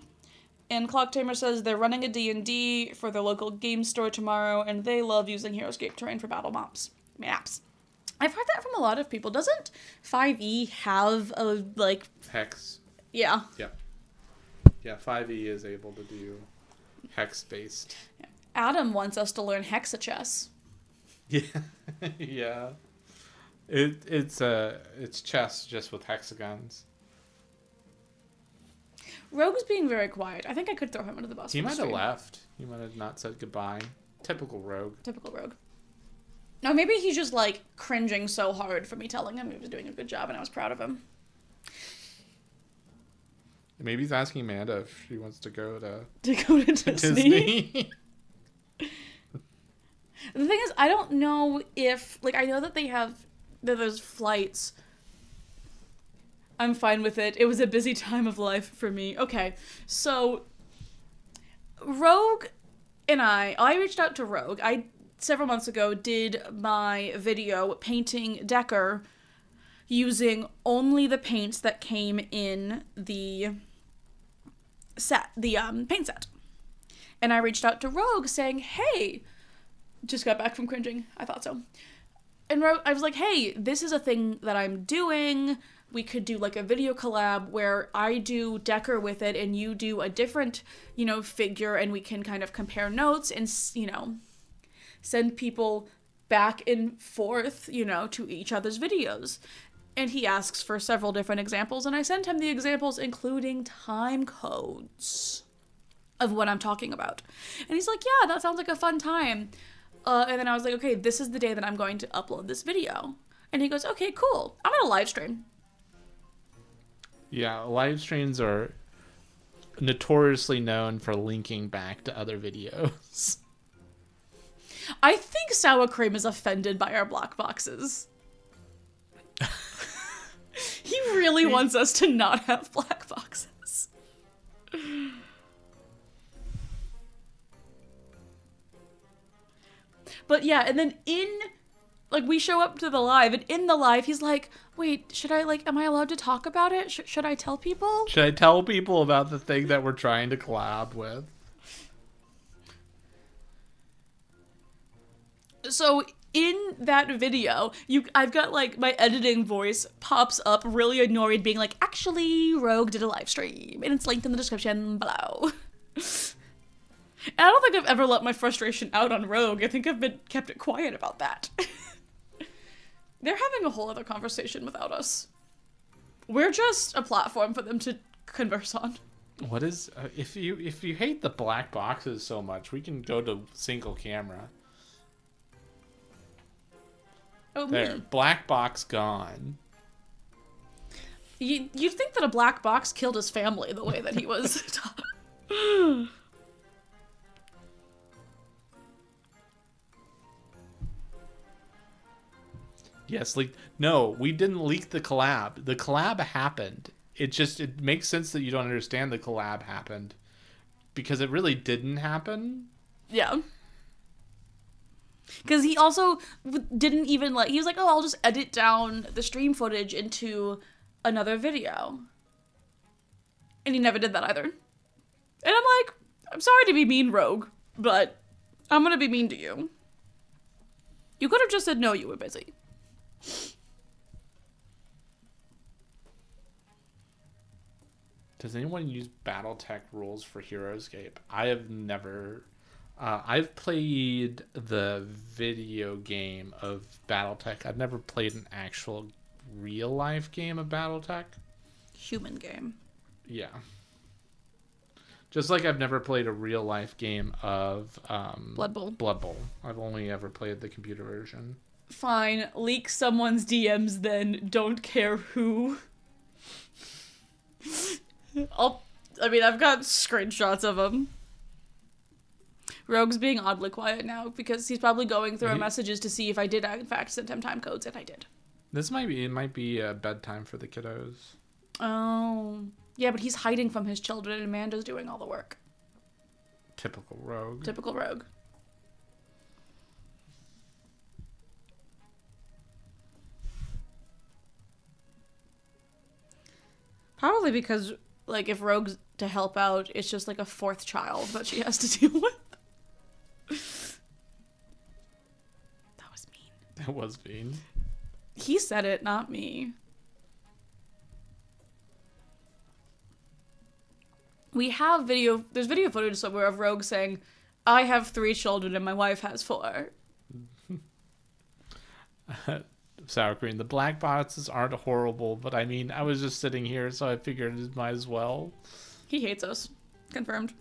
And Clock Tamer says they're running a D&D for their local game store tomorrow, and they love using Heroescape terrain for battle maps. I've heard that from a lot of people. Doesn't 5e have a, like... Hex. Yeah. Yep. Yeah, 5e is able to do hex-based. Adam wants us to learn Hexachess. Yeah. Yeah. It's chess just with hexagons. Rogue is being very quiet. I think I could throw him under the bus. He might have left. He might have not said goodbye. Typical Rogue. Typical Rogue. No, maybe he's just, like, cringing so hard for me telling him he was doing a good job and I was proud of him. Maybe he's asking Amanda if she wants to go to Disney. The thing is, I don't know if, like, I know that there's flights. I'm fine with it. It was a busy time of life for me. Okay, so Rogue and I reached out to Rogue. I, several months ago, did my video painting Decker using only the paints that came in the set, the paint set. And I reached out to Rogue saying, hey, just got back from cringing. I thought so. And Rogue, I was like, hey, this is a thing that I'm doing. We could do like a video collab where I do Decker with it and you do a different, figure, and we can kind of compare notes and, send people back and forth, to each other's videos. And he asks for several different examples, and I sent him the examples, including time codes of what I'm talking about. And he's like, yeah, that sounds like a fun time. And then I was like, okay, this is the day that I'm going to upload this video. And he goes, okay, cool. I'm gonna live stream. Yeah, live streams are notoriously known for linking back to other videos. I think Sour Cream is offended by our black boxes. He really wants us to not have black boxes. But yeah, and then we show up to the live, and in the live, he's like, wait, am I allowed to talk about it? Should I tell people? Should I tell people about the thing that we're trying to collab with? So in that video, I've got my editing voice pops up really annoyed, being like, actually, Rogue did a live stream, and it's linked in the description below. And I don't think I've ever let my frustration out on Rogue. I think I've kept it quiet about that. They're having a whole other conversation without us. We're just a platform for them to converse on. What is if you hate the black boxes so much, we can go to single camera. Oh, there, me. Black box gone. You'd think that a black box killed his family the way that he was. Yes, no, we didn't leak the collab. The collab happened. It makes sense that you don't understand the collab happened. Because it really didn't happen. Yeah. Because he also didn't even he was like, oh, I'll just edit down the stream footage into another video. And he never did that either. And I'm like, I'm sorry to be mean, Rogue, but I'm gonna be mean to you. You could have just said no, you were busy. Does anyone use BattleTech rules for Heroescape? I have never. I've played the video game of BattleTech. I've never played an actual real life game of BattleTech. Human game. Yeah. Just like I've never played a real life game of Blood Bowl. Blood Bowl. I've only ever played the computer version. Fine, leak someone's DMs then, don't care who. I've got screenshots of him. Rogue's being oddly quiet now because he's probably going through our messages to see if I did in fact send him time codes, and I did. It might be bedtime for the kiddos. Oh. Yeah, but he's hiding from his children and Amanda's doing all the work. Typical rogue. Typical rogue. Probably because, like, if Rogue's to help out, it's just like a fourth child that she has to deal with. That was mean. That was mean. He said it, not me. We have there's video footage somewhere of Rogue saying, I have 3 children and my wife has 4. Sour cream. The black boxes aren't horrible, but I mean, I was just sitting here, so I figured it might as well. He hates us. Confirmed.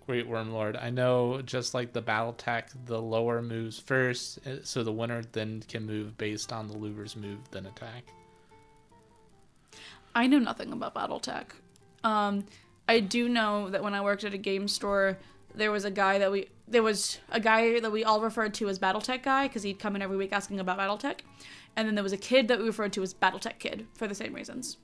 Great Wormlord. I know, just like the Battletech, the lower moves first, so the winner then can move based on the loser's move, then attack. I know nothing about Battletech. I do know that when I worked at a game store, there was a guy that we all referred to as Battletech guy because he'd come in every week asking about Battletech, and then there was a kid that we referred to as Battletech kid for the same reasons.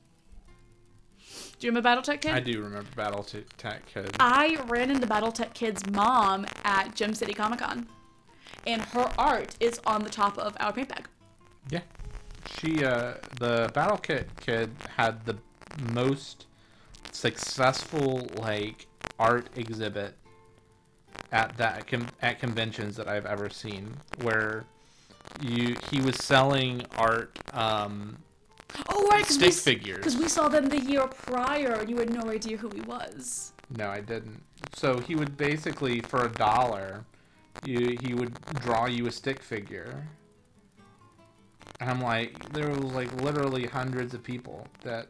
Do you remember Battletech kid? I do remember Battletech kid. I ran into Battletech kid's mom at Gem City Comic Con, and her art is on the top of our paint bag. Yeah, the Battletech kid had the most successful like art exhibit at conventions that I've ever seen, where he was selling art stick figures, because we saw them the year prior and you had no idea who he was. No, I didn't. So he would basically, for $1, he would draw you a stick figure, and I'm like, there was like literally hundreds of people that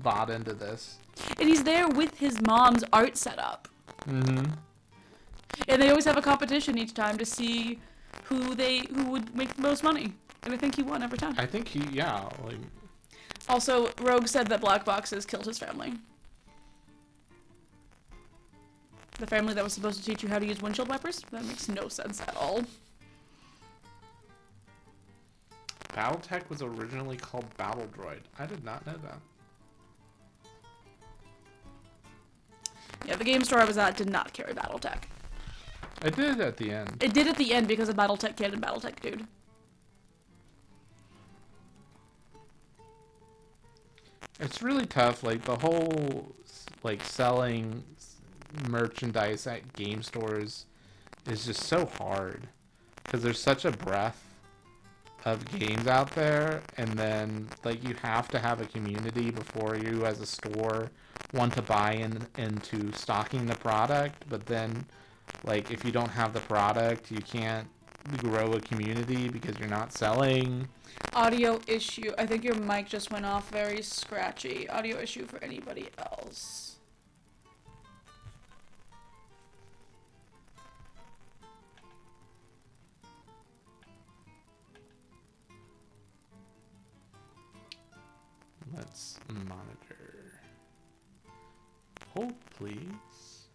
bought into this. And he's there with his mom's art setup. Mm-hmm. And they always have a competition each time to see who would make the most money. And I think he won every time. I think Also, Rogue said that black boxes killed his family. The family that was supposed to teach you how to use windshield wipers? That makes no sense at all. Battletech was originally called Battle Droid. I did not know that. Yeah, the game store I was at did not carry Battletech. It did at the end. It did at the end because of Battletech Kid and Battletech Dude. It's really tough, like the whole like selling merchandise at game stores is just so hard because there's such a breadth of games out there, and then like you have to have a community before you as a store want to buy into stocking the product, but then like if you don't have the product, you can't grow a community because you're not selling. Audio issue. I think your mic just went off very scratchy. Audio issue for anybody else. Let's monitor. Hold, please.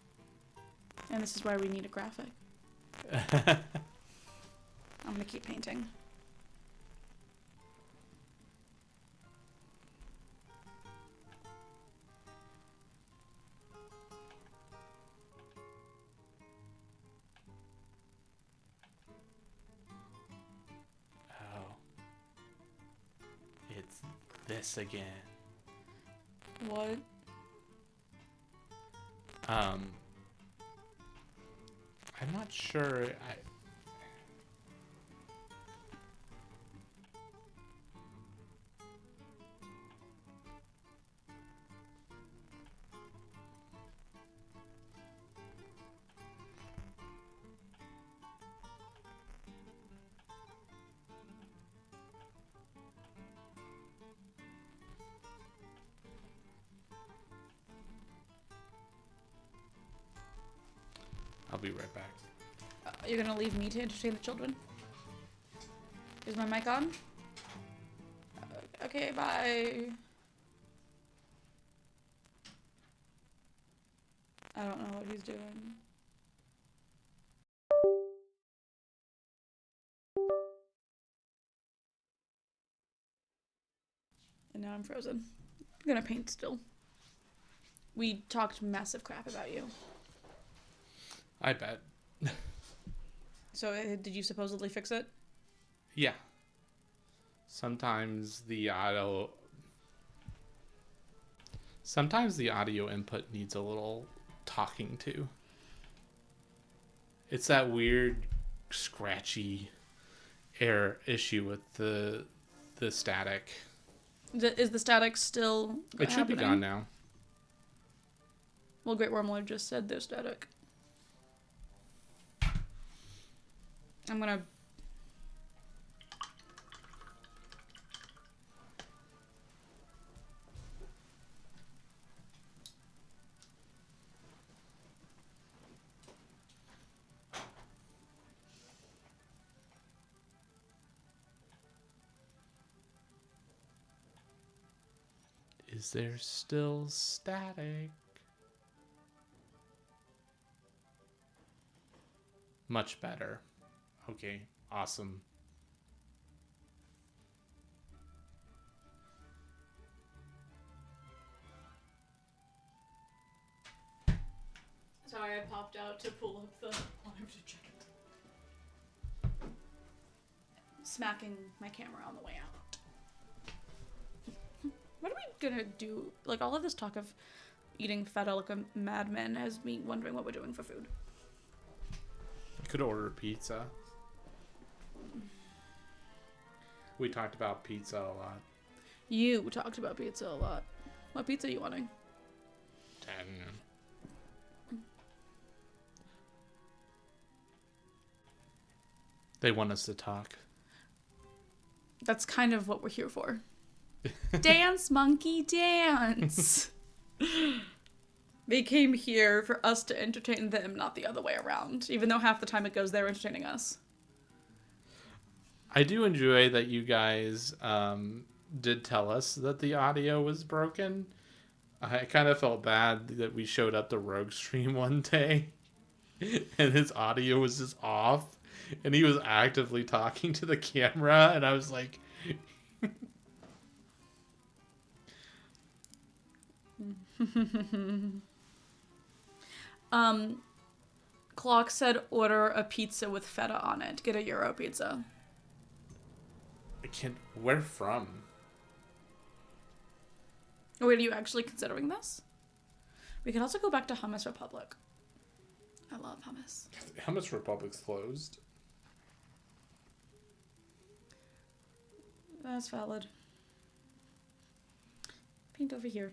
And this is why we need a graphic. I'm gonna keep painting. It's this again. What? I'm not sure. I'll be right back. You're gonna leave me to entertain the children? Is my mic on? Okay, bye. I don't know what he's doing. And now I'm frozen. I'm gonna paint still. We talked massive crap about you. I bet. So did you supposedly fix it? Yeah. Sometimes the audio input needs a little talking to. It's that weird scratchy air issue with the static. Is the static still It should be happening? gone now. Well, Great Wormlord just said there's static. I'm gonna... Is there still static? Much better. Okay, awesome. Sorry, I popped out to pull up the... I have to check it. Smacking my camera on the way out. What are we gonna do? Like, all of this talk of eating feta like a madman has me wondering what we're doing for food. You could order pizza. We talked about pizza a lot. You talked about pizza a lot. What pizza are you wanting? 10. They want us to talk. That's kind of what we're here for. Dance, monkey, dance! They came here for us to entertain them, not the other way around. Even though half the time it goes they're entertaining us. I do enjoy that you guys did tell us that the audio was broken. I kind of felt bad that we showed up to Rogue stream one day and his audio was just off and he was actively talking to the camera and I was like... Clock said order a pizza with feta on it. Get a Euro pizza. I can't... Where from? Wait, are you actually considering this? We can also go back to Hummus Republic. I love hummus. Hummus Republic's closed. That's valid. Paint over here.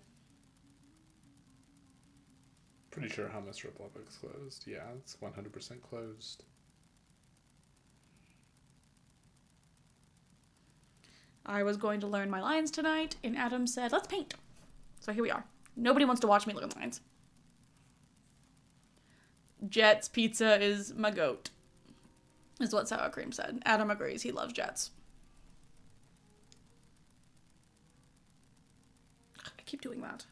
Pretty sure Hummus Republic's closed. Yeah, it's 100% closed. I was going to learn my lines tonight, and Adam said, let's paint. So here we are. Nobody wants to watch me learn lines. Jet's pizza is my goat, is what Sour Cream said. Adam agrees. He loves Jet's. I keep doing that.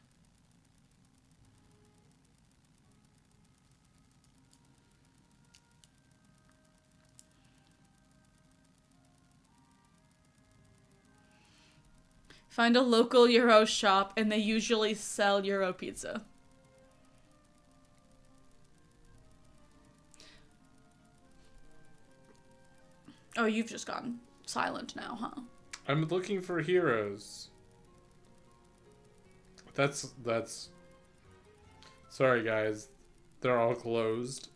Find a local Euro shop, and they usually sell Euro pizza. Oh, you've just gone silent now, huh? I'm looking for heroes. That's... Sorry, guys. They're all closed.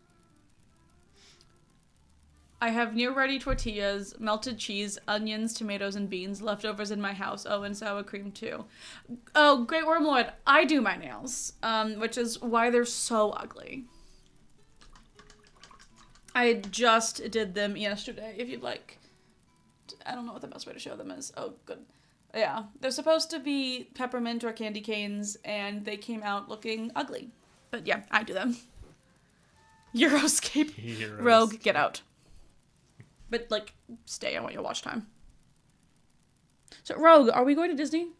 I have near-ready tortillas, melted cheese, onions, tomatoes, and beans, leftovers in my house. Oh, and sour cream, too. Oh, Great Wormlord, I do my nails, which is why they're so ugly. I just did them yesterday, if you'd like. I don't know what the best way to show them is. Oh, good. Yeah, they're supposed to be peppermint or candy canes, and they came out looking ugly. But yeah, I do them. Euroscape. Rogue, get out. But, like, stay. I want your watch time. So, Rogue, are we going to Disney?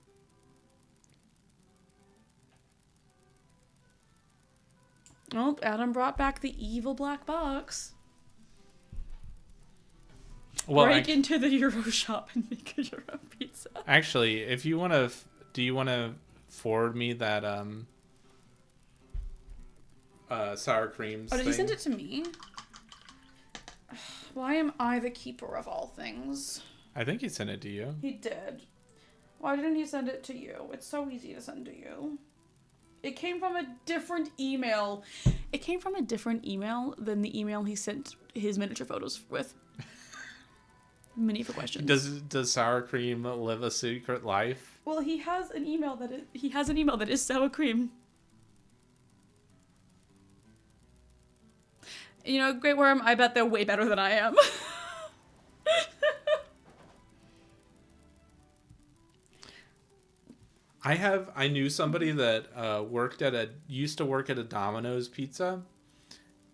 Oh, Adam brought back the evil black box. Well, Break into the Euro shop and make a Euro pizza. Actually, if you want to, do you want to forward me that sour creams? Oh, did thing? he send it to me? Why am I the keeper of all things? I think he sent it to you. He did. Why didn't he send it to you? It's so easy to send to you. It came from a different email. It came from a different email than the email he sent his miniature photos with. Many for questions. Does sour cream live a secret life? Well, he has an email that is sour cream. You know, Great Worm, I bet they're way better than I am. I knew somebody that used to work at a Domino's Pizza,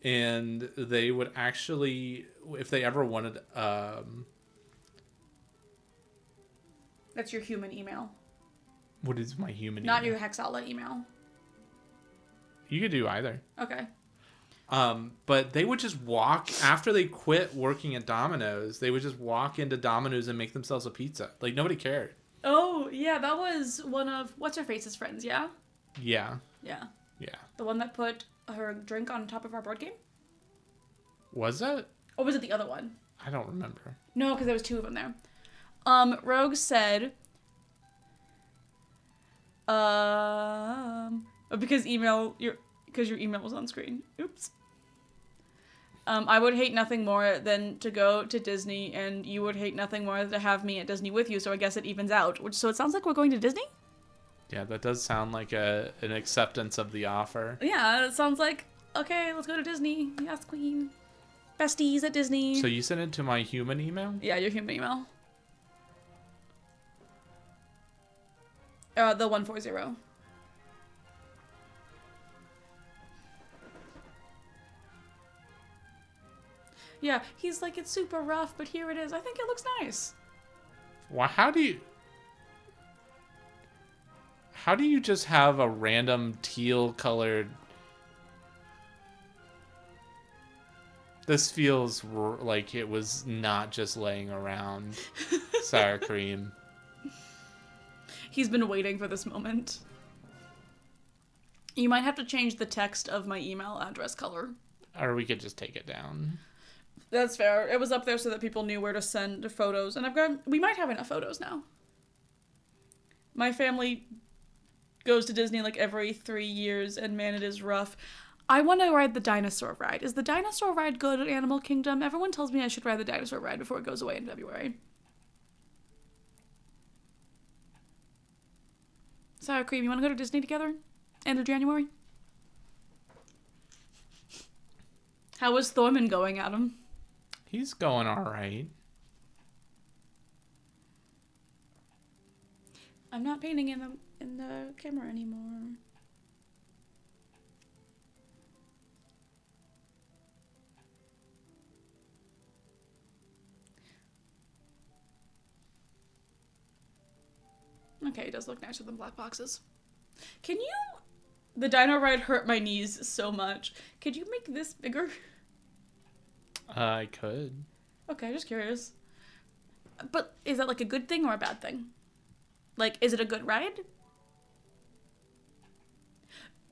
and they would actually, if they ever wanted, That's your human email. what is my human Not email? your Hexhalla email. You could do either. Okay. But they would just walk, after they quit working at Domino's, they would just walk into Domino's and make themselves a pizza. Like, nobody cared. Oh, yeah, that was one of What's-Her-Face's friends, yeah? Yeah. Yeah. Yeah. The one that put her drink on top of our board game? Was it? Or was it the other one? I don't remember. No, because there was two of them there. Rogue said, because your email was on screen. Oops. I would hate nothing more than to go to Disney, and you would hate nothing more than to have me at Disney with you, so I guess it evens out. So it sounds like we're going to Disney? Yeah, that does sound like an acceptance of the offer. Yeah, it sounds like, okay, let's go to Disney. Yes, queen. Besties at Disney. So you sent it to my human email? Yeah, your human email. The 140. Yeah, he's like, it's super rough, but here it is. I think it looks nice. Well, how do you just have a random teal colored... This feels like it was not just laying around sour cream. He's been waiting for this moment. You might have to change the text of my email address color. Or we could just take it down. That's fair. It was up there so that people knew where to send photos. And we might have enough photos now. My family goes to Disney like every 3 years, and man, it is rough. I want to ride the dinosaur ride. Is the dinosaur ride good at Animal Kingdom? Everyone tells me I should ride the dinosaur ride before it goes away in February. Sour Cream, you want to go to Disney together? End of January? How is Thorman going, Adam? He's going all right. I'm not painting in the camera anymore. Okay, it does look nicer than black boxes. Can you... The dino ride hurt my knees so much. Could you make this bigger? I could. Okay, just curious. But is that like a good thing or a bad thing? Like, is it a good ride?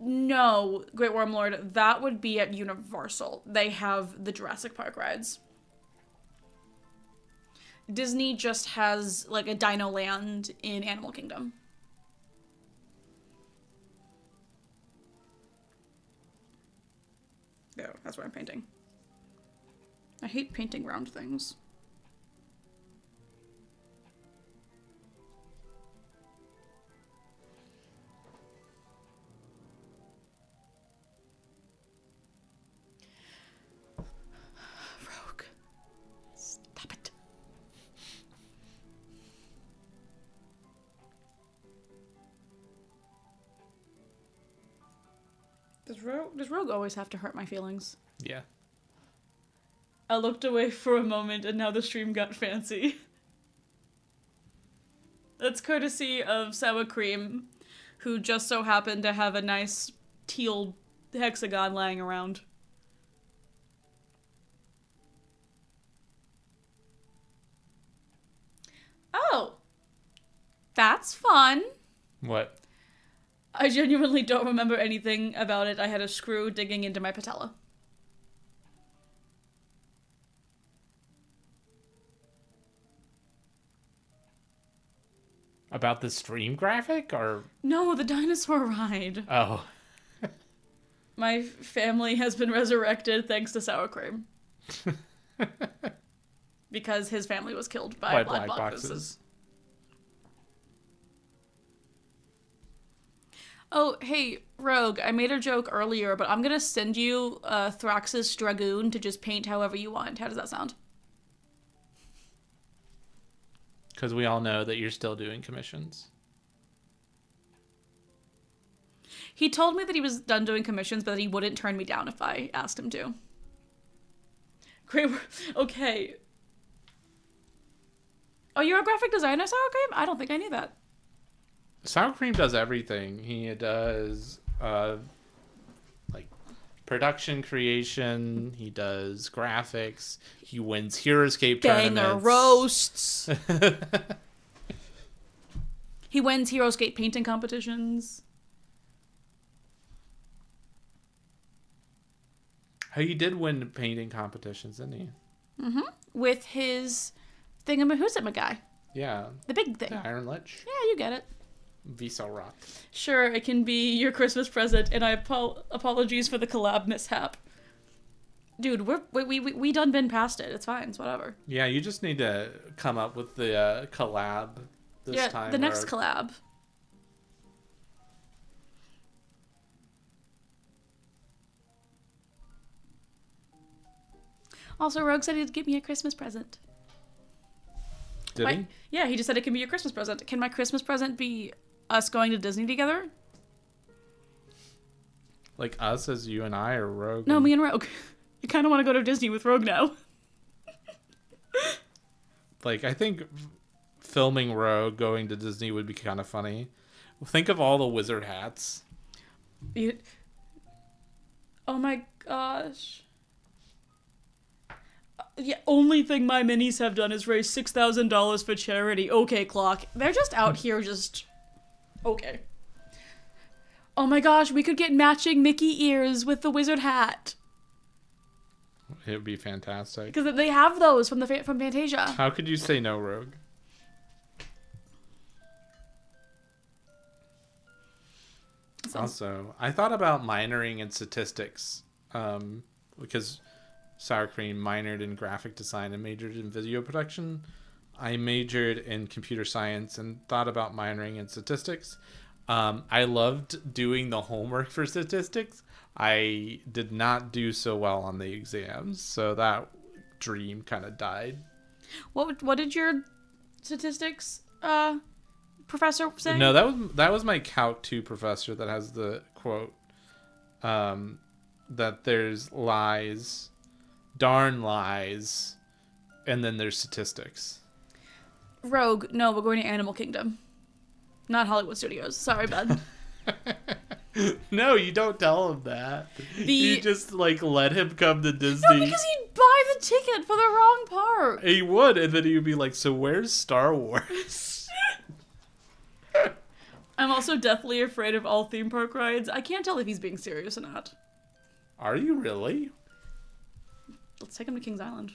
No, Great Worm Lord, that would be at Universal. They have the Jurassic Park rides. Disney just has like a Dino Land in Animal Kingdom. There, that's what I'm painting. I hate painting round things. Rogue. Stop it. Does Rogue always have to hurt my feelings? Yeah. I looked away for a moment and now the stream got fancy. That's courtesy of Sour Cream, who just so happened to have a nice teal hexagon lying around. Oh. That's fun. What? I genuinely don't remember anything about it. I had a screw digging into my patella. About the stream graphic, or? No, the dinosaur ride. Oh. My family has been resurrected thanks to sour cream. Because his family was killed by black boxes. Oh, hey, Rogue, I made a joke earlier, but I'm gonna send you Thrax's Dragoon to just paint however you want. How does that sound? Because we all know that you're still doing commissions. He told me that he was done doing commissions, but that he wouldn't turn me down if I asked him to. Great. Okay. Oh, you're a graphic designer, Sour Cream? I don't think I knew that. Sour Cream does everything. He does, like, production creation. He does graphics. He wins HeroScape tournaments. Banger roasts. He wins HeroScape painting competitions. He did win painting competitions, didn't he? Mm-hmm. With his thingamahoosit guy. Yeah. The big thing. The Iron Lich. Yeah, you get it. Visa Rock. Sure, it can be your Christmas present, and I apologies for the collab mishap. Dude, we done been past it. It's fine. It's whatever. Yeah, you just need to come up with the collab this time. Yeah, the next collab. Also, Rogue said he'd give me a Christmas present. Did he? Yeah, he just said it can be your Christmas present. Can my Christmas present be us going to Disney together? Like us as you and I, or Rogue? No, me and Rogue. You kind of want to go to Disney with Rogue now. Like, I think filming Rogue going to Disney would be kind of funny. Think of all the wizard hats. Oh my gosh. Yeah, only thing my minis have done is raise $6,000 for charity. Okay, Clock. They're just out here just... Okay. Oh my gosh, we could get matching Mickey ears with the wizard hat. It would be fantastic. Because they have those from from Fantasia. How could you say no, Rogue? Also, I thought about minoring in statistics, because Sour Cream minored in graphic design and majored in video production. I majored in computer science and thought about minoring in statistics. I loved doing the homework for statistics. I did not do so well on the exams, so that dream kind of died. What did your statistics professor say? No, that was my Calc 2 professor that has the quote that there's lies, darn lies, and then there's statistics. Rogue, no, we're going to Animal Kingdom. Not Hollywood Studios. Sorry, bud. No, you don't tell him that. You just, like, let him come to Disney. No, because he'd buy the ticket for the wrong part. He would, and then he'd be like, so where's Star Wars? I'm also deathly afraid of all theme park rides. I can't tell if he's being serious or not. Are you really? Let's take him to Kings Island.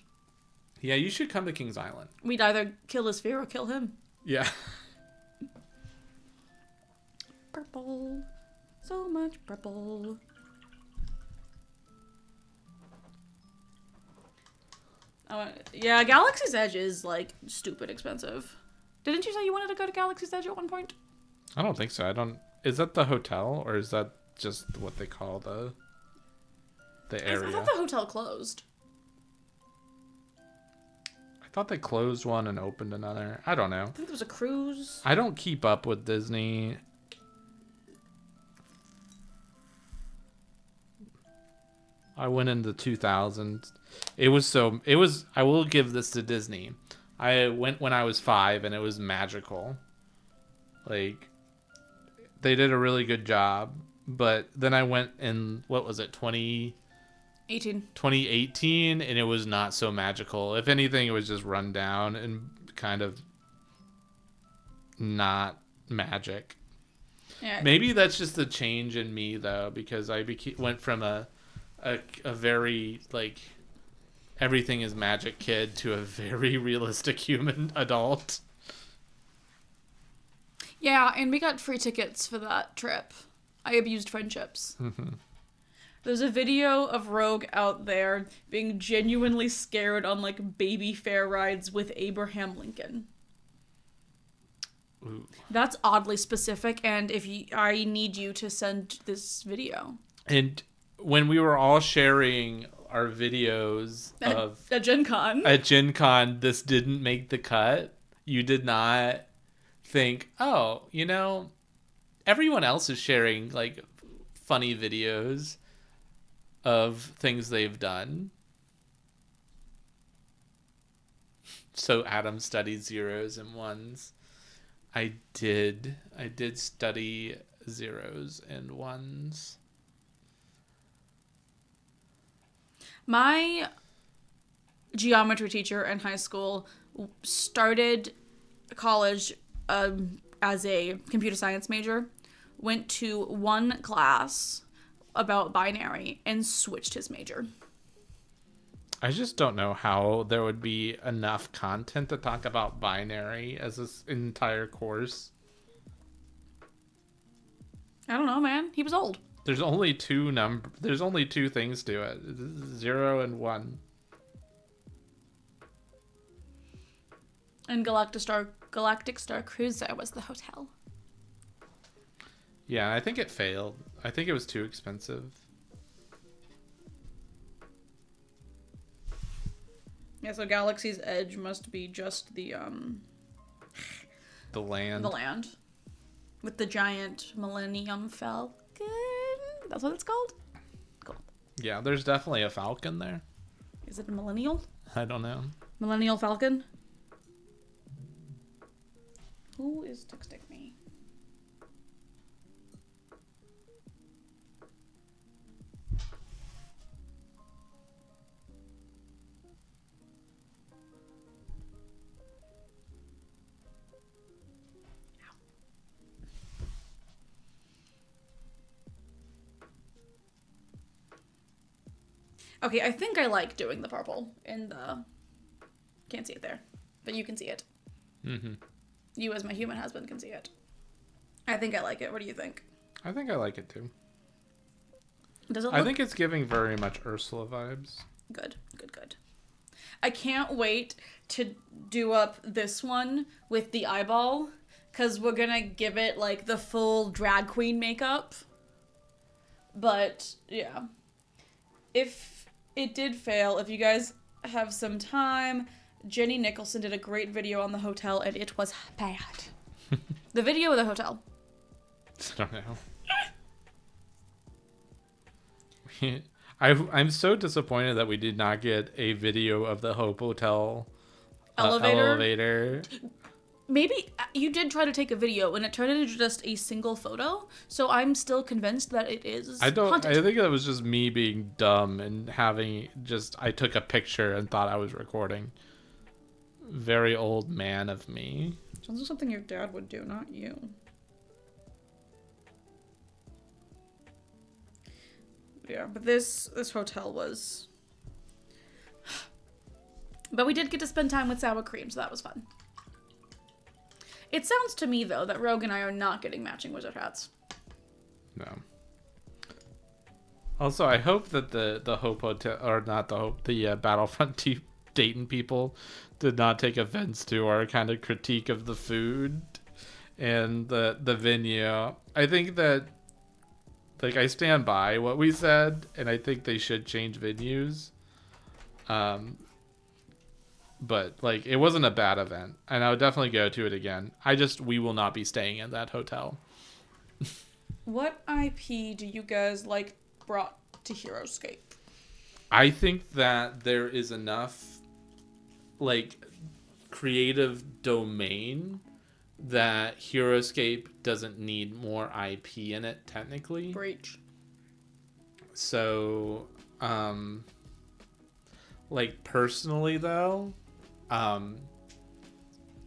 Yeah, you should come to Kings Island. We'd either kill his fear or kill him. Yeah. Purple. So much purple. Yeah, Galaxy's Edge is, like, stupid expensive. Didn't you say you wanted to go to Galaxy's Edge at one point? I don't think so. Is that the hotel, or is that just what they call the area? I thought the hotel closed. I thought they closed one and opened another. I don't know. I think there was a cruise. I don't keep up with Disney. I went into 2000. I will give this to Disney. I went when I was 5 and it was magical. Like, they did a really good job But then I went in, what was it, 2018, and it was not so magical. If anything, it was just run down and kind of not magic. Yeah. Maybe that's just the change in me, though, because I went from a very, like, everything is magic kid to a very realistic human adult. Yeah, and we got free tickets for that trip. I abused friendships. Mm-hmm. There's a video of Rogue out there being genuinely scared on, like, baby fair rides with Abraham Lincoln. Ooh. That's oddly specific, and I need you to send this video. And when we were all sharing our videos at Gen Con. At Gen Con, this didn't make the cut. You did not think, oh, everyone else is sharing, like, funny videos of things they've done. So Adam studied zeros and ones. I did study zeros and ones. My geometry teacher in high school started college as a computer science major, went to one class about binary, and switched his major. I just don't know how there would be enough content to talk about binary as this entire course. I don't know, man. He was old. There's only two things to it. 0 and 1. And Galactic Star Cruiser was the hotel. Yeah, I think it failed. I think it was too expensive. Yeah, so Galaxy's Edge must be just the land. The land. With the giant Millennium Falcon. That's what it's called? Cool. Yeah, there's definitely a falcon there. Is it a millennial? I don't know. Millennial Falcon? Who is texting me? Okay, I think I like doing the purple in the... Can't see it there, but you can see it. Mm-hmm. You as my human husband can see it. I think I like it. What do you think? I think I like it too. Does it look... I think it's giving very much Ursula vibes. Good. I can't wait to do up this one with the eyeball, because we're gonna give it, like, the full drag queen makeup. But, yeah. If it did fail, if you guys have some time, Jenny Nicholson did a great video on the hotel, and it was bad. The video of the hotel. I don't know. I'm so disappointed that we did not get a video of the Hope Hotel elevator. Maybe you did try to take a video and it turned into just a single photo, so I'm still convinced that it is haunted. I think that was just me being dumb and I took a picture and thought I was recording. Very old man of me. Sounds like something your dad would do, not you. Yeah, but this hotel was... But we did get to spend time with sour cream, so that was fun. It sounds to me, though, that Rogue and I are not getting matching wizard hats. No. Also, I hope that the Hope Hotel, or not the Hope, the Battlefront Dayton people did not take offense to our kind of critique of the food and the venue. I think that, like, I stand by what we said, and I think they should change venues. But, like, it wasn't a bad event, and I would definitely go to it again. We will not be staying in that hotel. What IP do you guys like brought to Heroescape? I think that there is enough, like, creative domain that Heroescape doesn't need more IP in it, technically. Breach. So, like, personally, though,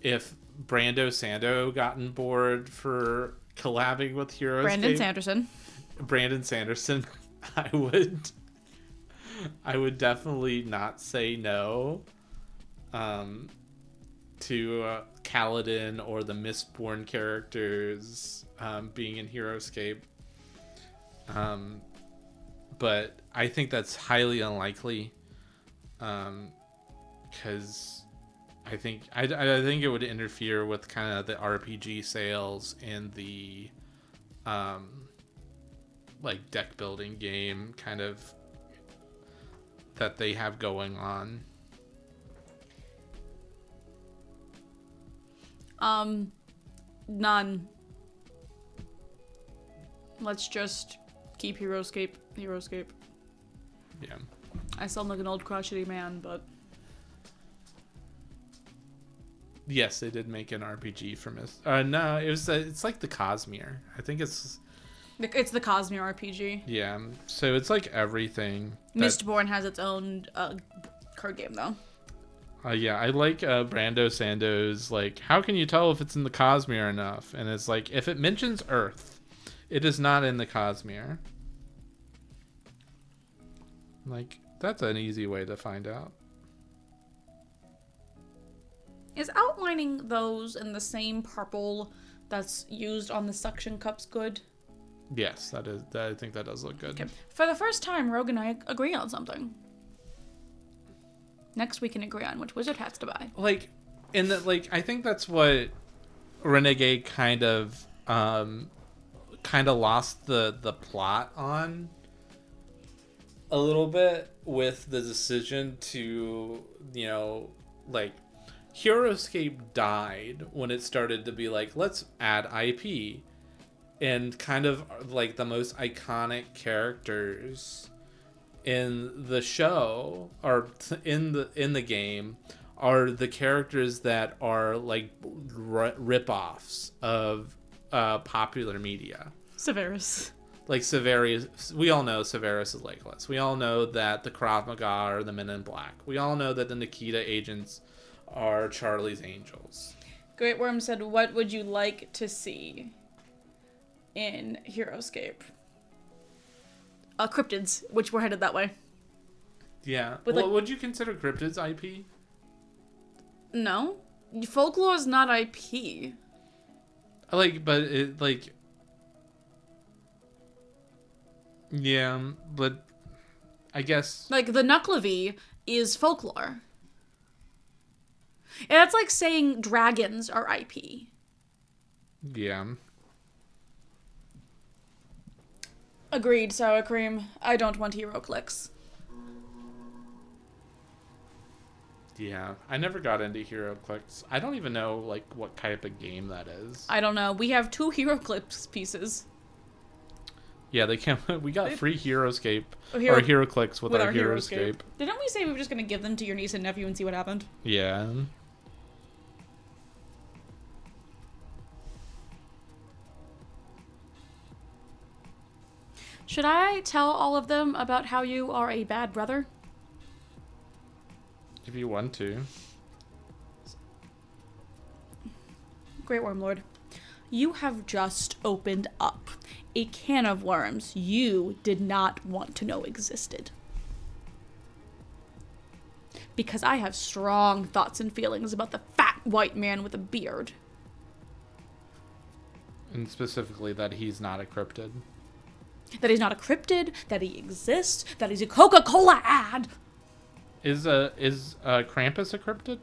if Brando Sando gotten bored for collabing with Heroescape... Brandon Sanderson, I would definitely not say no to Kaladin or the Mistborn characters being in Heroescape. But I think that's highly unlikely because I think it would interfere with kind of the RPG sales and the like deck building game kind of that they have going on. None. Let's just keep Heroescape. Yeah. I sound like an old crotchety man, but yes, they did make an RPG from it. No, it's like the Cosmere. I think it's the Cosmere RPG. Yeah, so it's like everything. Mistborn has its own card game though. Yeah, I like Brando Sando's like, how can you tell if it's in the Cosmere enough? And it's like, if it mentions Earth, it is not in the Cosmere. Like, that's an easy way to find out. Is outlining those in the same purple that's used on the suction cups good? Yes, that is. I think that does look good. Okay. For the first time, Rogue and I agree on something. Next, we can agree on which wizard hats to buy. Like, I think that's what Renegade kind of lost the plot on a little bit with the decision to, like, Heroescape died when it started to be like, let's add IP. And kind of like the most iconic characters in the show or in the game are the characters that are like rip-offs of popular media. Severus. Like Severus, we all know Severus is Legolas. We all know that the Krav Maga are the Men in Black. We all know that the Nikita agents are Charlie's Angels. Great Worm said, what would you like to see in Heroescape? Cryptids, which we're headed that way. Yeah. Would you consider cryptids IP? No. Folklore is not IP. Yeah, but I guess... Like, the Nuclevi is folklore. And that's like saying dragons are IP. Yeah. Agreed, sour cream. I don't want HeroClix. Yeah, I never got into HeroClix. I don't even know, like, what type of game that is. I don't know. We have 2 HeroClix pieces. Yeah, they came. We got free Heroescape or HeroClix with our Heroescape. Didn't we say we were just going to give them to your niece and nephew and see what happened? Yeah. Should I tell all of them about how you are a bad brother? If you want to. Great Worm Lord, you have just opened up a can of worms you did not want to know existed. Because I have strong thoughts and feelings about the fat white man with a beard. And specifically that he's not a cryptid. That he's not a cryptid, that he exists, that he's a Coca-Cola ad. Is Krampus a cryptid?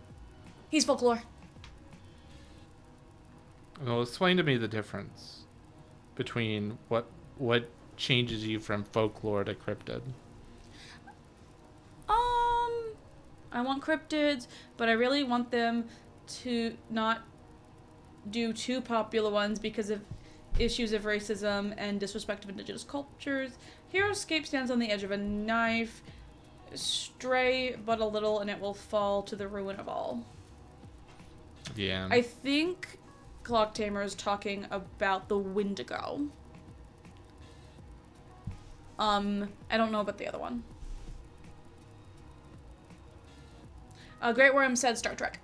He's folklore. Well, explain to me the difference between what changes you from folklore to cryptid. I want cryptids, but I really want them to not do too popular ones because of issues of racism and disrespect of indigenous cultures. Heroescape stands on the edge of a knife. Stray but a little and it will fall to the ruin of all. Yeah. I think Clock Tamer is talking about the Wendigo. I don't know about the other one. Great Worm said Star Trek.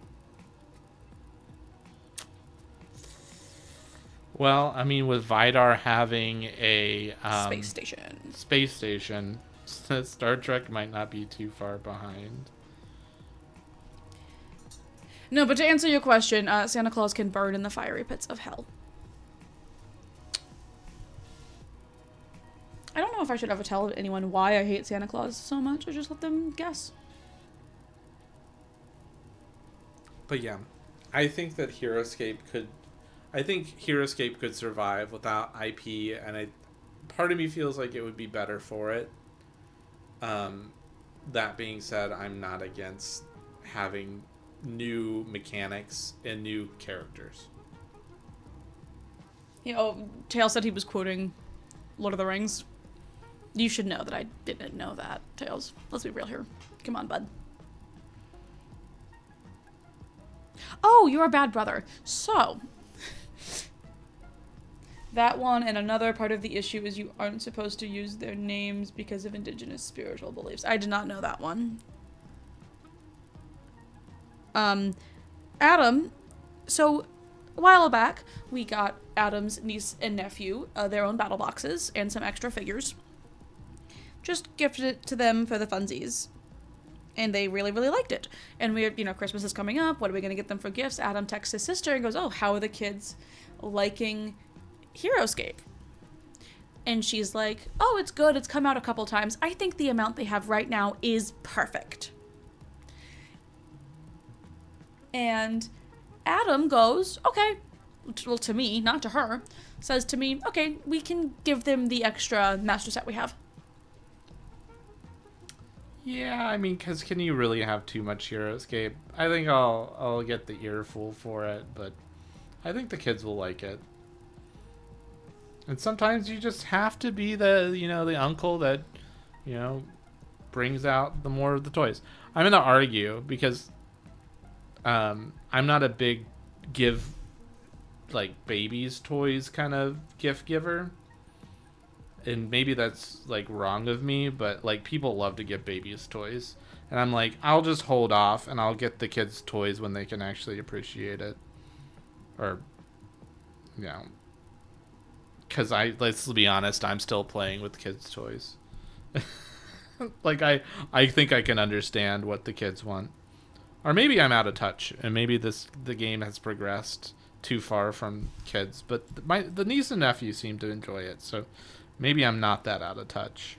Well, I mean, with Vidar having a space station, Star Trek might not be too far behind. No, but to answer your question, Santa Claus can burn in the fiery pits of hell. I don't know if I should ever tell anyone why I hate Santa Claus so much, or just let them guess. But yeah, I think that HeroScape could survive without IP, and part of me feels like it would be better for it. That being said, I'm not against having new mechanics and new characters. You know, Tail said he was quoting Lord of the Rings. You should know that I didn't know that, Tails. Let's be real here. Come on, bud. Oh, you're a bad brother. So, that one, and another part of the issue is you aren't supposed to use their names because of indigenous spiritual beliefs. I did not know that one. Adam, so a while back, we got Adam's niece and nephew their own battle boxes and some extra figures. Just gifted it to them for the funsies. And they really, really liked it. And Christmas is coming up. What are we going to get them for gifts? Adam texts his sister and goes, oh, how are the kids liking HeroScape? And she's like, oh, it's good. It's come out a couple times. I think the amount they have right now is perfect. And Adam goes, okay. Well, to me, not to her. Says to me, okay, we can give them the extra master set we have. Yeah, I mean, because can you really have too much HeroScape? I think I'll get the earful for it, but I think the kids will like it. And sometimes you just have to be the uncle that, brings out the more of the toys. I'm going to argue because I'm not a big give, like, babies toys kind of gift giver. And maybe that's, like, wrong of me, but, like, people love to give babies toys. And I'm like, I'll just hold off, and I'll get the kids toys when they can actually appreciate it. Or, because let's be honest, I'm still playing with kids' toys. Like, I think I can understand what the kids want. Or maybe I'm out of touch, and maybe the game has progressed too far from kids. But the niece and nephew seem to enjoy it, so maybe I'm not that out of touch.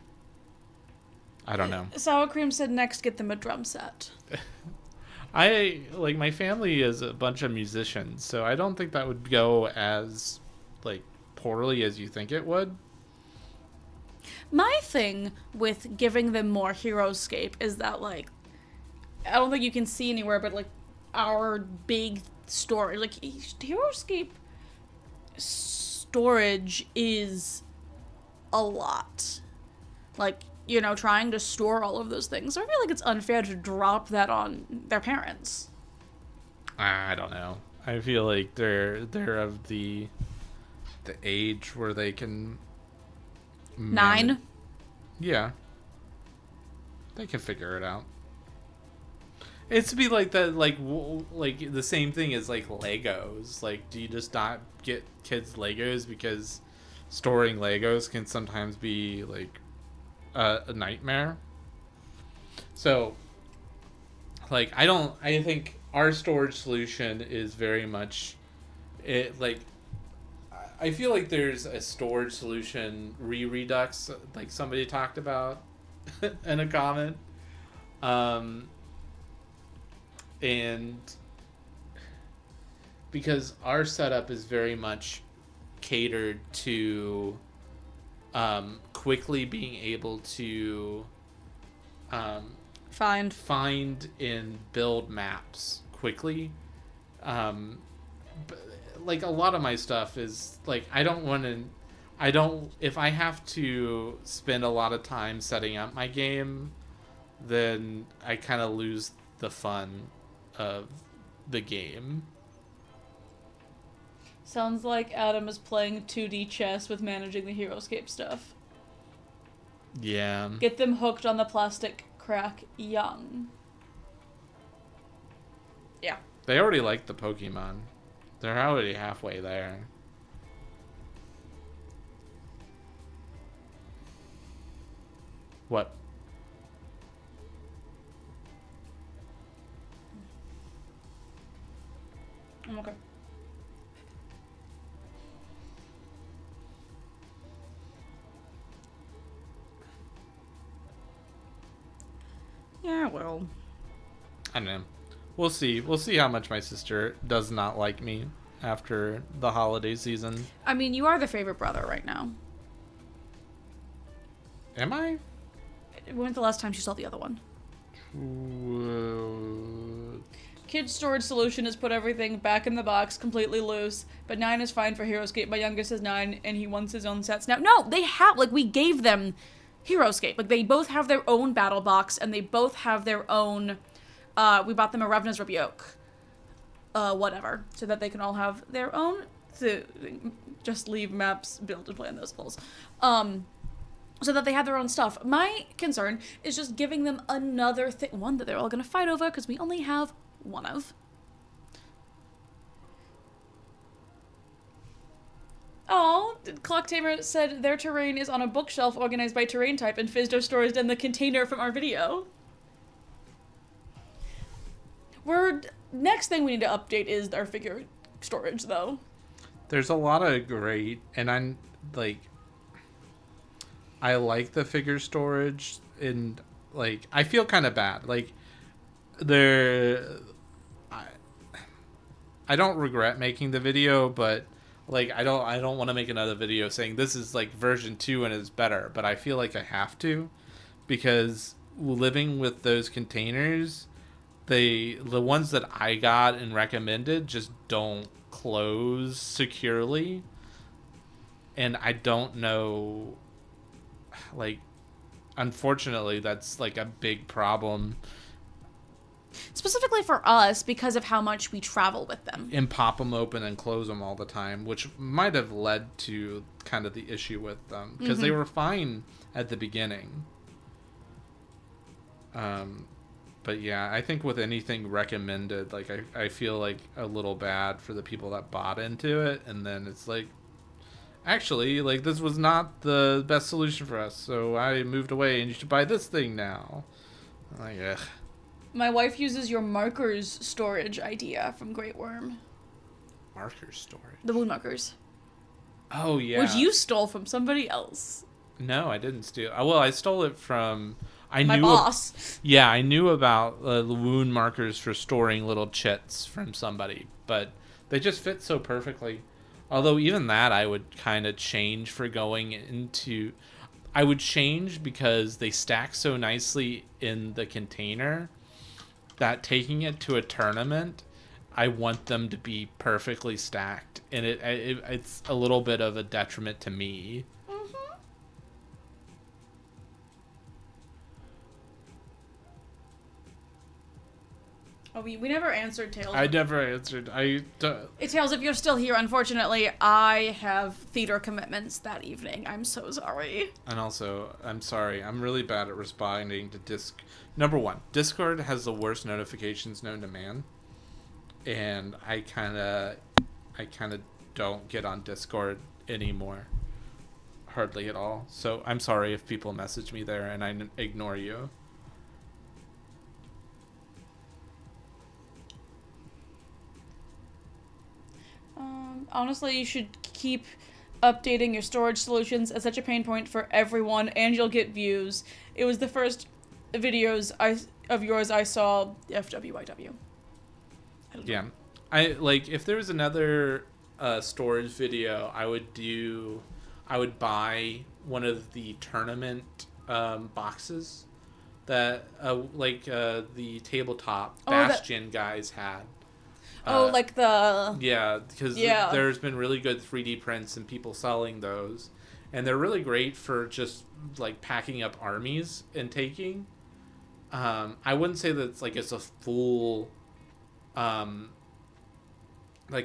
I don't know. Sour Cream said next get them a drum set. My family is a bunch of musicians, so I don't think that would go as, like, poorly as you think it would. My thing with giving them more HeroScape is that, like, I don't think you can see anywhere, but, like, our big storage, like, HeroScape storage is a lot. Like, trying to store all of those things. I feel like it's unfair to drop that on their parents. I don't know. I feel like they're of the age where they can 9? Yeah. They can figure it out. It's to be like that, like the same thing as, like, Legos. Like, do you just not get kids Legos because storing Legos can sometimes be, like, a nightmare? So, like, I think our storage solution is very much it. Like, I feel like there's a storage solution redux, like somebody talked about in a comment, and because our setup is very much catered to quickly being able to find and build maps quickly. Like, a lot of my stuff is, like, if I have to spend a lot of time setting up my game, then I kind of lose the fun of the game. Sounds like Adam is playing 2D chess with managing the Heroescape stuff. Yeah. Get them hooked on the plastic crack young. Yeah. They already like the Pokemon. They're already halfway there. What? I'm okay. Yeah, well. I don't know. We'll see. We'll see how much my sister does not like me after the holiday season. I mean, you are the favorite brother right now. Am I? When's the last time she saw the other one? Kid's storage solution is put everything back in the box, completely loose. But 9 is fine for Heroescape. My youngest is 9, and he wants his own sets now. No, they have, like, we gave them Heroescape. Like, they both have their own battle box, and they both have their own, we bought them a Revna's Rebuke. Whatever. So that they can all have their own, just leave maps, build and plan those polls. So that they have their own stuff. My concern is just giving them another one that they're all going to fight over, because we only have one of. Oh, Clock Tamer said their terrain is on a bookshelf organized by terrain type, and Fizzdo stores in the container from our video. Next thing we need to update is our figure storage, though. There's a lot of great, and I'm like, I like the figure storage, and like I feel kind of bad. Like I don't regret making the video, but like I don't want to make another video saying this is like version 2 and it's better, but I feel like I have to, because living with those containers, the ones that I got and recommended just don't close securely, and I don't know, like, unfortunately that's like a big problem. Specifically for us, because of how much we travel with them. And pop them open and close them all the time, which might have led to kind of the issue with them, because they were fine at the beginning. But yeah, I think with anything recommended, like I feel like a little bad for the people that bought into it, and then it's like, actually, like, this was not the best solution for us, so I moved away, and you should buy this thing now. I'm like, ugh. My wife uses your markers storage idea from Great Worm. Marker storage? The wound markers. Oh, yeah. Which you stole from somebody else. No, I didn't steal. Well, I stole it from... My boss. Yeah, I knew about the wound markers for storing little chits from somebody, but they just fit so perfectly. Although even that I would kind of change for going into... I would change because they stack so nicely in the container that taking it to a tournament, I want them to be perfectly stacked. And it's a little bit of a detriment to me. Oh, we never answered Tails. I never answered. Tails, if you're still here, unfortunately, I have theater commitments that evening. I'm so sorry. And also, I'm sorry. I'm really bad at responding to Number one, Discord has the worst notifications known to man. And I kind of don't get on Discord anymore. Hardly at all. So I'm sorry if people message me there and I ignore you. Honestly, you should keep updating your storage solutions. It's such a pain point for everyone, and you'll get views. It was the first videos of yours I saw. FWIW. Yeah, I like if there was another storage video, I would buy one of the tournament boxes that the tabletop Bastion guys had. Like the... Yeah, because there's been really good 3D prints and people selling those. And they're really great for just, like, packing up armies and taking. I wouldn't say that it's a full, a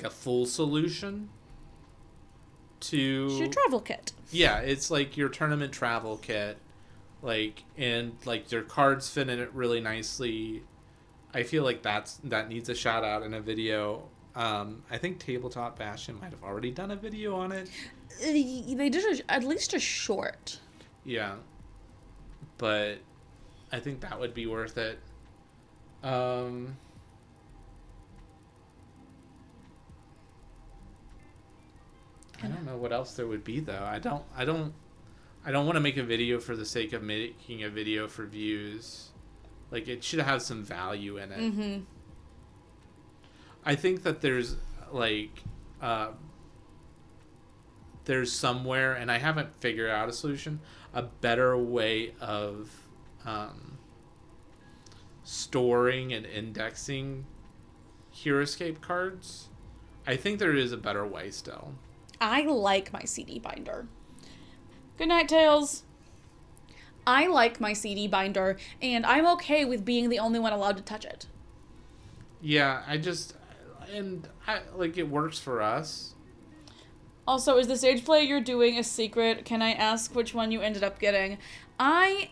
full solution. to... It's your travel kit. Yeah, it's like your tournament travel kit. Like, and like your cards fit in it really nicely. I feel like that needs a shout out in a video. I think Tabletop Bastion might have already done a video on it. They did at least a short. Yeah. But I think that would be worth it. I don't know what else there would be though. I don't want to make a video for the sake of making a video for views. Like, it should have some value in it. Mm-hmm. I think that there's like there's somewhere, and I haven't figured out a solution, a better way of storing and indexing HeroScape cards. I think there is a better way still. I like my CD binder. Good night, Tails. I like my CD binder, and I'm okay with being the only one allowed to touch it. Yeah, I like, it works for us. Also, is the stage play you're doing a secret? Can I ask which one you ended up getting? Oh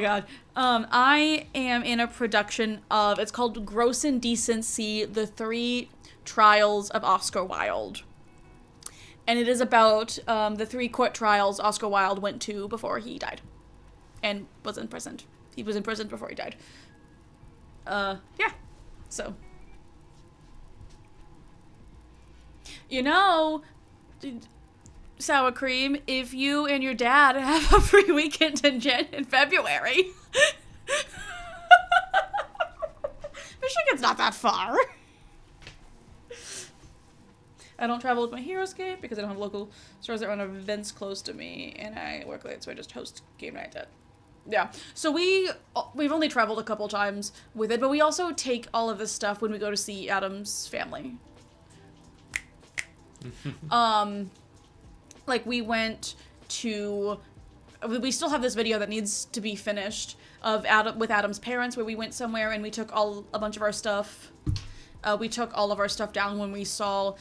god. I am in a production of, it's called Gross Indecency, The 3 Trials of Oscar Wilde. And it is about the 3 court trials Oscar Wilde went to before he died. And was imprisoned. He was imprisoned before he died. Yeah. So. You know, Sour Cream, if you and your dad have a free weekend in February. Michigan's not that far. I don't travel with my HeroScape because I don't have local stores that run events close to me, and I work late, so I just host game night at. Yeah, so we've only traveled a couple times with it, but we also take all of this stuff when we go to see Adam's family. Like, we went to... We still have this video that needs to be finished of with Adam's parents, where we went somewhere and we took a bunch of our stuff. We took all of our stuff down when we saw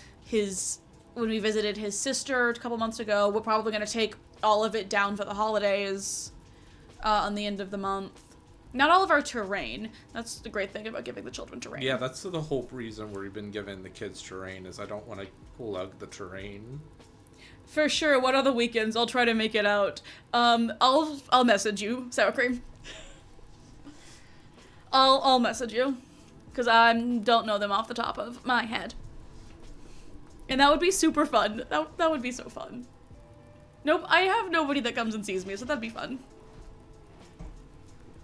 when we visited his sister a couple months ago. We're probably going to take all of it down for the holidays on the end of the month. Not all of our terrain. That's the great thing about giving the children terrain. Yeah, that's the whole reason we've been giving the kids terrain, is I don't want to lug the terrain. For sure. What other weekends? I'll try to make it out. I'll message you, Sour Cream. I'll message you, because I don't know them off the top of my head. And that would be super fun. That would be so fun. Nope, I have nobody that comes and sees me, so that'd be fun.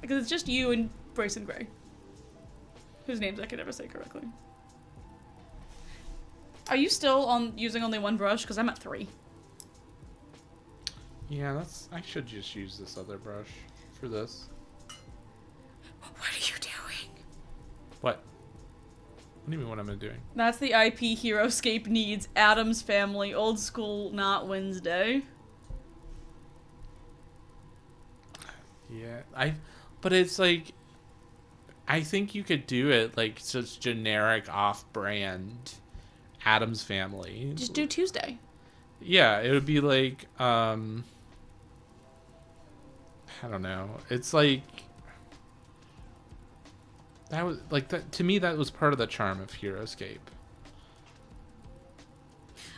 Because it's just you and Bryson Gray, whose names I could never say correctly. Are you still using only one brush? Because I'm at 3. Yeah, I should just use this other brush for this. What are you doing? What? What do you mean what am I doing? That's the IP HeroScape needs. Adam's family, old school, not Wednesday. Yeah, but it's like, I think you could do it like just generic off-brand Adam's family. Just do Tuesday. Yeah, it would be like, I don't know. It's like, that was like that to me. That was part of the charm of HeroScape.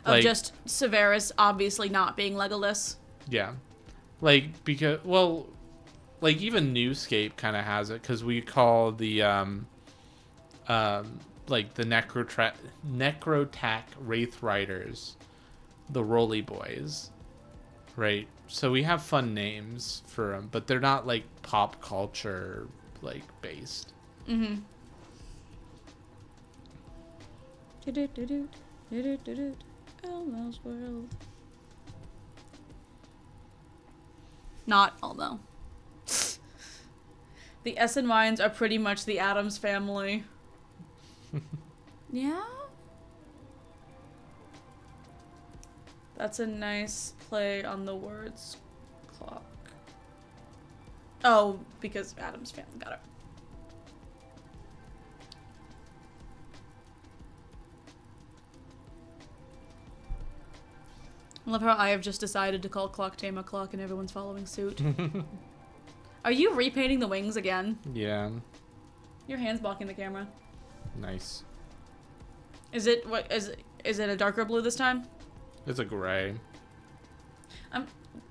Of just Severus obviously not being Legolas. Yeah, like, because, well, like, even Newscape kind of has it, because we call the like the Necrotac Wraith Riders the Rolly Boys, right? So we have fun names for them, but they're not like pop culture like based. Mm-hmm. Elmo's World. Not Elmo. The Essen Wines are pretty much the Addams family. Yeah? That's a nice play on the words clock. Oh, because Addams family. Got it. I love how I have just decided to call Clock Tame o'clock and everyone's following suit. Are you repainting the wings again? Yeah. Your hand's blocking the camera. Nice. Is it a darker blue this time? It's a gray.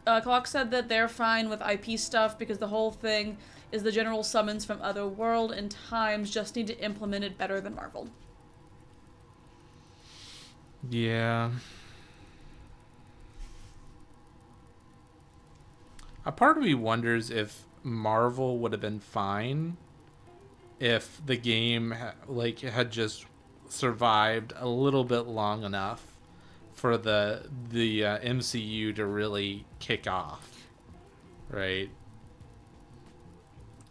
Clock said that they're fine with IP stuff because the whole thing is the general summons from other world and times just need to implement it better than Marvel. Yeah. A part of me wonders if Marvel would have been fine if the game had just survived a little bit long enough for the MCU to really kick off, right?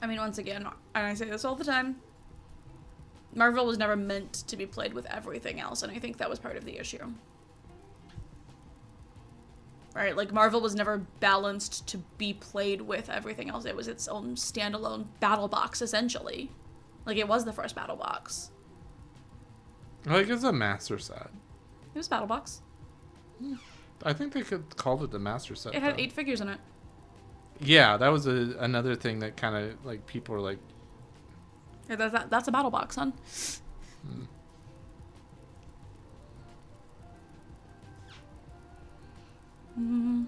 I mean, once again, and I say this all the time, Marvel was never meant to be played with everything else, and I think that was part of the issue. Right? Like, Marvel was never balanced to be played with everything else. It was its own standalone battle box, essentially. Like, it was the first battle box. Like, it's a master set. It was battle box. I think they could call it the master set. It had though. 8 figures in it. Yeah, that was another thing that kind of, like, people were like... Yeah, that's a battle box, son. I'm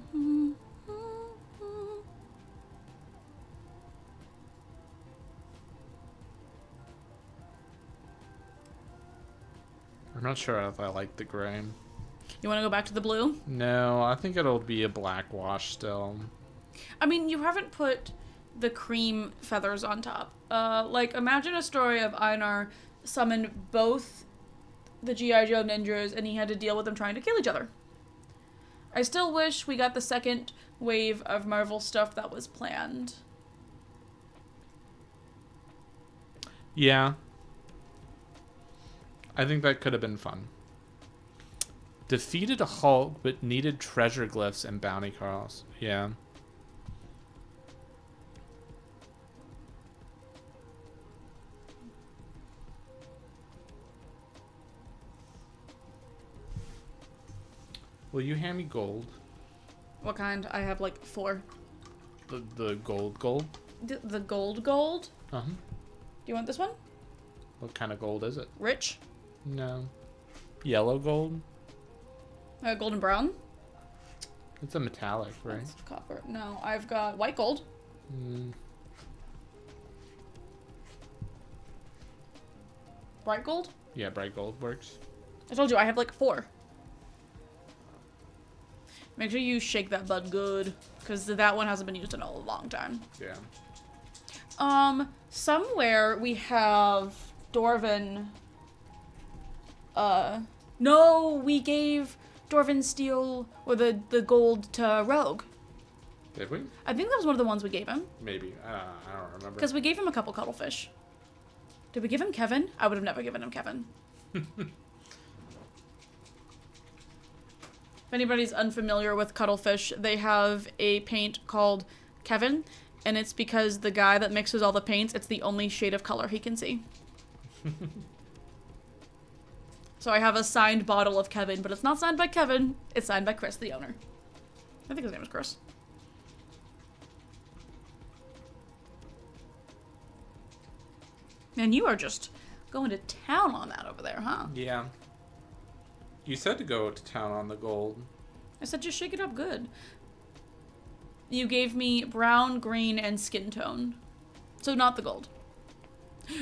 not sure if I like the gray. You want to go back to the blue? No, I think it'll be a black wash still. I mean, you haven't put the cream feathers on top. Like, imagine a story of Einar summoned both the G.I. Joe ninjas and he had to deal with them trying to kill each other. I still wish we got the second wave of Marvel stuff that was planned. Yeah. I think that could have been fun. Defeated a Hulk, but needed treasure glyphs and bounty calls. Yeah. Will you hand me gold? What kind? I have like 4. The gold? The gold? Uh-huh. Do you want this one? What kind of gold is it? Rich? No. Yellow gold? Golden brown? It's a metallic, right? That's copper. No, I've got white gold. Bright gold? Yeah, bright gold works. I told you, I have like 4. Make sure you shake that bud good, because that one hasn't been used in a long time. Yeah. Somewhere we have Dwarven. No, we gave Dwarven steel or the gold to Rogue. Did we? I think that was one of the ones we gave him. Maybe. I don't remember. Because we gave him a couple cuttlefish. Did we give him Kevin? I would have never given him Kevin. If anybody's unfamiliar with cuttlefish, they have a paint called Kevin, and it's because the guy that mixes all the paints, it's the only shade of color he can see. So I have a signed bottle of Kevin, but it's not signed by Kevin, it's signed by Chris, the owner. I think his name is Chris. And you are just going to town on that over there, huh? Yeah. You said to go to town on the gold. I said just shake it up good. You gave me brown, green, and skin tone. So not the gold.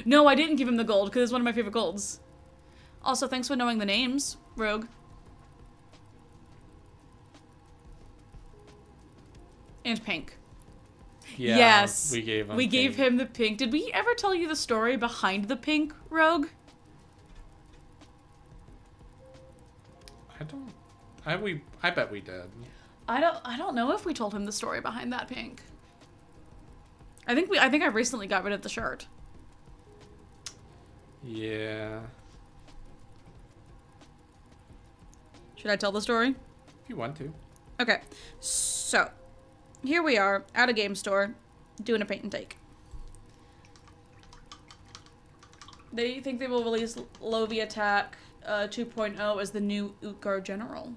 No, I didn't give him the gold, because it's one of my favorite golds. Also, thanks for knowing the names, Rogue. And pink. Yeah, yes. We gave him We pink. gave him the pink. Did we ever tell you the story behind the pink, Rogue? I bet we did. I don't know if we told him the story behind that pink. I think I recently got rid of the shirt. Yeah. Should I tell the story? If you want to. Okay. So, here we are at a game store doing a paint and take. They think they will release Lovi Attack 2.0 as the new Utgard General.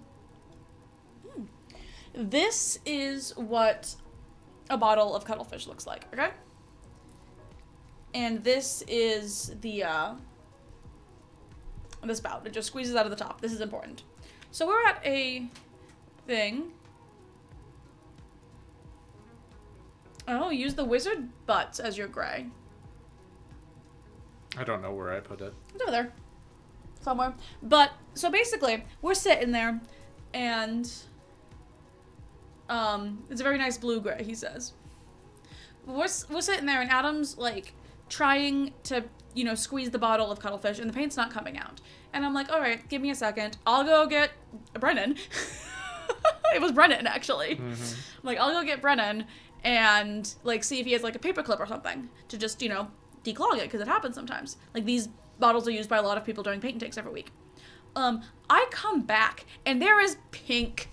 this is what a bottle of cuttlefish looks like, okay? And this is the spout. It just squeezes out of the top. This is important. So we're at a thing. Oh, use the wizard butts as your gray. I don't know where I put it. It's over there. Somewhere. But, so basically, we're sitting there, and, it's a very nice blue-gray, he says. We're sitting there, and Adam's, like, trying to, you know, squeeze the bottle of cuttlefish, and the paint's not coming out. And I'm like, all right, give me a second. I'll go get Brennan. It was Brennan, actually. Mm-hmm. I'm like, I'll go get Brennan and, like, see if he has, like, a paperclip or something to just, you know, declog it, because it happens sometimes. Like, these bottles are used by a lot of people during paint takes every week. I come back, and there is pink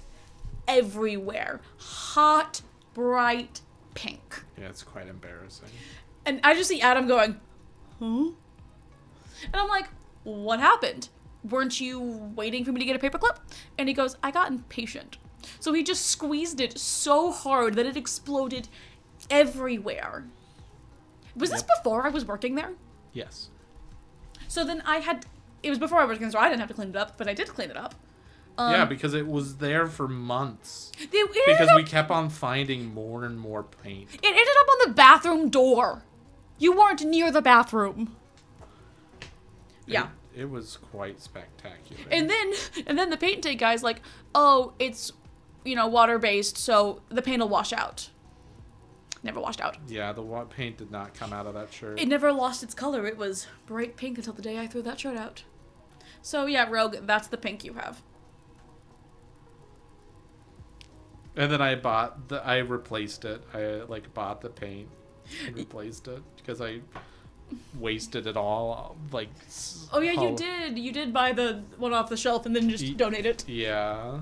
everywhere. Hot, bright pink. Yeah, it's quite embarrassing. And I just see Adam going, huh? And I'm like, what happened? Weren't you waiting for me to get a paperclip? And he goes, I got impatient. So he just squeezed it so hard that it exploded everywhere. Was this before I was working there? Yes. So then it was before I was working, so I didn't have to clean it up, but I did clean it up. Yeah, because it was there for months. Because we kept on finding more and more paint. It ended up on the bathroom door. You weren't near the bathroom. Yeah. It was quite spectacular. And then the paint take guy's like, oh, it's, you know, water-based, so the paint will wash out. Never washed out. Yeah, the paint did not come out of that shirt. It never lost its color. It was bright pink until the day I threw that shirt out. So yeah, Rogue, that's the pink you have. And then I replaced it. I, like, bought the paint and replaced it because I wasted it all, like... Oh yeah, you did. You did buy the one off the shelf and then just donate it. Yeah.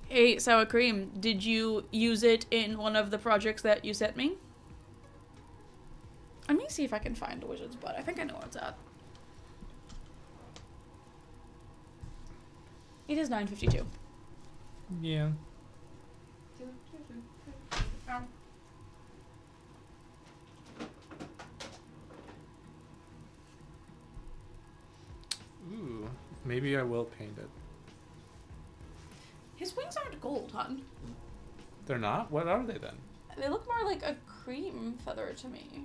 Hey, sour cream, did you use it in one of the projects that you sent me? Let me see if I can find a wizard's butt. I think I know where it's at. It is 9:52. Yeah. Ooh, maybe I will paint it. His wings aren't gold, hon. They're not? What are they then? They look more like a cream feather to me.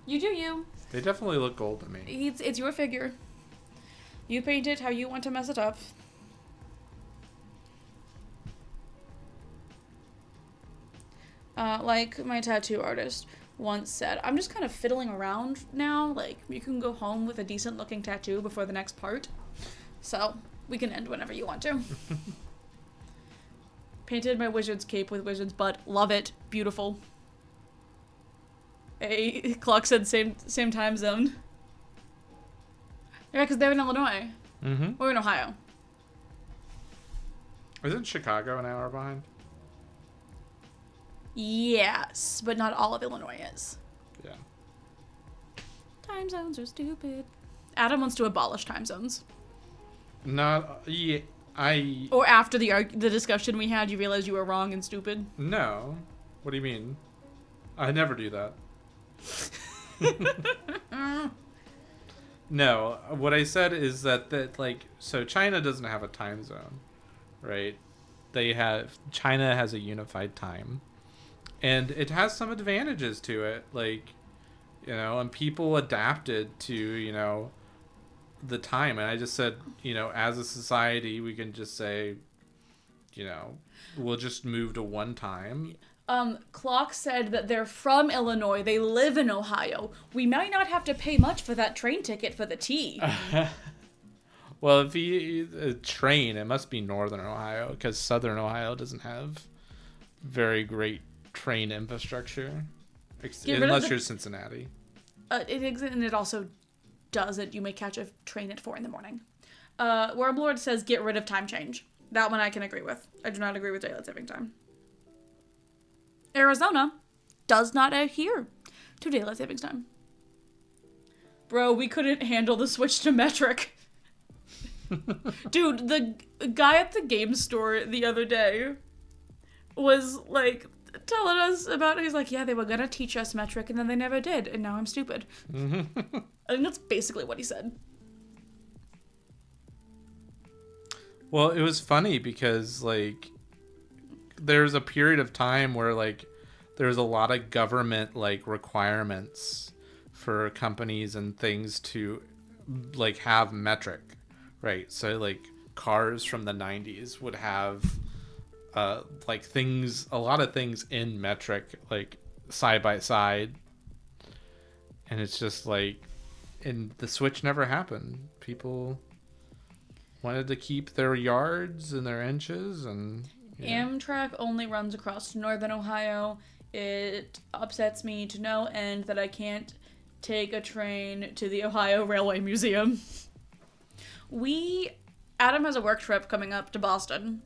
You do you. They definitely look gold to me. It's your figure. You paint it how you want to mess it up. Like my tattoo artist once said, I'm just kind of fiddling around now. Like, you can go home with a decent looking tattoo before the next part. So, we can end whenever you want to. Painted my wizard's cape with wizard's butt. Love it. Beautiful. A clock said same time zone. Yeah, because they're in Illinois. Mm-hmm. We're in Ohio. Isn't Chicago an hour behind? Yes, but not all of Illinois is. Yeah. Time zones are stupid. Adam wants to abolish time zones. Not... Yeah, Or after the discussion we had, you realized you were wrong and stupid? No. What do you mean? I never do that. No, what I said is that like, so China doesn't have a time zone, right? China has a unified time, and it has some advantages to it, like, you know, and people adapted to, you know, the time. And I just said, you know, as a society, we can just say, you know, we'll just move to one time. Clock said that they're from Illinois. They live in Ohio. We might not have to pay much for that train ticket for the tea. Well, if a train, it must be Northern Ohio, because Southern Ohio doesn't have very great train infrastructure, unless you're Cincinnati. It also doesn't. You may catch a train at 4 a.m. Wormlord says get rid of time change. That one I can agree with. I do not agree with daylight saving time. Arizona does not adhere to daylight savings time. Bro, we couldn't handle the switch to metric. Dude, the guy at the game store the other day was like telling us about it. He's like, yeah, they were gonna teach us metric and then they never did, and now I'm stupid. I think that's basically what he said. Well, it was funny because like there was a period of time where like there was a lot of government like requirements for companies and things to like have metric, right? So like cars from the 90s would have like things, a lot of things in metric, like side by side, and it's just like, and the switch never happened. People wanted to keep their yards and their inches, and Amtrak only runs across Northern Ohio. It upsets me to no end that I can't take a train to the Ohio Railway Museum. Adam has a work trip coming up to Boston,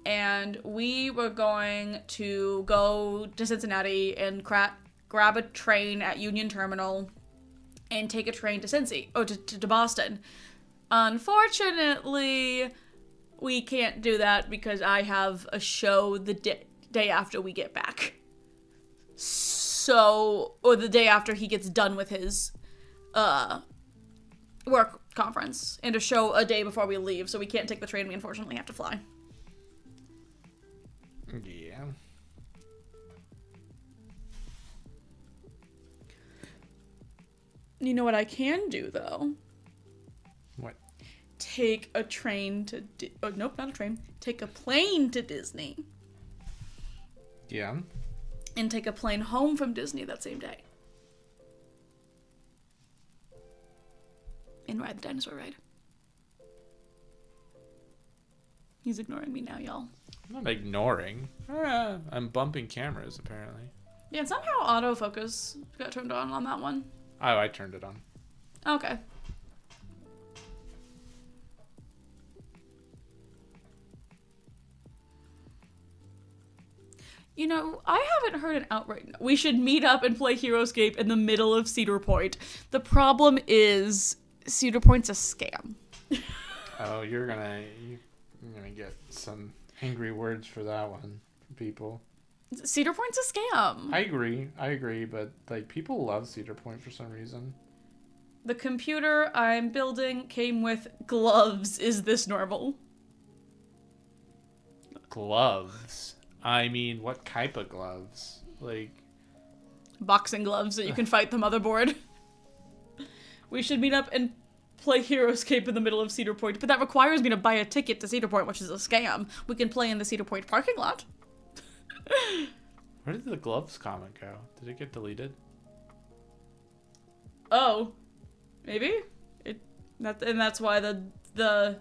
and we were going to go to Cincinnati and grab a train at Union Terminal and take a train to to Boston. Unfortunately, we can't do that because I have a show the day after we get back. Or the day after he gets done with his work conference, and a show a day before we leave, so we can't take the train. We unfortunately have to fly. yeah. You know what I can do, though? What? Take a train to... nope, not a train. Take a plane to Disney. Yeah. And take a plane home from Disney that same day. And ride the dinosaur ride. He's ignoring me now, y'all. I'm not ignoring. I'm bumping cameras, apparently. Yeah, and somehow autofocus got turned on that one. Oh, I turned it on. Okay. You know, I haven't heard an outright, we should meet up and play Heroescape in the middle of Cedar Point. The problem is, Cedar Point's a scam. Oh, you're gonna get some angry words for that one from people. Cedar Point's a scam. I agree, but like people love Cedar Point for some reason. The computer I'm building came with gloves. Is this normal? Gloves? I mean, what type of gloves? Like Boxing gloves that you can fight the motherboard. We should meet up and play Heroescape in the middle of Cedar Point, but that requires me to buy a ticket to Cedar Point, which is a scam. We can play in the Cedar Point parking lot. Where did the gloves comment go? Did it get deleted? Oh, maybe that's why the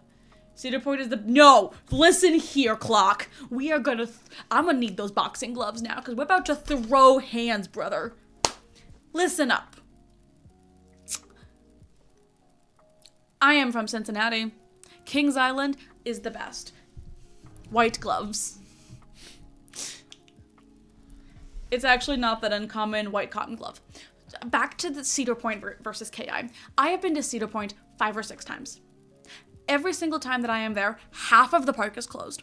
Cedar Point is the no. Listen here, Clock. We are gonna. I'm gonna need those boxing gloves now because we're about to throw hands, brother. Listen up. I am from Cincinnati. Kings Island is the best. White gloves. It's actually not that uncommon. White cotton glove. Back to the Cedar Point versus KI. I have been to Cedar Point 5 or 6 times. Every single time that I am there, half of the park is closed.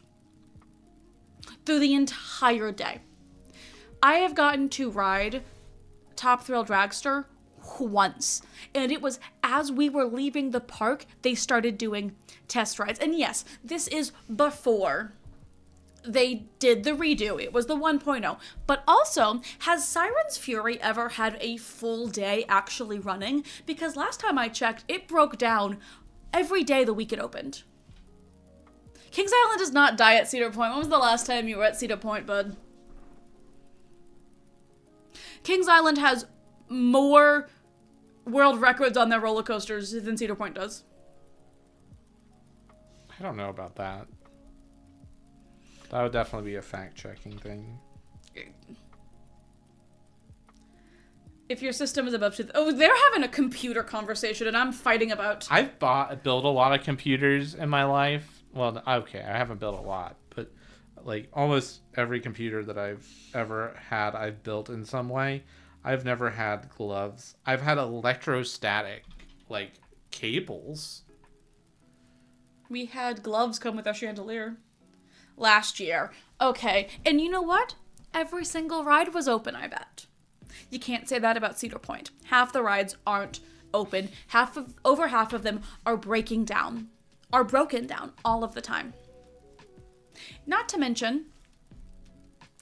Through the entire day. I have gotten to ride Top Thrill Dragster once. And it was as we were leaving the park, they started doing test rides. And yes, this is before they did the redo. It was the 1.0. But also, has Siren's Fury ever had a full day actually running? Because last time I checked, it broke down every day the week it opened. Kings Island does not die at Cedar Point. When was the last time you were at Cedar Point, bud? Kings Island has more world records on their roller coasters than Cedar Point does. I don't know about that. That would definitely be a fact-checking thing. If your system is above... Oh, they're having a computer conversation, and I'm fighting about... I've built a lot of computers in my life. Well, okay, I haven't built a lot, but like almost every computer that I've ever had, I've built in some way. I've never had gloves. I've had electrostatic, like, cables. We had gloves come with our chandelier. Last year. Okay, and you know what? Every single ride was open, I bet. You can't say that about Cedar Point. Half the rides aren't open. Over half of them are broken down all of the time. Not to mention,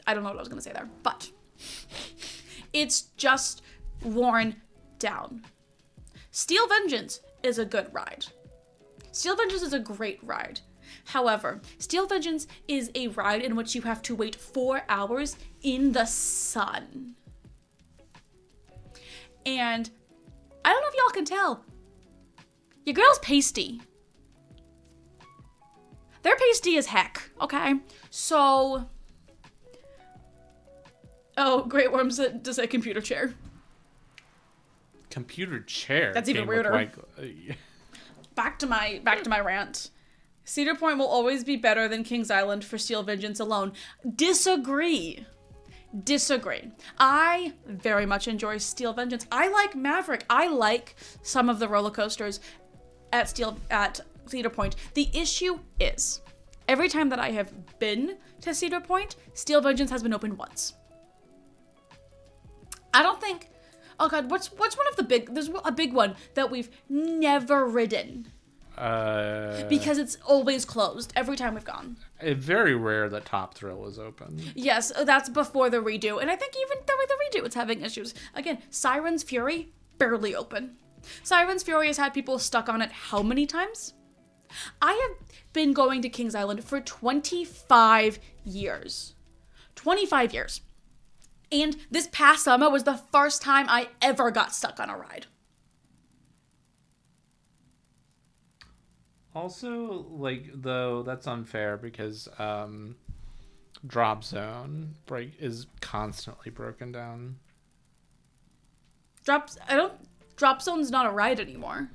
I don't know what I was going to say there, but it's just worn down. Steel Vengeance is a good ride. Steel Vengeance is a great ride. However, Steel Vengeance is a ride in which you have to wait 4 hours in the sun. And I don't know if y'all can tell. Your girl's pasty. They're pasty as heck, okay? So... Oh, Great Worm does a computer chair. Computer chair? That's even weirder. Back to my rant. Cedar Point will always be better than Kings Island for Steel Vengeance alone. Disagree. I very much enjoy Steel Vengeance. I like Maverick. I like some of the roller coasters at Cedar Point. The issue is, every time that I have been to Cedar Point, Steel Vengeance has been open once. I don't think... Oh god, what's one of the big... There's a big one that we've never ridden. Because it's always closed every time we've gone. It's very rare that Top Thrill is open. Yes, that's before the redo. And I think even the redo is having issues. Again, Siren's Fury, barely open. Siren's Fury has had people stuck on it how many times? I have been going to Kings Island for 25 years. 25 years. And this past summer was the first time I ever got stuck on a ride. Also, though, that's unfair because Drop Zone is constantly broken down. Drop Zone's not a ride anymore.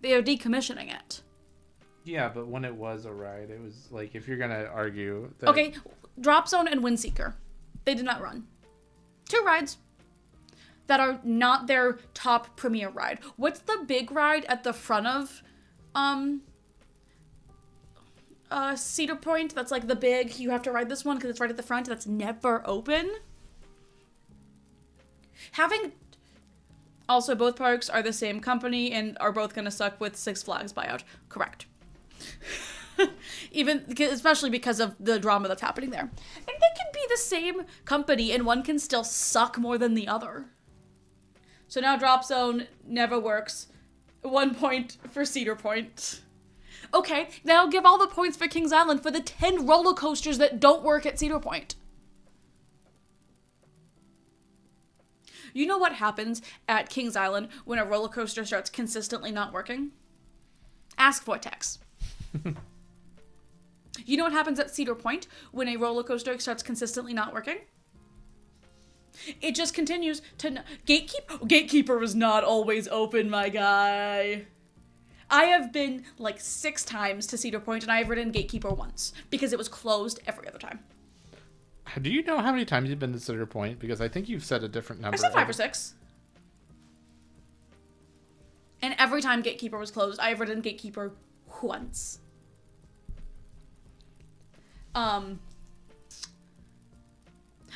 They are decommissioning it. Yeah, but when it was a ride, it was if you're gonna argue that... Okay, Drop Zone and Windseeker. They did not run. 2 rides that are not their top premier ride. What's the big ride at the front of Cedar Point? That's the big, you have to ride this one because it's right at the front. That's never open. Also, both parks are the same company and are both going to suck with Six Flags buyout. Correct. Especially because of the drama that's happening there. And they can be the same company and one can still suck more than the other. So now Drop Zone never works. 1 point for Cedar Point. Okay, now give all the points for Kings Island for the 10 roller coasters that don't work at Cedar Point. You know what happens at Kings Island when a roller coaster starts consistently not working? Ask Vortex. You know what happens at Cedar Point when a roller coaster starts consistently not working? It just continues to... Gatekeeper is not always open, my guy. I have been 6 times to Cedar Point and I have ridden Gatekeeper once because it was closed every other time. Do you know how many times you've been to Cedar Point? Because I think you've said a different number. I said 5 or 6. And every time Gatekeeper was closed, I have ridden Gatekeeper once.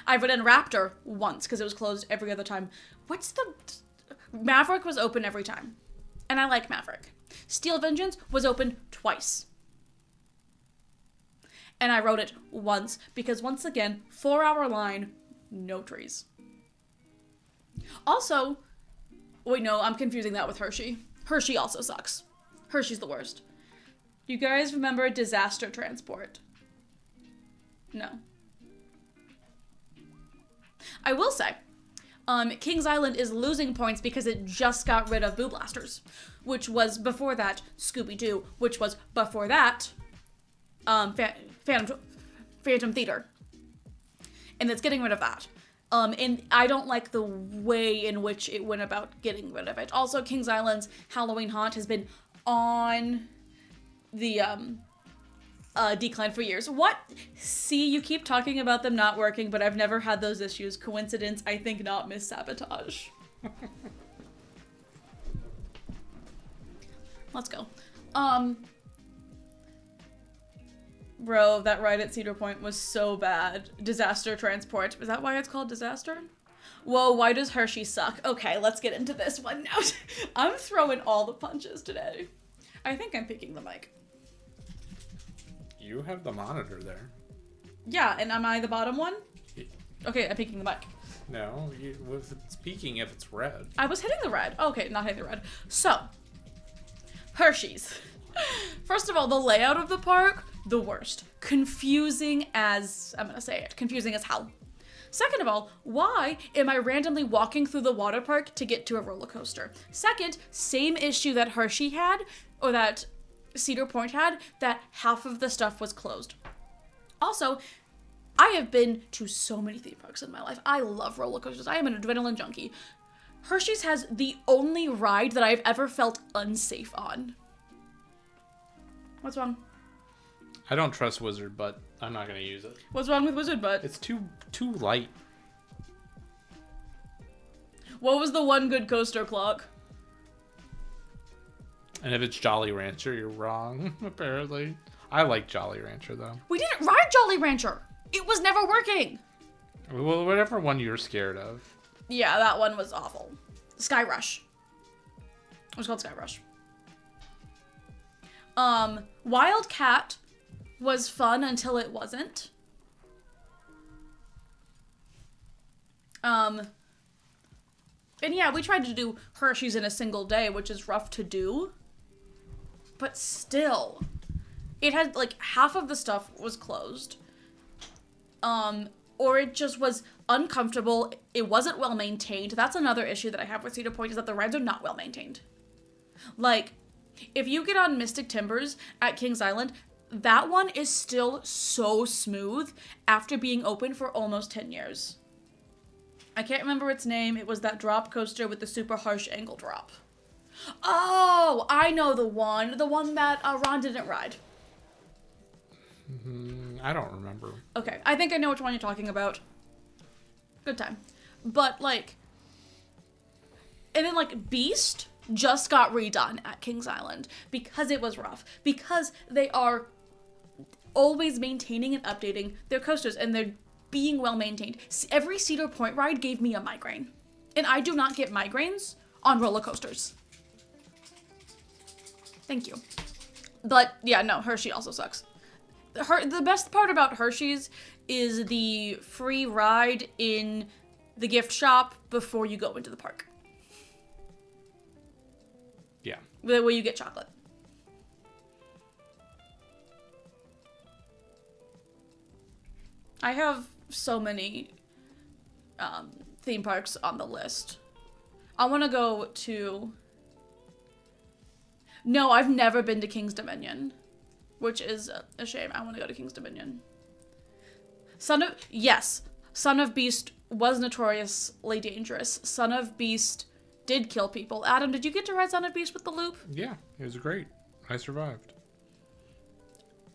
I've ridden Raptor once because it was closed every other time. Maverick was open every time. And I like Maverick. Steel Vengeance was open twice. And I rode it once because once again, 4-hour line, no trees. Also, wait, no, I'm confusing that with Hershey. Hershey also sucks. Hershey's the worst. You guys remember Disaster Transport? No. I will say, Kings Island is losing points because it just got rid of Boo Blasters, which was before that Scooby-Doo, which was before that Phantom Theater. And it's getting rid of that. And I don't like the way in which it went about getting rid of it. Also, Kings Island's Halloween Haunt has been on the decline for years. What? See, you keep talking about them not working, but I've never had those issues. Coincidence? I think not, Miss Sabotage. Let's go. Bro, that ride at Cedar Point was so bad. Disaster Transport. Is that why it's called Disaster? Whoa, why does Hershey suck? Okay, let's get into this one now. I'm throwing all the punches today. I think I'm picking the mic. You have the monitor there. Yeah, and am I the bottom one? Okay, I'm picking the mic. No, if it's peaking if it's red. I was hitting the red. Okay, not hitting the red. So, Hershey's. First of all, the layout of the park, the worst. Confusing as, I'm gonna say it, confusing as hell. Second of all, why am I randomly walking through the water park to get to a roller coaster? Second, same issue that Hershey had, or that Cedar Point had, that half of the stuff was closed. Also, I have been to so many theme parks in my life. I love roller coasters. I am an adrenaline junkie. Hershey's has the only ride that I've ever felt unsafe on. What's wrong? I don't trust Wizard, but I'm not gonna use it. What's wrong with Wizard Butt? It's too light. What was the one good coaster, Clock? And if it's Jolly Rancher, you're wrong, apparently. I like Jolly Rancher, though. We didn't ride Jolly Rancher. It was never working. Well, whatever one you're scared of. Yeah, that one was awful. Sky Rush. It was called Sky Rush. Wildcat was fun until it wasn't. And yeah, we tried to do Hershey's in a single day, which is rough to do. But still, it had like half of the stuff was closed. Or it just was uncomfortable. It wasn't well maintained. That's another issue that I have with Cedar Point, is that the rides are not well maintained. Like, if you get on Mystic Timbers at Kings Island, that one is still so smooth after being open for almost 10 years. I can't remember its name. It was that drop coaster with the super harsh angle drop. Oh, I know the one. The one that Ron didn't ride. I don't remember. Okay, I think I know which one you're talking about. Good time. But, like... And then, like, Beast just got redone at Kings Island because it was rough. Because they are always maintaining and updating their coasters, and they're being well maintained. Every Cedar Point ride gave me a migraine. And I do not get migraines on roller coasters. Thank you. But, yeah, no, Hershey also sucks. The best part about Hershey's is the free ride in the gift shop before you go into the park. Yeah. The way you get chocolate. I have so many theme parks on the list. I want to go to... No, I've never been to King's Dominion, which is a shame. I want to go to King's Dominion. Son of Beast was notoriously dangerous. Son of Beast did kill people. Adam, did you get to ride Son of Beast with the loop? Yeah, it was great. I survived.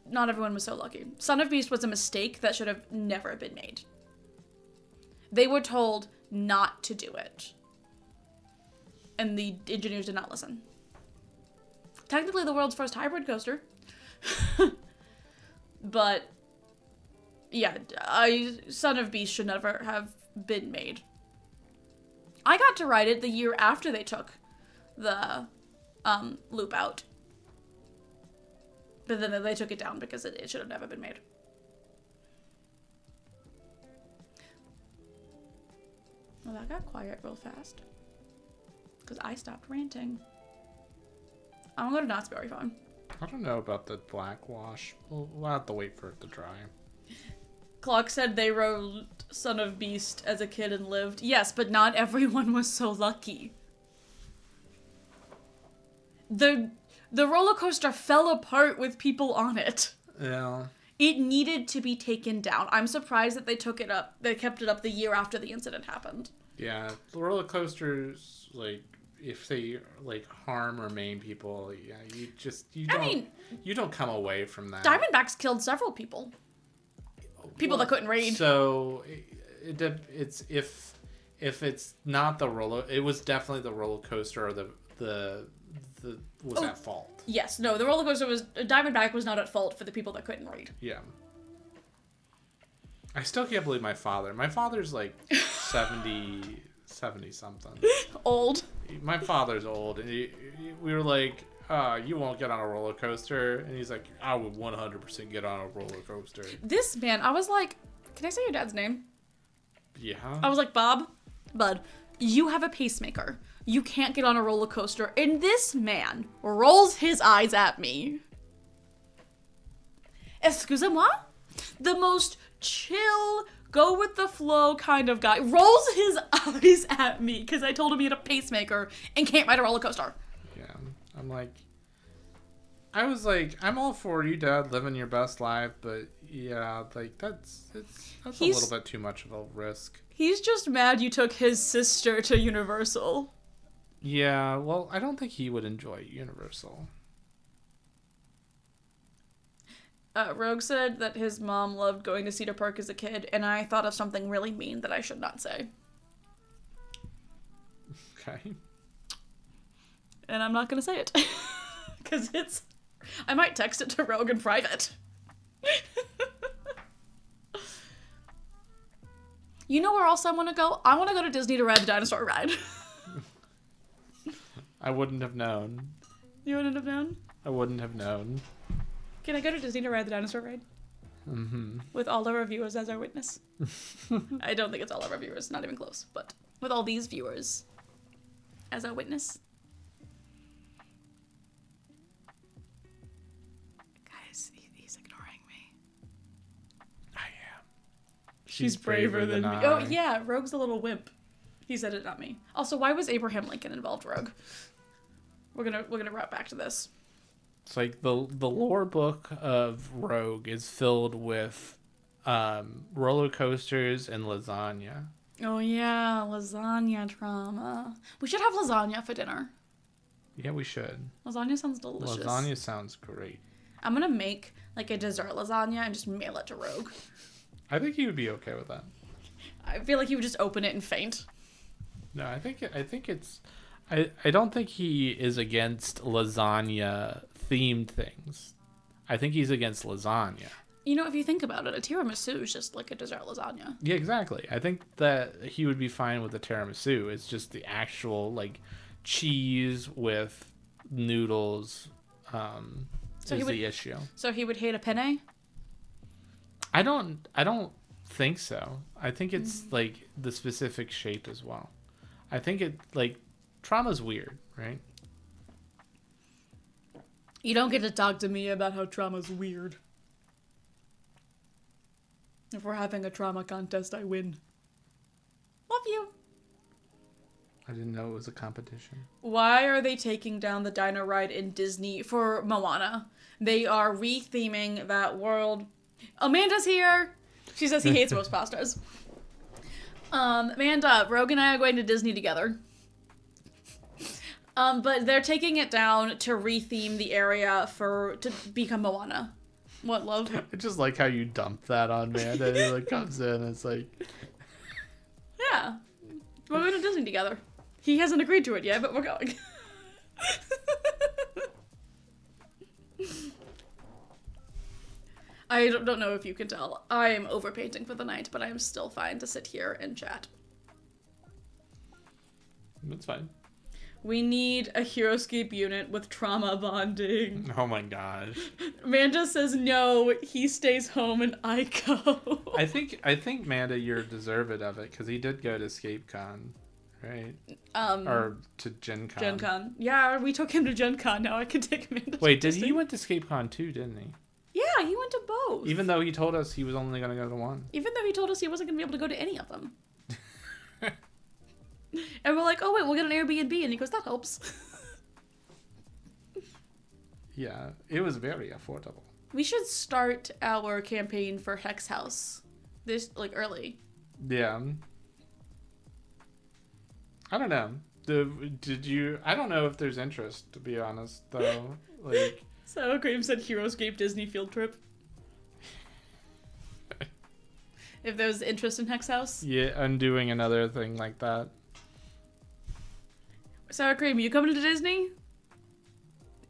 Not everyone was so lucky. Son of Beast was a mistake that should have never been made. They were told not to do it. And the engineers did not listen. Technically the world's first hybrid coaster. But, yeah, Son of Beast should never have been made. I got to ride it the year after they took the loop out. But then they took it down because it should have never been made. Well, that got quiet real fast. Because I stopped ranting. I'm gonna go to Knott's Berry Farm. I don't know about the black wash. We'll have to wait for it to dry. Clock said they rode Son of Beast as a kid and lived. Yes, but not everyone was so lucky. The roller coaster fell apart with people on it. Yeah. It needed to be taken down. I'm surprised that they took it up. They kept it up the year after the incident happened. Yeah, roller coasters, like, if they like harm or maim people, yeah, you don't come away from that. Diamondbacks killed several people. People that couldn't read. So it's if it's not the roller, it was definitely the roller coaster or the was at fault. Yes, no, the roller coaster was... Diamondback was not at fault for the people that couldn't read. Yeah. I still can't believe my father. My father's like 70 something. Old. My father's old, and we were like, you won't get on a roller coaster. And he's like, I would 100% get on a roller coaster. This man, I was like, can I say your dad's name? Yeah. I was like, Bud, you have a pacemaker. You can't get on a roller coaster. And this man rolls his eyes at me. Excusez-moi? The most chill, go with the flow kind of guy rolls his eyes at me because I told him he had a pacemaker and can't ride a roller coaster. Yeah. I was like, I'm all for you, Dad, living your best life, but yeah, like that's a little bit too much of a risk. He's just mad you took his sister to Universal. Yeah, well, I don't think he would enjoy Universal. Rogue said that his mom loved going to Cedar Park as a kid, and I thought of something really mean that I should not say. Okay. And I'm not gonna say it. Because I might text it to Rogue in private. You know where else I want to go? I want to go to Disney to ride the dinosaur ride. I wouldn't have known. You wouldn't have known? I wouldn't have known. Can I go to Disney to ride the dinosaur ride? Mm-hmm. With all of our viewers as our witness? I don't think it's all of our viewers, not even close, but with all these viewers as our witness. Guys, he's ignoring me. I am. She's braver than me. I. Oh, yeah, Rogue's a little wimp. He said it, not me. Also, why was Abraham Lincoln involved, Rogue? We're gonna wrap back to this. It's like the lore book of Rogue is filled with roller coasters and lasagna. Oh yeah, lasagna trauma. We should have lasagna for dinner. Yeah, we should. Lasagna sounds delicious. Lasagna sounds great. I'm gonna make like a dessert lasagna and just mail it to Rogue. I think he would be okay with that. I feel like he would just open it and faint. No, I think it's. I don't think he is against lasagna themed things. I think he's against lasagna. You know, if you think about it, a tiramisu is just like a dessert lasagna. Yeah, exactly. I think that he would be fine with a tiramisu. It's just the actual like cheese with noodles is the issue. So he would hate a penne? I don't think so. I think it's like the specific shape as well. I think it like trauma's weird, right? You don't get to talk to me about how trauma's weird. If we're having a trauma contest, I win. Love you. I didn't know it was a competition. Why are they taking down the dino ride in Disney for Moana? They are re-theming that world. Amanda's here. She says he hates roast pastas. Amanda, Rogue and I are going to Disney together. But they're taking it down to re-theme the area to become Moana. What, love? I just like how you dump that on Amanda. He like comes in and it's like... Yeah. We're going to Disney together. He hasn't agreed to it yet, but we're going. I don't know if you can tell. I am overpainting for the night, but I am still fine to sit here and chat. That's fine. We need a HeroScape unit with trauma bonding. Oh my gosh. Amanda says no, he stays home and I go. I think Amanda, you're deserved of it because he did go to EscapeCon, right? Or to Gen Con. Gen Con. Yeah, we took him to Gen Con. Now I can take Amanda. Wait, he went to EscapeCon too, didn't he? Yeah, he went to both. Even though he told us he was only going to go to one. Even though he told us he wasn't going to be able to go to any of them. And we're like, oh wait, we'll get an Airbnb, and he goes, that helps. Yeah, it was very affordable. We should start our campaign for Hex House this early. Yeah. I don't know. Did you? I don't know if there's interest, to be honest, though. Like. Sour Cream said HeroScape Disney field trip. If there's interest in Hex House. Yeah, I'm doing another thing like that. Sour Cream, you coming to Disney?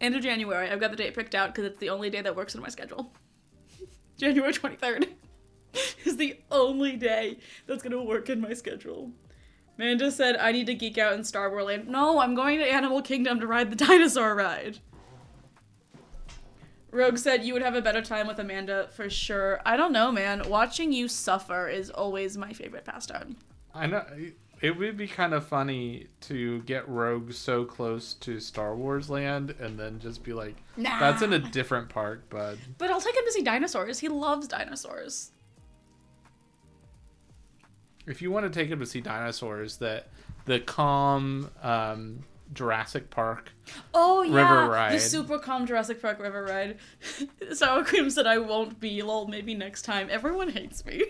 End of January. I've got the date picked out because it's the only day that works in my schedule. January 23rd is the only day that's going to work in my schedule. Amanda said, I need to geek out in Star Wars Land. No, I'm going to Animal Kingdom to ride the dinosaur ride. Rogue said you would have a better time with Amanda for sure. I don't know, man. Watching you suffer is always my favorite pastime. I know. It would be kind of funny to get Rogue so close to Star Wars Land and then just be like, Nah. that's in a different park, bud. But I'll take him to see dinosaurs. He loves dinosaurs. If you want to take him to see dinosaurs, the calm Jurassic Park river ride. The super calm Jurassic Park river ride. Sour Cream said I won't be, lol, maybe next time. Everyone hates me.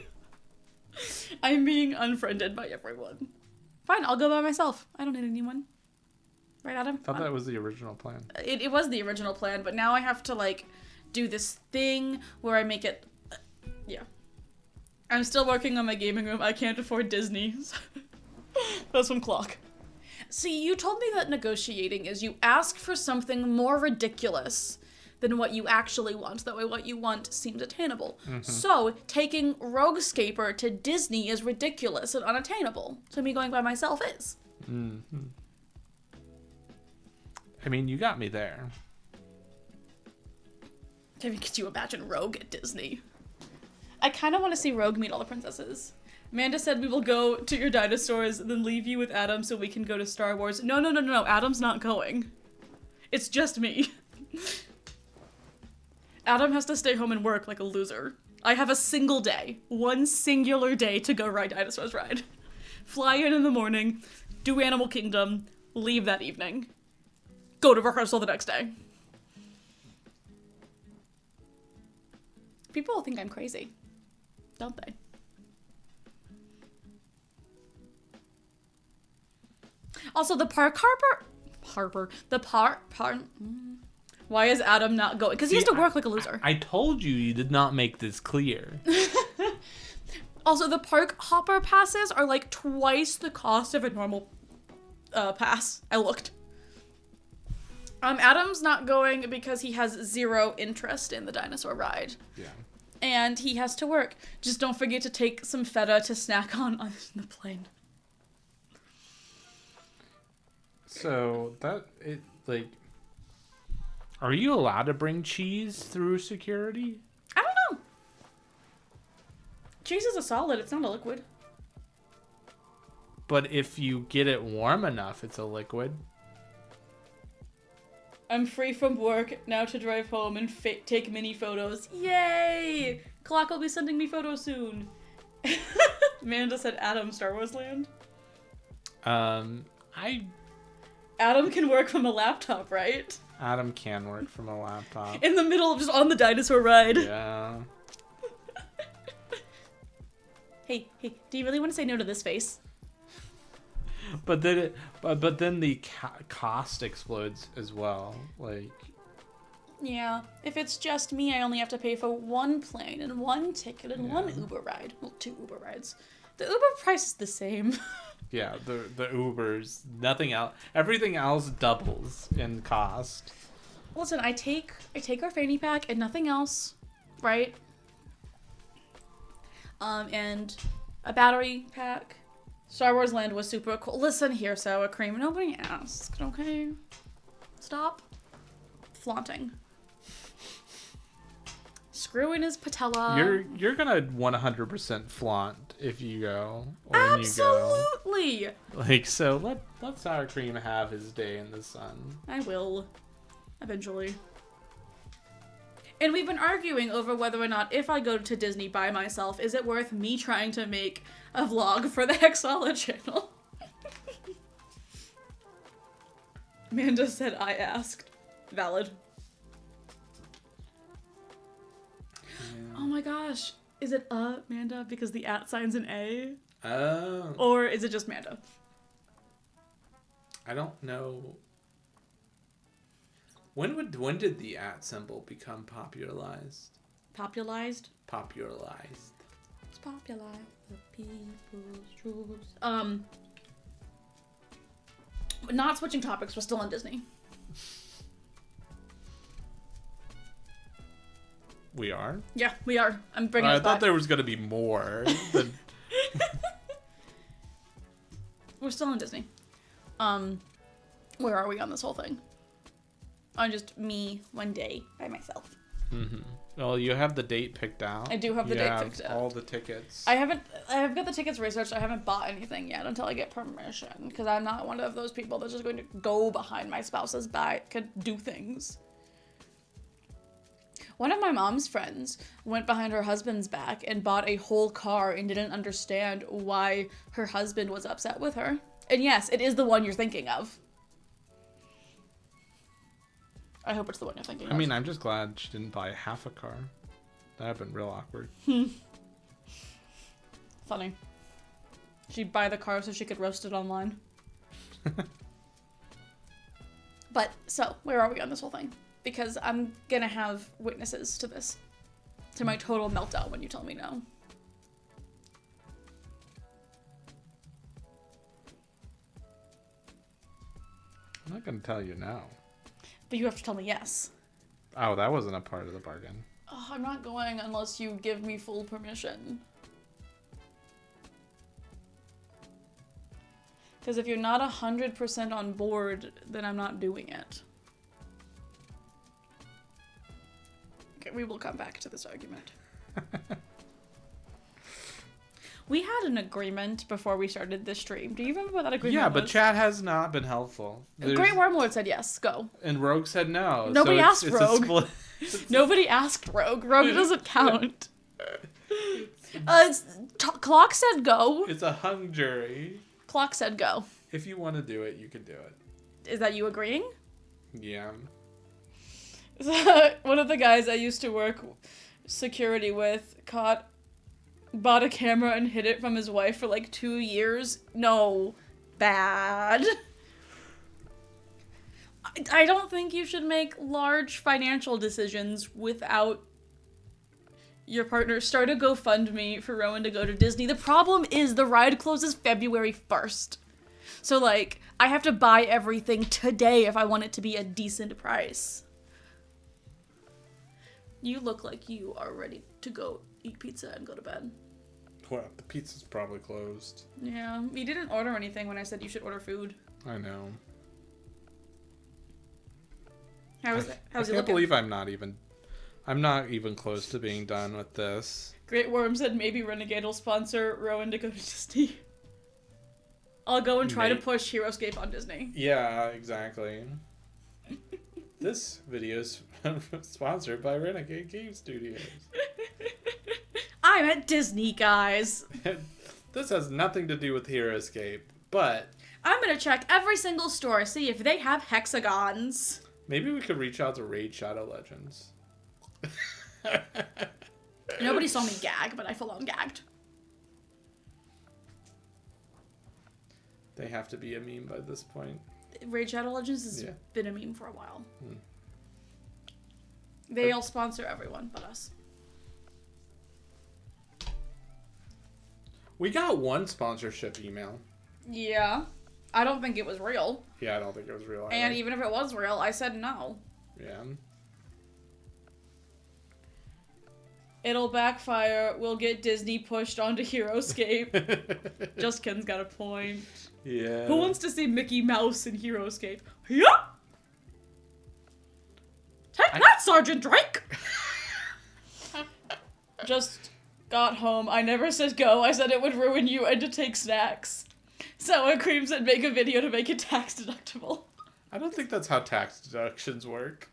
I'm being unfriended by everyone. Fine, I'll go by myself. I don't need anyone. Right, Adam? I thought that was the original plan. It was the original plan, but now I have to, like, do this thing where I make it... yeah. I'm still working on my gaming room. I can't afford Disney. That's from Clock. See, you told me that negotiating is you ask for something more ridiculous than what you actually want. That way what you want seems attainable. Mm-hmm. So, taking Roguescaper to Disney is ridiculous and unattainable. So me going by myself is. Mm-hmm. I mean, you got me there. I mean, could you imagine Rogue at Disney? I kind of want to see Rogue meet all the princesses. Amanda said we will go to your dinosaurs, then leave you with Adam so we can go to Star Wars. No. Adam's not going. It's just me. Adam has to stay home and work like a loser. I have a single day. One singular day to go ride Dinosaurs Ride. Fly in the morning, do Animal Kingdom, leave that evening. Go to rehearsal the next day. People think I'm crazy. Don't they? Also, the park harbor. Why is Adam not going? Because he has to work like a loser. I told you did not make this clear. Also, the park hopper passes are like twice the cost of a normal pass. I looked. Adam's not going because he has zero interest in the dinosaur ride. Yeah. And he has to work. Just don't forget to take some feta to snack on the plane. So are you allowed to bring cheese through security? I don't know. Cheese is a solid. It's not a liquid. But if you get it warm enough, it's a liquid. I'm free from work now to drive home and take mini photos. Yay! Clock will be sending me photos soon. Amanda said Adam Star Wars Land. Adam can work from a laptop, right? Adam can work from a laptop. In the middle, just on the dinosaur ride. Yeah. Hey, do you really want to say no to this face? But then the cost explodes as well. Like. Yeah. If it's just me, I only have to pay for one plane and one ticket and one Uber ride. Well, 2 Uber rides. The Uber price is the same. Yeah, the Ubers, nothing else. Everything else doubles in cost. Listen, I take our fanny pack and nothing else, right? And a battery pack. Star Wars Land was super cool. Listen here, sour cream. Nobody asked, okay? Stop flaunting. Screwing his patella. You're gonna 100% flaunt if you go. Or Absolutely. When you go. Like, so let sour cream have his day in the sun. I will, eventually. And we've been arguing over whether or not if I go to Disney by myself, is it worth me trying to make a vlog for the Hexhalla channel? Amanda said I asked. Valid. Yeah. Oh my gosh. Is it Manda because the @ sign's an A? Oh. Or is it just Manda? I don't know. When did the @ symbol become popularized? Popularized? Popularized. It's popularized the people's truths. Not switching topics, we're still on Disney. We are? Yeah, we are. I'm bringing I it back. thought there was going to be more. We're still on Disney. Where are we on this whole thing? On just me one day by myself. Mm-hmm. Well, you have the date picked out. I do have the date picked out. All the tickets. I've got the tickets researched. I haven't bought anything yet until I get permission, because I'm not one of those people that's just going to go behind my spouse's back and do things. One of my mom's friends went behind her husband's back and bought a whole car and didn't understand why her husband was upset with her. And yes, it is the one you're thinking of. I hope it's the one you're thinking of. I mean, I'm just glad she didn't buy half a car. That'd have been real awkward. Funny. She'd buy the car so she could roast it online. But, so, where are we on this whole thing? Because I'm gonna have witnesses to this. To my total meltdown when you tell me no. I'm not gonna tell you no. But you have to tell me yes. Oh, that wasn't a part of the bargain. Oh, I'm not going unless you give me full permission. Because if you're not 100% on board, then I'm not doing it. Okay, we will come back to this argument. We had an agreement before we started this stream. Do you remember what that agreement was? Yeah, but chat has not been helpful. Great Wormlord said yes, go. And Rogue said no. Nobody so asked it's Rogue. Nobody asked Rogue. Rogue doesn't count. Clock said go. It's a hung jury. Clock said go. If you want to do it, you can do it. Is that you agreeing? Yeah. One of the guys I used to work security with bought a camera and hid it from his wife for like 2 years. No. Bad. I don't think you should make large financial decisions without your partner. Start a GoFundMe for Rowan to go to Disney. The problem is the ride closes February 1st. So, like, I have to buy everything today if I want it to be a decent price. You look like you are ready to go eat pizza and go to bed. Well, the pizza's probably closed. Yeah, you didn't order anything when I said you should order food. I know. How's I can't believe I'm not even close to being done with this. Great Worm said maybe Renegade will sponsor Rowan to go to Disney. I'll go and try to push HeroScape on Disney. Yeah, exactly. This video is sponsored by Renegade Game Studios. I'm at Disney, guys. This has nothing to do with HeroScape, but I'm gonna check every single store, see if they have hexagons. maybe we could reach out to Raid Shadow Legends. Nobody saw me gag, but I full on gagged. They have to be a meme by this point. Raid Shadow Legends has been a meme for a while. Hmm. They all sponsor everyone but us. We got one sponsorship email. Yeah. I don't think it was real. Yeah, I don't think it was real either. And even if it was real, I said no. Yeah. It'll backfire. We'll get Disney pushed onto HeroScape. Justkin's got a point. Yeah. Who wants to see Mickey Mouse in HeroScape? Yeah. Take that, Sergeant Drake! Just got home. I never said go. I said it would ruin you and to take snacks. Sour Cream said make a video to make it tax deductible. I don't think that's how tax deductions work.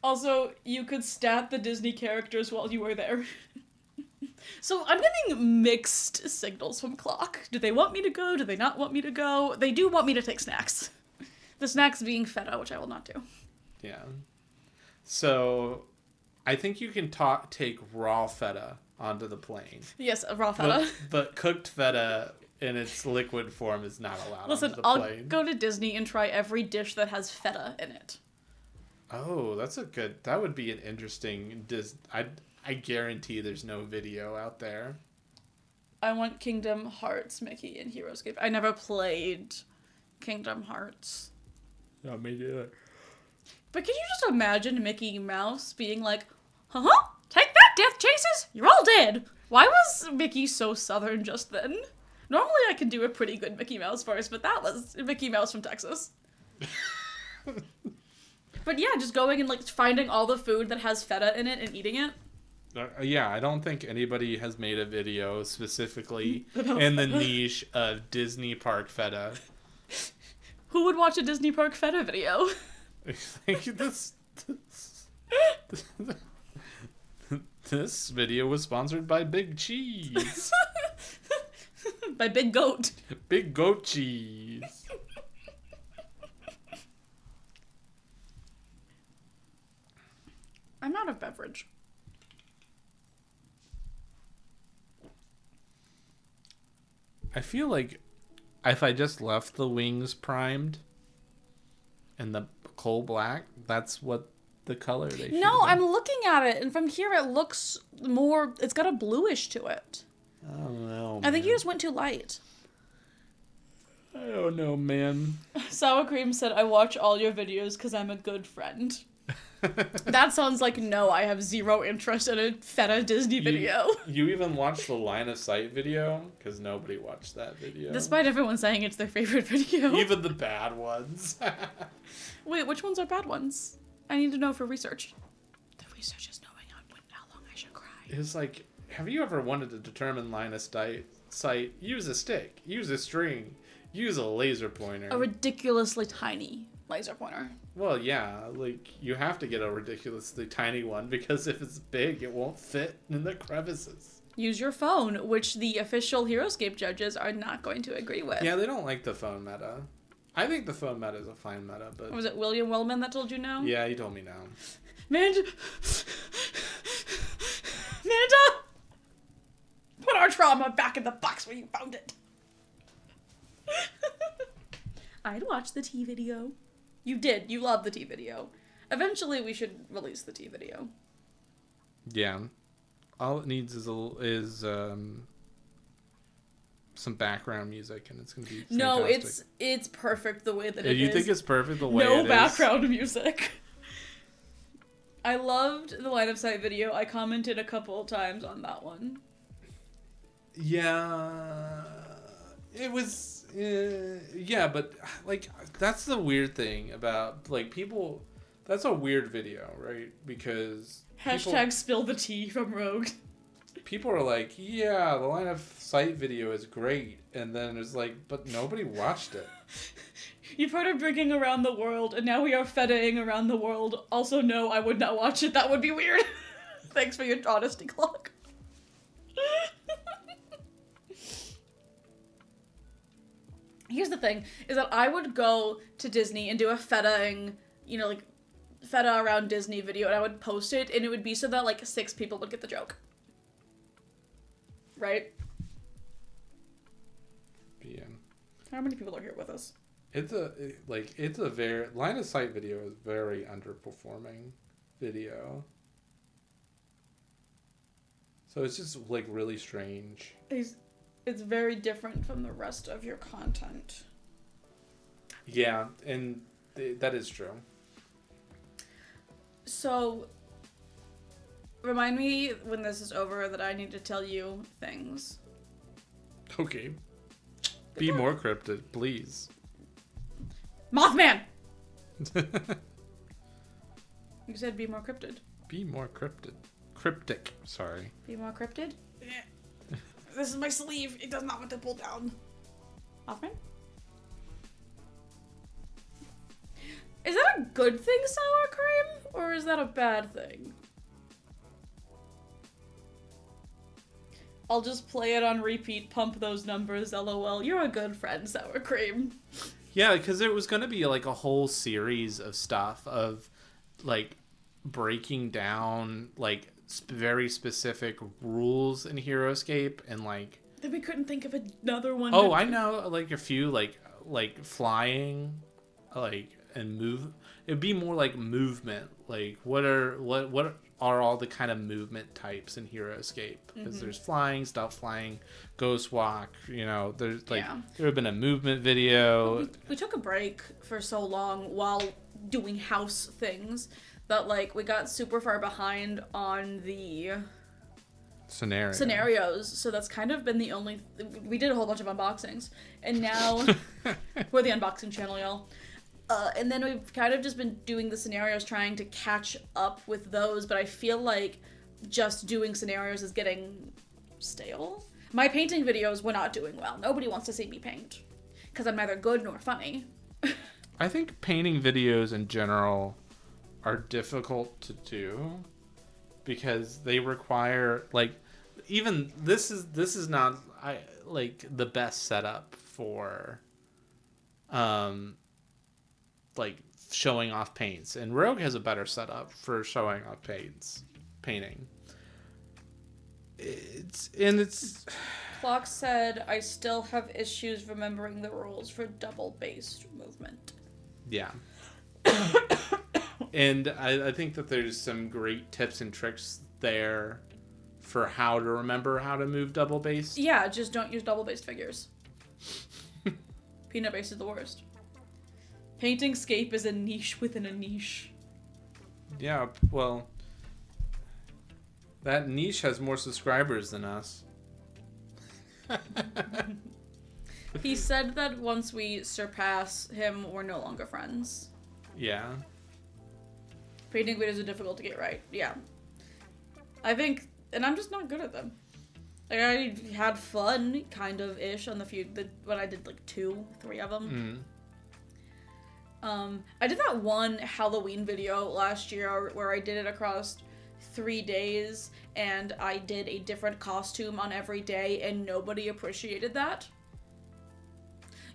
Also, you could stat the Disney characters while you were there. So I'm getting mixed signals from Clock. Do they want me to go? Do they not want me to go? They do want me to take snacks. The snacks being feta, which I will not do. Yeah. So, I think you can take raw feta onto the plane. Yes, a raw feta. But cooked feta in its liquid form is not allowed onto the plane. I'll go to Disney and try every dish that has feta in it. Oh, that would be an interesting I guarantee there's no video out there. I want Kingdom Hearts Mickey in HeroScape. I never played Kingdom Hearts. No, me neither. But can you just imagine Mickey Mouse being like, Uh-huh. Take that, Death Chasers! You're all dead! Why was Mickey so southern just then? Normally I can do a pretty good Mickey Mouse voice, but that was Mickey Mouse from Texas. But yeah, just going and like finding all the food that has feta in it and eating it. Yeah, I don't think anybody has made a video specifically in the niche of Disney Park feta. Who would watch a Disney Park feta video? This video was sponsored by Big Cheese. By Big Goat. Big Goat Cheese. I'm out of beverage. I feel like if I just left the wings primed and the coal black, that's what the color they should No, have I'm looking at it, and from here it looks more... It's got a bluish to it. I don't know, I think you just went too light. I don't know, man. Sour Cream said, I watch all your videos because I'm a good friend. That sounds like, no, I have zero interest in a feta Disney video. You even watched the line of sight video? Because nobody watched that video. Despite everyone saying it's their favorite video. Even the bad ones. Wait, which ones are bad ones? I need to know for research. The research is knowing how long I should cry. It's like, have you ever wanted to determine line of sight? Use a stick. Use a string. Use a laser pointer. A ridiculously tiny laser pointer. Well, yeah, like, you have to get a ridiculously tiny one, because if it's big, it won't fit in the crevices. Use your phone, which the official Heroescape judges are not going to agree with. Yeah, they don't like the phone meta. I think the phone meta is a fine meta, but... Was it William Wellman that told you no? Yeah, he told me no. Manda! Put our trauma back in the box where you found it! I'd watch the T video. You did. You loved the T video. Eventually, we should release the T video. Yeah. All it needs is some background music, and it's gonna be fantastic. No, it's perfect the way that it is. You think it's perfect the way it is? No background music. I loved the line of sight video. I commented a couple of times on that one. Yeah. It was... yeah, but, like, that's the weird thing about, like, people... That's a weird video, right? Because... Hashtag spill the tea from Rogue. People are like, yeah, the line of sight video is great. And then it's like, but nobody watched it. You've heard of drinking around the world, and now we are fetaing around the world. Also, no, I would not watch it. That would be weird. Thanks for your honesty, Clock. Here's the thing, is that I would go to Disney and do a fetaing, you know, like, feta around Disney video, and I would post it, and it would be so that, like, 6 people would get the joke. Right? Yeah. How many people are here with us? It's a very... Line of sight video is very underperforming video. So it's just, like, really strange. It's very different from the rest of your content. Yeah, and that is true. So, remind me when this is over that I need to tell you things. Okay. Be more cryptic, please. Mothman! You said be more cryptid. Be more cryptic. Cryptic, sorry. Be more cryptid? This is my sleeve. It does not want to pull down. Mothman? Is that a good thing, sour cream? Or is that a bad thing? I'll just play it on repeat, pump those numbers, lol. You're a good friend, sour cream. Yeah, because it was going to be like a whole series of stuff of like breaking down like very specific rules in Heroescape and like... Then we couldn't think of another one. Oh, I know like a few like flying like and move. It'd be more like movement. Like what are all the kind of movement types in Heroescape? Because there's flying, stop flying, ghost walk, you know, there's like there have been a movement video. We took a break for so long while doing house things that like we got super far behind on the scenarios, so that's kind of been the only we did a whole bunch of unboxings, and now we're the unboxing channel, y'all. And then we've kind of just been doing the scenarios, trying to catch up with those, but I feel like just doing scenarios is getting stale. My painting videos were not doing well. Nobody wants to see me paint because I'm neither good nor funny. I think painting videos in general are difficult to do because they require, like, even this is not like the best setup for like showing off paints, and Rogue has a better setup for showing off painting. It's Clock said, I still have issues remembering the rules for double-based movement. Yeah. And I think that there's some great tips and tricks there for how to remember how to move double-based. Yeah, just don't use double-based figures. Peanut-based is the worst. Painting scape is a niche within a niche. Yeah, well, that niche has more subscribers than us. He said that once we surpass him, we're no longer friends. Yeah. Painting videos are difficult to get right. Yeah. I think, and I'm just not good at them. Like, I had fun, kind of ish, on when I did like 2-3 of them. I did that one Halloween video last year where I did it across 3 days, and I did a different costume on every day, and nobody appreciated that.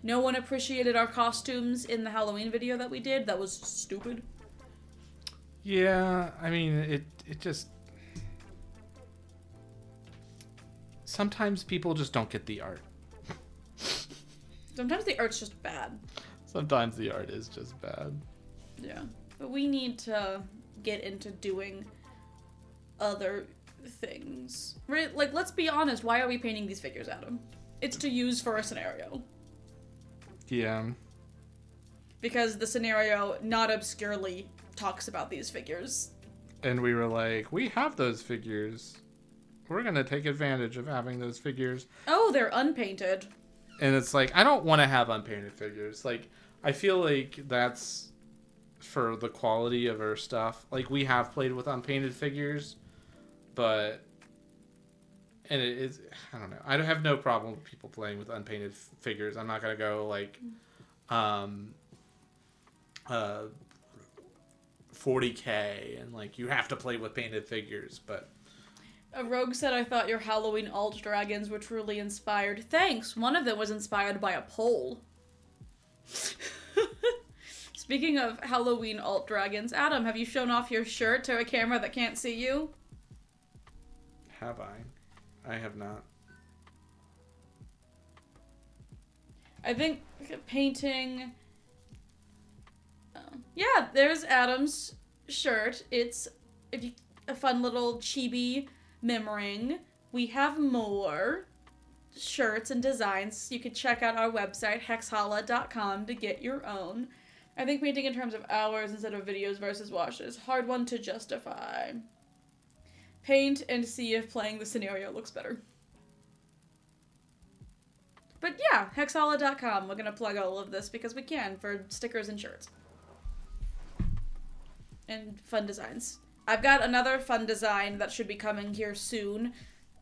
No one appreciated our costumes in the Halloween video that we did. That was stupid. Yeah, I mean, it just... Sometimes people just don't get the art. Sometimes the art's just bad. Sometimes the art is just bad. Yeah. But we need to get into doing other things. Right? Like, let's be honest. Why are we painting these figures, Adam? It's to use for a scenario. Yeah. Because the scenario, not obscurely, talks about these figures. And we were like, we have those figures. We're going to take advantage of having those figures. Oh, they're unpainted. And it's like, I don't want to have unpainted figures. Like, I feel like that's for the quality of our stuff. Like, we have played with unpainted figures, but... And it is, I don't know. I don't have no problem with people playing with unpainted figures. I'm not going to go, like, 40K and, like, you have to play with painted figures, but... A Rogue said, I thought your Halloween alt dragons were truly inspired. Thanks. One of them was inspired by a pole. Speaking of Halloween alt dragons, Adam, have you shown off your shirt to a camera that can't see you? Have I? I have not. I think painting... yeah, there's Adam's shirt. It's a fun little chibi mem ring. We have more shirts and designs. You can check out our website, hexhalla.com, to get your own. I think painting in terms of hours instead of videos versus washes. Hard one to justify. Paint and see if playing the scenario looks better. But yeah, hexhalla.com. We're going to plug all of this because we can for stickers and shirts. And fun designs. I've got another fun design that should be coming here soon.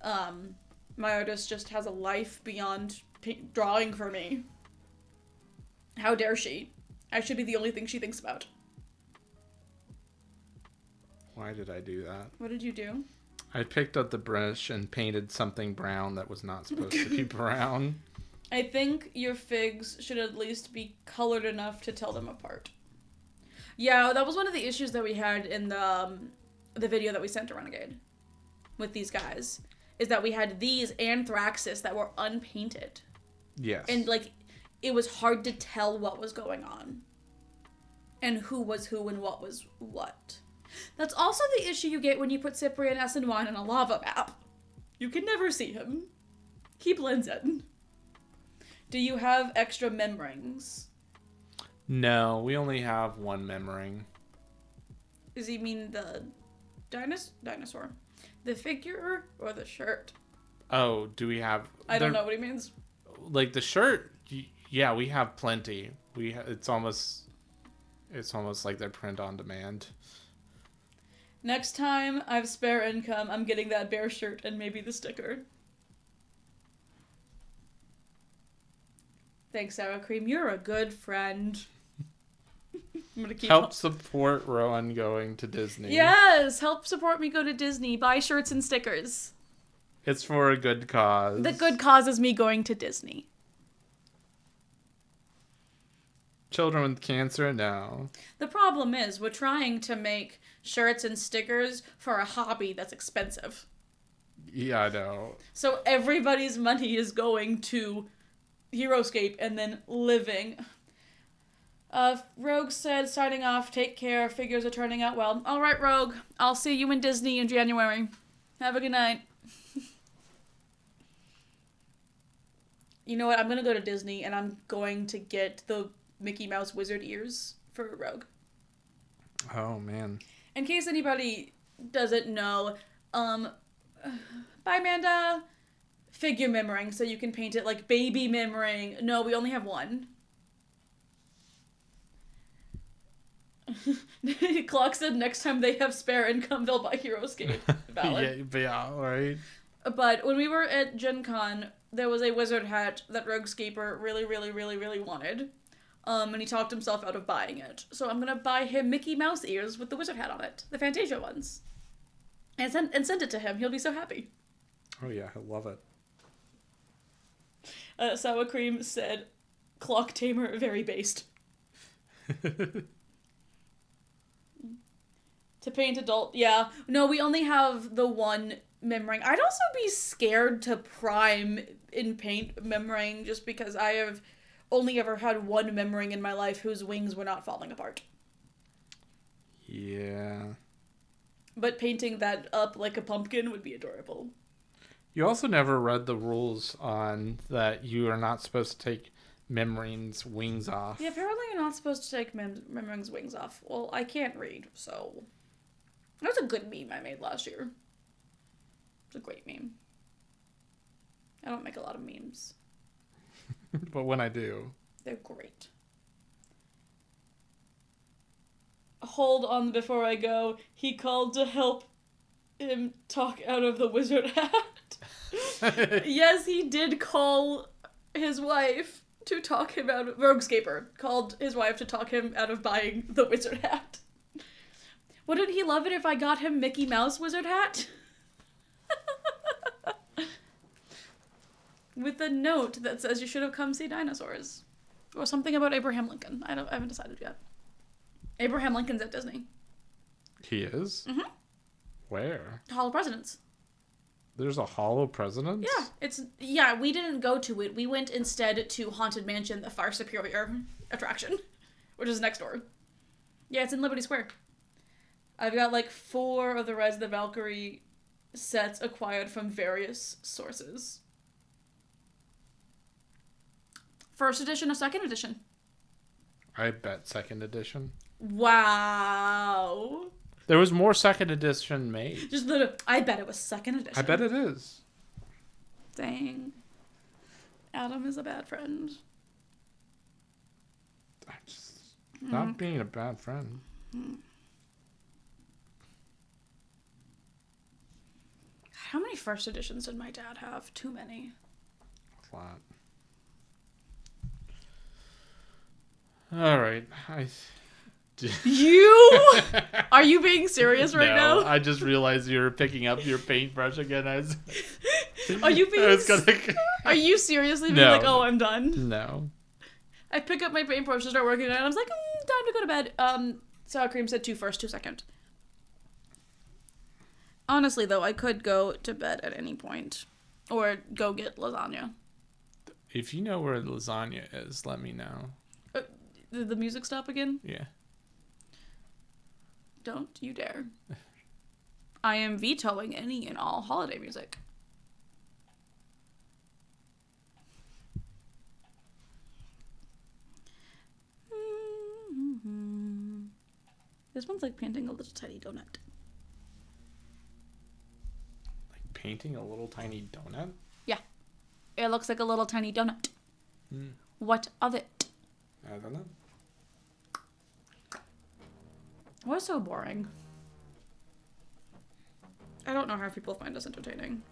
My artist just has a life beyond drawing for me. How dare she? I should be the only thing she thinks about. Why did I do that? What did you do? I picked up the brush and painted something brown that was not supposed to be brown. I think your figs should at least be colored enough to tell them apart. Yeah, that was one of the issues that we had in the video that we sent to Renegade with these guys, is that we had these Anthraxis that were unpainted. Yes. And, like, it was hard to tell what was going on and who was who and what was what. That's also the issue you get when you put Cyprian SNY in a lava map. You can never see him. He blends in. Do you have extra mem rings? No, we only have one mem ring. Does he mean the dinosaur? The figure or the shirt? Oh, do we have... I don't know what he means. Like the shirt, yeah, we have plenty. It's almost like they're print on demand. Next time I have spare income, I'm getting that bear shirt and maybe the sticker. Thanks, Sour Cream. You're a good friend. I'm gonna keep help support Rowan going to Disney. Yes, help support me go to Disney. Buy shirts and stickers. It's for a good cause. The good cause is me going to Disney. Children with cancer, no. The problem is we're trying to make shirts and stickers for a hobby that's expensive. Yeah, I know. So everybody's money is going to Heroescape and then living. Rogue said, signing off, take care, figures are turning out well. Alright, Rogue, I'll see you in Disney in January. Have a good night. You know what, I'm gonna go to Disney and I'm going to get the Mickey Mouse wizard ears for Rogue. Oh, man. In case anybody doesn't know, by Amanda, figure memorying, so you can paint it like baby memorying. No, we only have one. Clock said next time they have spare income, they'll buy Heroescape. Valid. yeah, right. But when we were at Gen Con, there was a wizard hat that Roguescaper really, really, really, really wanted. And he talked himself out of buying it. So I'm gonna buy him Mickey Mouse ears with the wizard hat on it. The Fantasia ones. And send it to him. He'll be so happy. Oh yeah, I love it. Sour Cream said, Clock Tamer, very based. To paint adult, yeah. No, we only have the one memorying. I'd also be scared to prime in paint memorying just because I have only ever had one memorying in my life whose wings were not falling apart. Yeah. But painting that up like a pumpkin would be adorable. You also never read the rules on that you are not supposed to take Memory's wings off. Yeah, apparently you're not supposed to take Memory's wings off. Well, I can't read, so... That was a good meme I made last year. It's a great meme. I don't make a lot of memes. But when I do... They're great. Hold on before I go. He called to help him talk out of the wizard hat. Yes, he did call his wife to talk him out of... Roguescaper called his wife to talk him out of buying the wizard hat. Wouldn't he love it if I got him Mickey Mouse wizard hat? With a note that says you should have come see dinosaurs. Or something about Abraham Lincoln. I haven't decided yet. Abraham Lincoln's at Disney. He is? Mm-hmm. Where? Hall of Presidents. There's a Hall of Presidents? Yeah, we didn't go to it. We went instead to Haunted Mansion, the far superior attraction, which is next door. Yeah, it's in Liberty Square. I've got like 4 of the Rise of the Valkyrie sets acquired from various sources. First edition or second edition? I bet second edition. Wow. There was more second edition made. I bet it was second edition. I bet it is. Dang. Adam is a bad friend. I'm just not being a bad friend. How many first editions did my dad have? Too many. A lot. All right. You? Are you being serious right now? I just realized you were picking up your paintbrush again. Are you being... Are you seriously being like, oh, I'm done? No. I pick up my paintbrush to start working on it, and I was like, time to go to bed. Sour Cream said 2 first, 2 second. Honestly, though, I could go to bed at any point. Or go get lasagna. If you know where lasagna is, let me know. Did the music stop again? Yeah. Don't you dare. I am vetoing any and all holiday music. This one's like painting a little tiny donut. Like painting a little tiny donut? Yeah. It looks like a little tiny donut. Mm. What of it? I don't know. We're so boring. I don't know how people find us entertaining.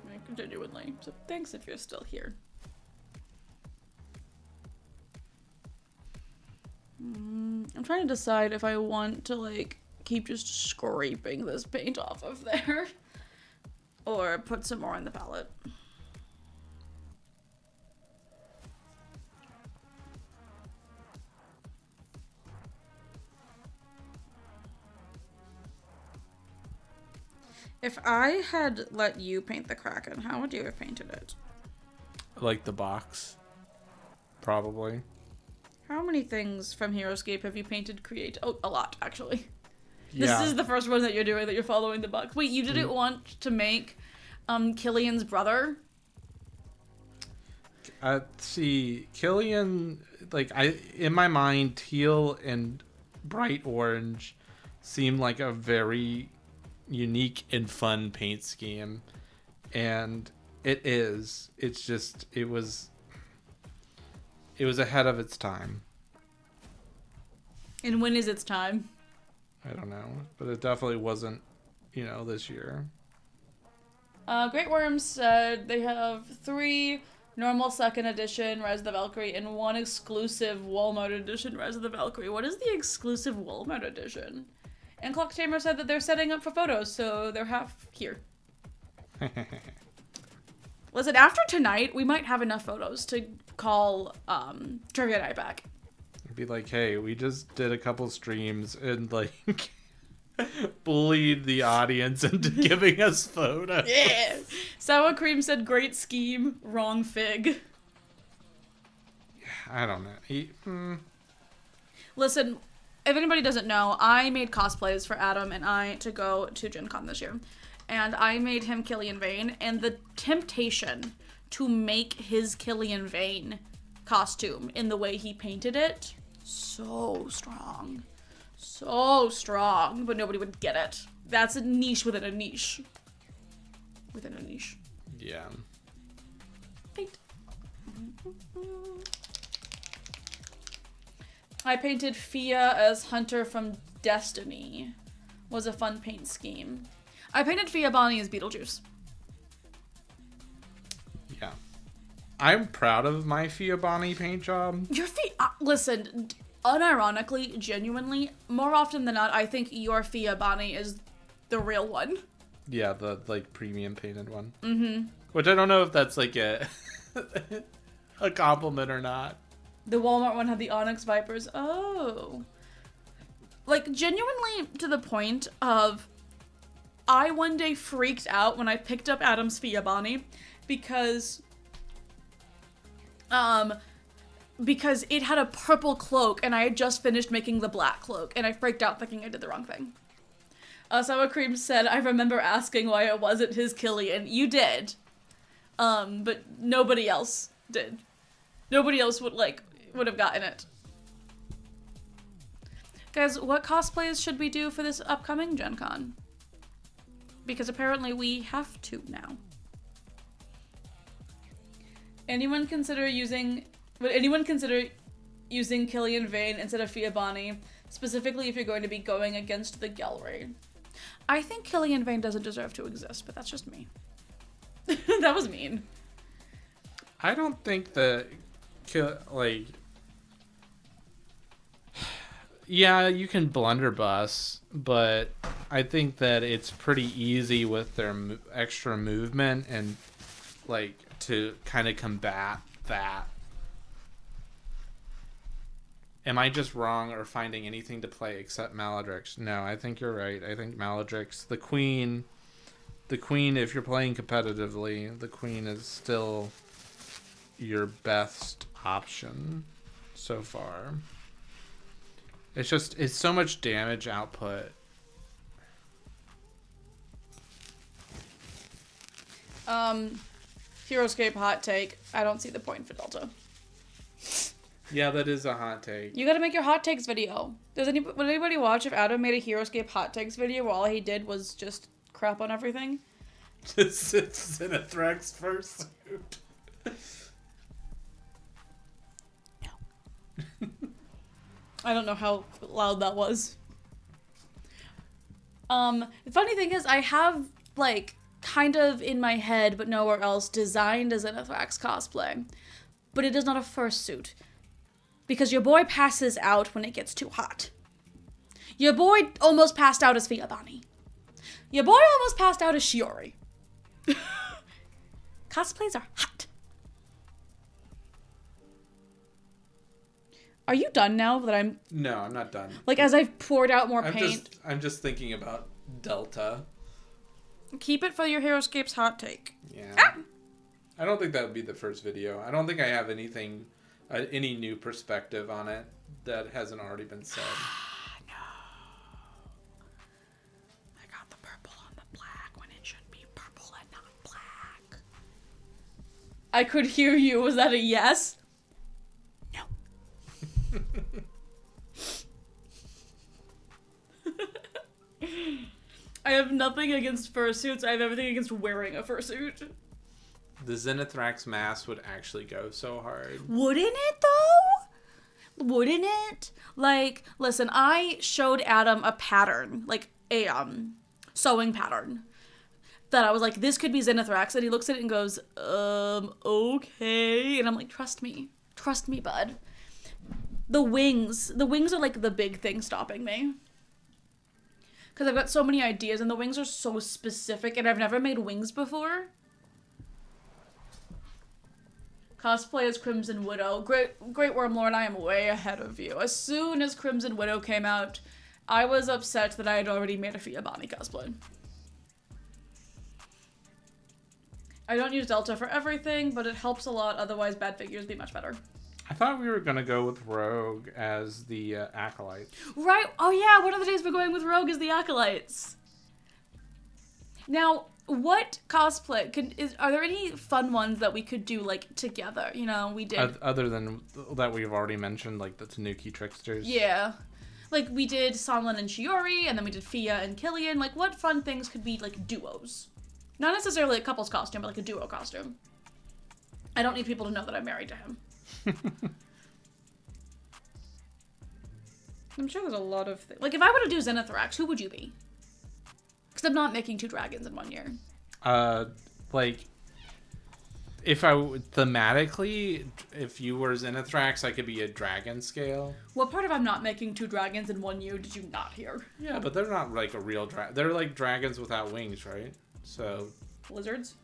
Like, genuinely. So thanks if you're still here. I'm trying to decide if I want to, like, keep just scraping this paint off of there. Or put some more in the palette. If I had let you paint the Kraken, how would you have painted it? Like the box. Probably. How many things from Heroescape have you painted create? Oh, a lot, actually. Yeah. This is the first one that you're doing, that you're following the box. Wait, you didn't want to make Killian's brother? See, Killian, like, in my mind, teal and bright orange seem like a very unique and fun paint scheme, and it is. It's just, it was ahead of its time. And when is its time? I don't know, but it definitely wasn't, this year. Great Worms said they have 3 normal 2nd edition Rise of the Valkyrie and 1 exclusive Walmart edition Rise of the Valkyrie. What is the exclusive Walmart edition? And Clock Tamer said that they're setting up for photos, so they're half here. Listen, after tonight, we might have enough photos to call Trivia Night back. It'd be like, hey, we just did a couple streams and, like, bullied the audience into giving us photos. Yeah. Sour Cream said, great scheme, wrong fig. I don't know. Listen, if anybody doesn't know, I made cosplays for Adam and I to go to Gen Con this year. And I made him Killian Vane, and the temptation to make his Killian Vane costume in the way he painted it, so strong. So strong, but nobody would get it. That's a niche within a niche. Within a niche. Yeah. Paint. I painted Fia as Hunter from Destiny. Was a fun paint scheme. I painted Fia Bonnie as Beetlejuice. Yeah. I'm proud of my Fia Bonnie paint job. Your listen, unironically, genuinely, more often than not, I think your Fia Bonnie is the real one. Yeah, the, like, premium painted one. Mm-hmm. Which I don't know if that's, like, a compliment or not. The Walmart one had the Onyx Vipers. Oh. Like, genuinely to the point of, I one day freaked out when I picked up Adam's Fia Bonnie because it had a purple cloak and I had just finished making the black cloak and I freaked out thinking I did the wrong thing. Sour Cream said, I remember asking why it wasn't his Killian. You did. But nobody else did. Nobody else would have gotten it. Guys, what cosplays should we do for this upcoming Gen Con? Because apparently we have to now. Would anyone consider using Killian Vane instead of Fia Bonnie, specifically if you're going to be going against the gallery? I think Killian Vane doesn't deserve to exist, but that's just me. That was mean. I don't think that, yeah, you can blunderbuss, but I think that it's pretty easy with their extra movement and, like, to kind of combat that. Am I just wrong or finding anything to play except Maledrix? No, I think you're right. I think Maledrix, the queen, if you're playing competitively, the queen is still your best option so far. It's so much damage output. Heroescape hot take. I don't see the point for Delta. Yeah, that is a hot take. You gotta make your hot takes video. Would anybody watch if Adam made a Heroescape hot takes video where all he did was just crap on everything? It's Zinithrax fursuit. No. I don't know how loud that was. The funny thing is I have, like, kind of in my head, but nowhere else, designed a Zinithrax cosplay. But it is not a fursuit. Because your boy passes out when it gets too hot. Your boy almost passed out as Fiabani. Your boy almost passed out as Shiori. Cosplays are hot. Are you done now that I'm... No, I'm not done. Like, as I've poured out more paint... I'm just thinking about Delta. Keep it for your Heroescapes hot take. Yeah. I don't think that would be the first video. I don't think I have anything, any new perspective on it that hasn't already been said. No. I got the purple on the black when it should be purple and not black. I could hear you. Was that a yes? No. I have nothing against fursuits. I have everything against wearing a fursuit. The Zenithrax mask would actually go so hard. Wouldn't it, though? Wouldn't it? Like, listen, I showed Adam a pattern, like a sewing pattern, that I was like, this could be Zenithrax, and he looks at it and goes, okay. And I'm like, trust me, bud. The wings are like the big thing stopping me. Because I've got so many ideas, and the wings are so specific, and I've never made wings before. Cosplay as Crimson Widow. Great Wormlord, I am way ahead of you. As soon as Crimson Widow came out, I was upset that I had already made a Fiabani cosplay. I don't use Delta for everything, but it helps a lot, otherwise bad figures be much better. I thought we were going to go with Rogue as the Acolyte. Right. Oh yeah, one of the days we're going with Rogue as the Acolytes. Now, what cosplay are there any fun ones that we could do, like, together? You know, we did other than that we've already mentioned, like the Tanuki Tricksters. Yeah. Like, we did Sonlin and Shiori, and then we did Fia and Killian. Like, what fun things could be, like, duos? Not necessarily a couple's costume, but, like, a duo costume. I don't need people to know that I'm married to him. I'm sure there's a lot of things. Like, if I were to do Zenithrax, who would you be? Because I'm not making 2 dragons in 1 year. Like, if thematically, if you were Zenithrax, I could be a dragon scale. What part of I'm not making 2 dragons in 1 year did you not hear? Yeah, but they're not like a real dragon. They're like dragons without wings, right? So. Lizards?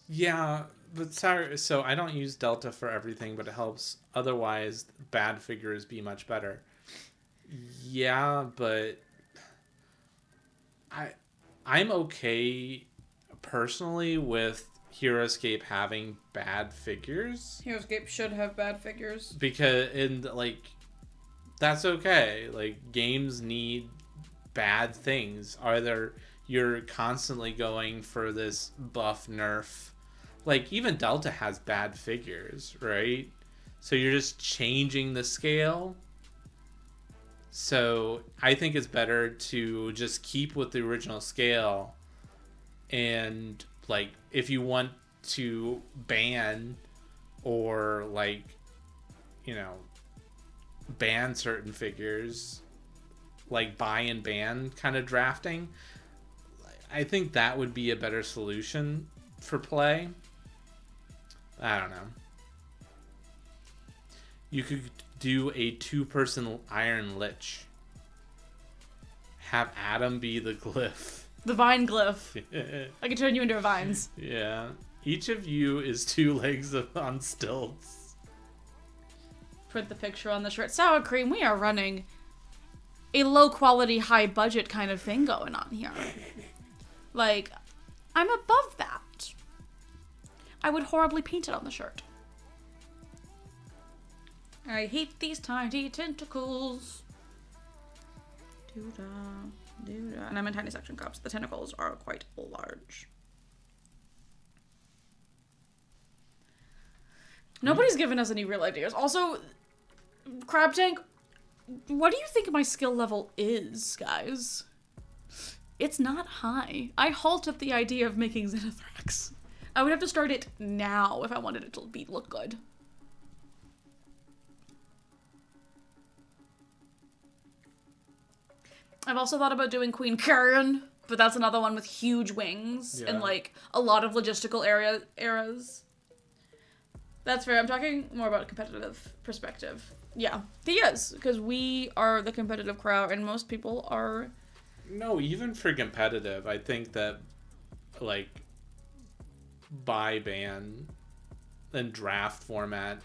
Yeah, but sorry. So I don't use Delta for everything, but it helps. Otherwise, bad figures be much better. Yeah, but I'm okay personally with Heroescape having bad figures. Heroescape should have bad figures. That's okay. Like, games need bad things. Either you're constantly going for this buff nerf. Like, even Delta has bad figures, right? So you're just changing the scale. So I think it's better to just keep with the original scale. And, like, if you want to ban or, like, you know, ban certain figures, like buy and ban kind of drafting, I think that would be a better solution for play. I don't know. You could do a 2-person Iron Lich. Have Adam be the glyph. The vine glyph. I can turn you into vines. Yeah. Each of you is 2 legs on stilts. Put the picture on the shirt. Sour cream, we are running a low quality, high budget kind of thing going on here. Like, I'm above that. I would horribly paint it on the shirt. I hate these tiny tentacles. And I'm in tiny section cups. The tentacles are quite large. Nobody's given us any real ideas. Also, Crab Tank, what do you think my skill level is, guys? It's not high. I halt at the idea of making Xenothrax. I would have to start it now if I wanted it to look good. I've also thought about doing Queen Carrion, but that's another one with huge wings and like a lot of logistical eras. That's fair. I'm talking more about a competitive perspective. Yeah, he is, because we are the competitive crowd and most people are... No, even for competitive, I think that, like, buy ban and draft format,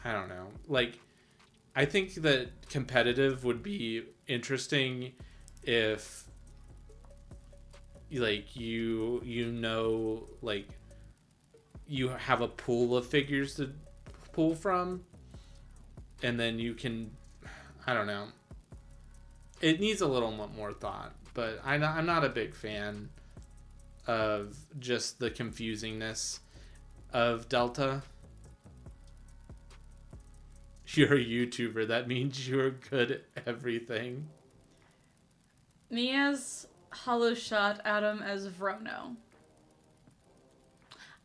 I don't know. Like, I think that competitive would be interesting if, like, you know, like, you have a pool of figures to pull from, and then you can, I don't know. It needs a little more thought, but I'm not a big fan of just the confusingness of Delta. You're a YouTuber. That means you're good at everything. Me as Hollow Shot, Adam as Vrono.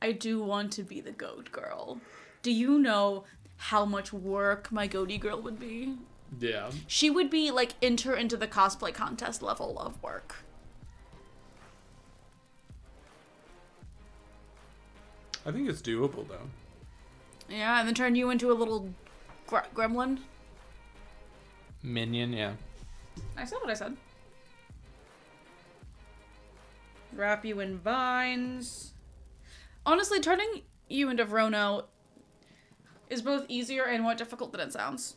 I do want to be the goat girl. Do you know how much work my goatee girl would be? Yeah. She would be, like, enter into the cosplay contest level of work. I think it's doable, though. Yeah, and then turn you into a little gremlin. Minion, yeah. I said what I said. Wrap you in vines. Honestly, turning you into Vrono is both easier and more difficult than it sounds.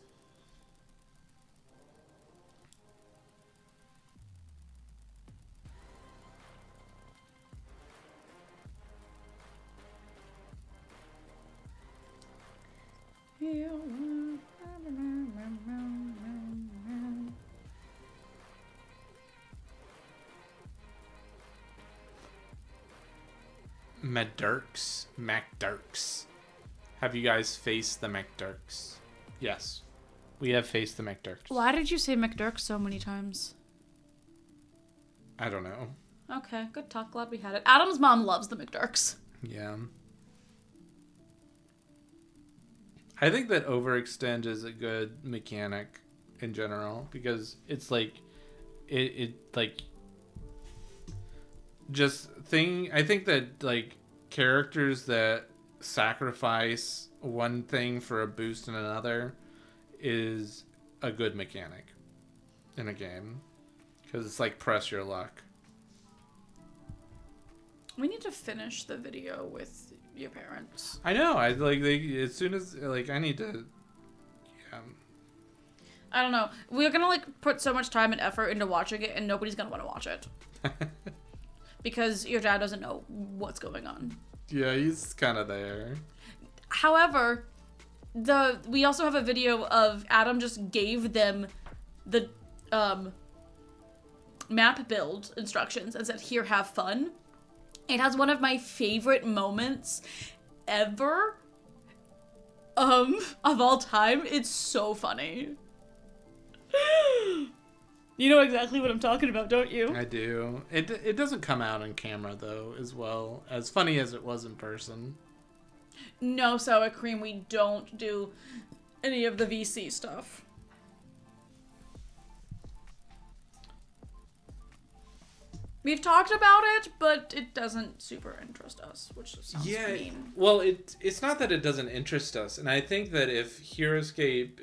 McDurks. Have you guys faced the McDurks? Yes. We have faced the McDurks. Why did you say McDurk so many times? I don't know. Okay, good talk. Glad we had it. Adam's mom loves the McDurks. Yeah. I think that overextend is a good mechanic in general, because it's like it like I think that, like, characters that sacrifice one thing for a boost in another is a good mechanic in a game, because it's like press your luck. We need to finish the video with your parents. I know. As soon as, like, I need to. Yeah. I don't know. We're gonna, like, put so much time and effort into watching it, and nobody's gonna want to watch it. Because your dad doesn't know what's going on. Yeah, he's kind of there. However, we also have a video of Adam just gave them the map build instructions and said, "Here, have fun." It has one of my favorite moments ever of all time. It's so funny. You know exactly what I'm talking about, don't you? I do. It doesn't come out on camera, though, as well. As funny as it was in person. No, Sour Cream, we don't do any of the VC stuff. We've talked about it, but it doesn't super interest us, which sounds mean. Well, it's not that it doesn't interest us, and I think that if Heroescape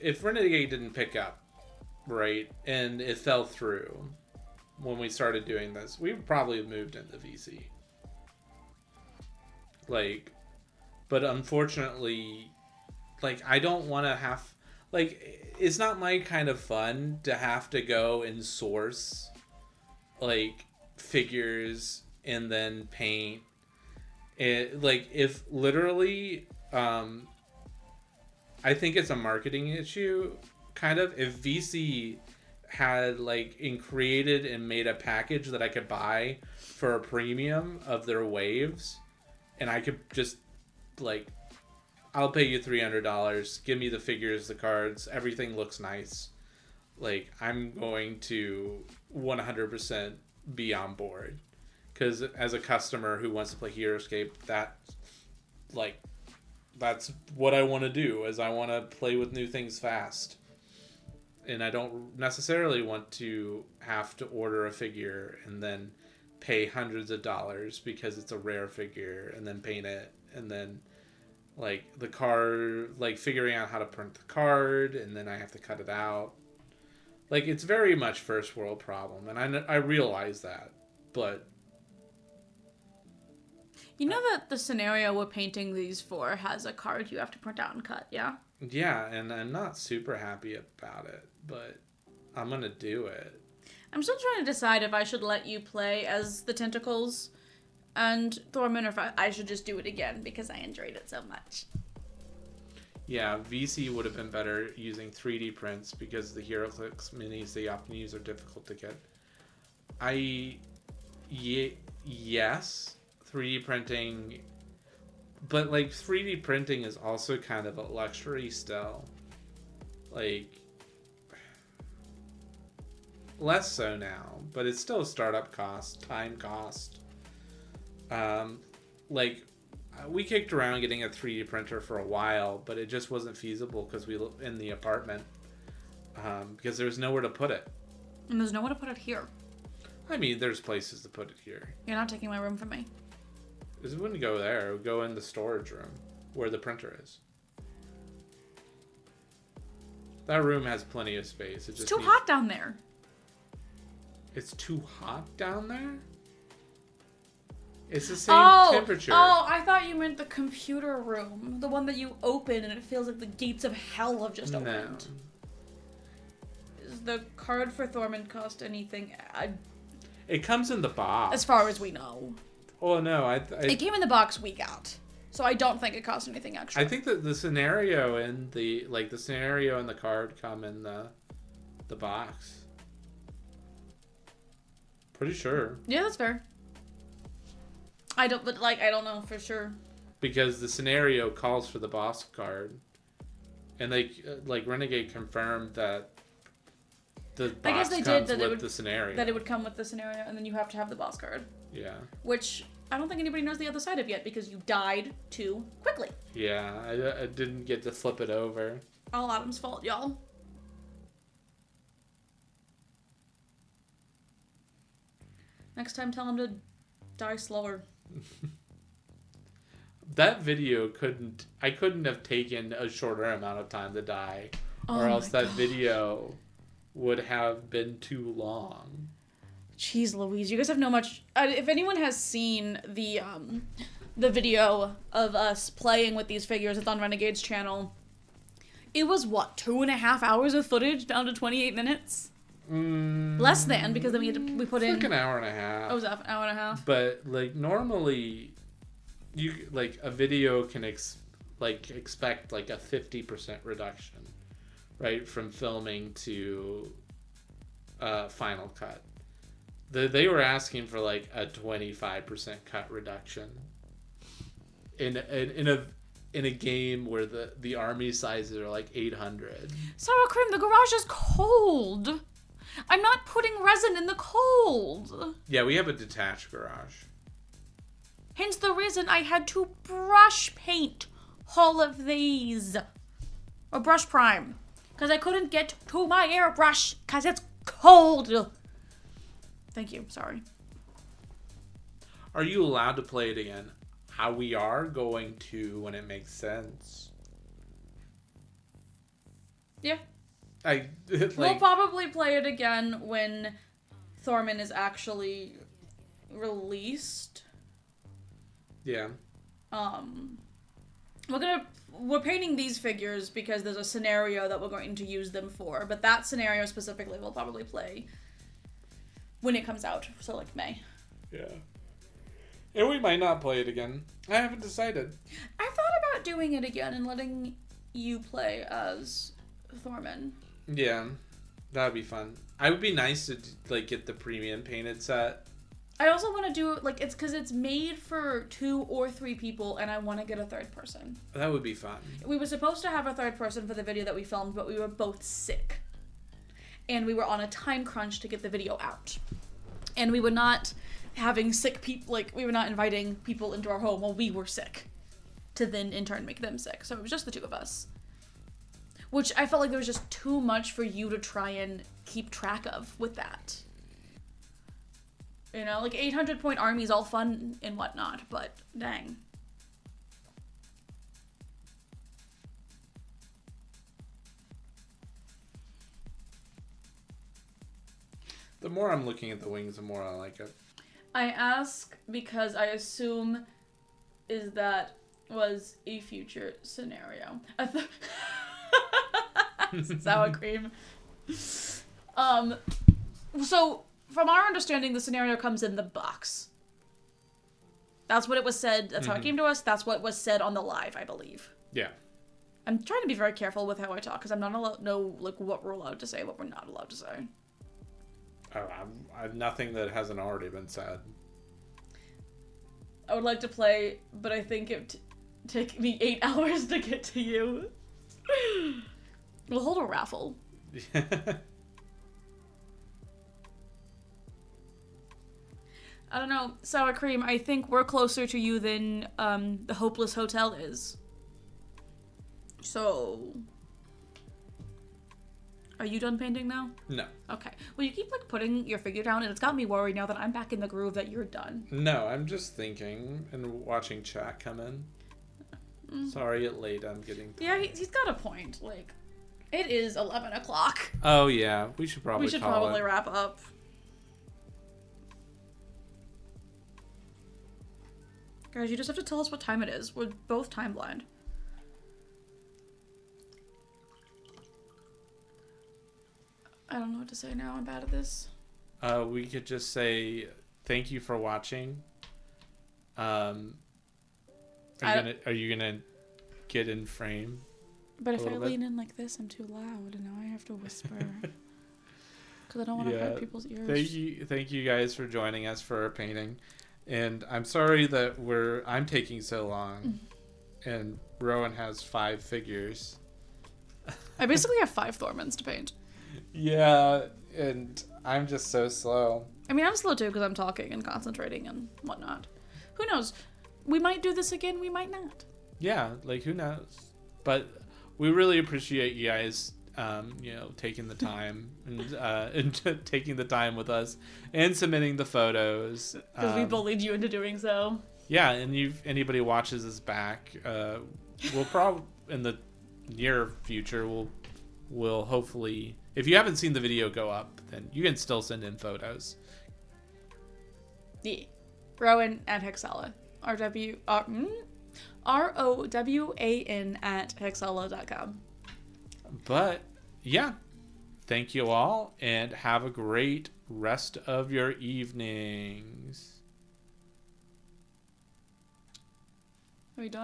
if Renegade didn't pick up, right, and it fell through when we started doing this, we would probably have moved into VC. Like, but unfortunately, like, I don't want to have, like, it's not my kind of fun to have to go and source, like, figures and then paint. It, like, if literally, I think it's a marketing issue, kind of. If VC had created and made a package that I could buy for a premium of their waves, and I could just I'll pay you $300, give me the figures, the cards, everything looks nice. I'm going to 100% be on board, because as a customer who wants to play HeroScape, that's what I want to do, is I want to play with new things fast. And I don't necessarily want to have to order a figure and then pay hundreds of dollars because it's a rare figure, and then paint it, and then the card, figuring out how to print the card, and then I have to cut it out. It's very much first world problem, and I realize that, but you know that the scenario we're painting these for has a card you have to print out and cut, yeah? Yeah, and I'm not super happy about it, but I'm gonna do it. I'm still trying to decide if I should let you play as the Tentacles and Thorman, or if I should just do it again because I enjoyed it so much. Yeah, VC would have been better using 3D prints, because the HeroClix minis they often use are difficult to get. Yes, 3D printing, but 3D printing is also kind of a luxury still. Less so now, but it's still a startup cost, time cost. We kicked around getting a 3D printer for a while, but it just wasn't feasible because we lived in the apartment, because there was nowhere to put it. And there's nowhere to put it here. I mean, there's places to put it here. You're not taking my room from me. It wouldn't go there. It would go in the storage room where the printer is. That room has plenty of space. It's too hot down there. It's too hot down there? It's the same temperature. Oh, I thought you meant the computer room. The one that you open and it feels like the gates of hell have just opened. Does the card for Thorman cost anything? It comes in the box. As far as we know. Oh, no. It came in the box we got. So I don't think it cost anything extra. I think that the scenario and the scenario and the card come in the box. Pretty sure. Yeah, that's fair. I don't know for sure. Because the scenario calls for the boss card. And they, Renegade confirmed that the box comes with the scenario. That it would come with the scenario, and then you have to have the boss card. Yeah. Which I don't think anybody knows the other side of yet, because you died too quickly. Yeah, I didn't get to flip it over. All Adam's fault, y'all. Next time, tell him to die slower. That video I couldn't have taken a shorter amount of time to die, or else that video would have been too long. Jeez Louise, you guys have no much. If anyone has seen the video of us playing with these figures, it's on Renegade's channel. It was 2.5 hours of footage down to 28 minutes. Less than, because then we put in an hour and a half. Oh, was that an hour and a half? But normally, you a video can expect a 50% reduction, right, from filming to Final Cut. They were asking for a 25% cut reduction in a game where the army sizes are 800. Sour cream, the garage is cold. I'm not putting resin in the cold. Yeah, we have a detached garage. Hence the reason I had to brush paint all of these. Or brush prime. Because I couldn't get to my airbrush because it's cold. Thank you, sorry. Are you allowed to play it again? How we are going to when it makes sense. Yeah. We'll probably play it again when Thorman is released. Yeah. We're painting these figures because there's a scenario that we're going to use them for, but that scenario specifically we'll probably play when it comes out, so May. Yeah. And we might not play it again. I haven't decided. I thought about doing it again and letting you play as Thorman. Yeah, that would be fun. I would be nice to like get the premium painted set. I also want to do like it's because it's made for 2 or 3 people, and I want to get a third person. That would be fun. We were supposed to have a third person for the video that we filmed, but we were both sick, and we were on a time crunch to get the video out, and we were not having sick people. Like we were not inviting people into our home while we were sick, to then in turn make them sick. So it was just the 2 of us, which I felt like there was just too much for you to try and keep track of with that. You know, like 800-point armies, all fun and whatnot, but dang. The more I'm looking at the wings, the more I like it. I ask because I assume that was a future scenario. Sour cream. So from our understanding, the scenario comes in the box. That's what it was said. That's how it came to us. That's what was said on the live, I believe. Yeah. I'm trying to be very careful with how I talk because I'm not allowed to know like what we're allowed to say, what we're not allowed to say. I have nothing that hasn't already been said. I would like to play, but I think it would take me 8 hours to get to you. We'll hold a raffle. I don't know, Sour Cream, I think we're closer to you than the Hopeless Hotel is. So... Are you done painting now? No. Okay. Well, you keep, like, putting your figure down, and it's got me worried now that I'm back in the groove that you're done. No, I'm just thinking and watching chat come in. Sorry it late, I'm getting tired. Yeah, he's got a point. Like, it is 11 o'clock. Oh, yeah. We should probably wrap up. Guys, you just have to tell us what time it is. We're both time blind. I don't know what to say now. I'm bad at this. We could just say thank you for watching. Are you gonna get in frame? But if I lean in like this, I'm too loud, and now I have to whisper because I don't want to hurt people's ears. Thank you guys for joining us for our painting, and I'm sorry that I'm taking so long, and Rowan has 5 figures. I basically have 5 Thormans to paint. Yeah, and I'm just so slow. I mean, I'm slow too because I'm talking and concentrating and whatnot. Who knows? We might do this again, we might not. Yeah, like who knows? But we really appreciate you guys, taking the time and taking the time with us and submitting the photos. Because we bullied you into doing so. Yeah, and anybody watches us back, we'll probably in the near future we'll hopefully, if you haven't seen the video go up, then you can still send in photos. Yeah. Rowan at Hexhalla. ROWAN at hexhalla.com. But yeah, thank you all and have a great rest of your evenings. Are we done?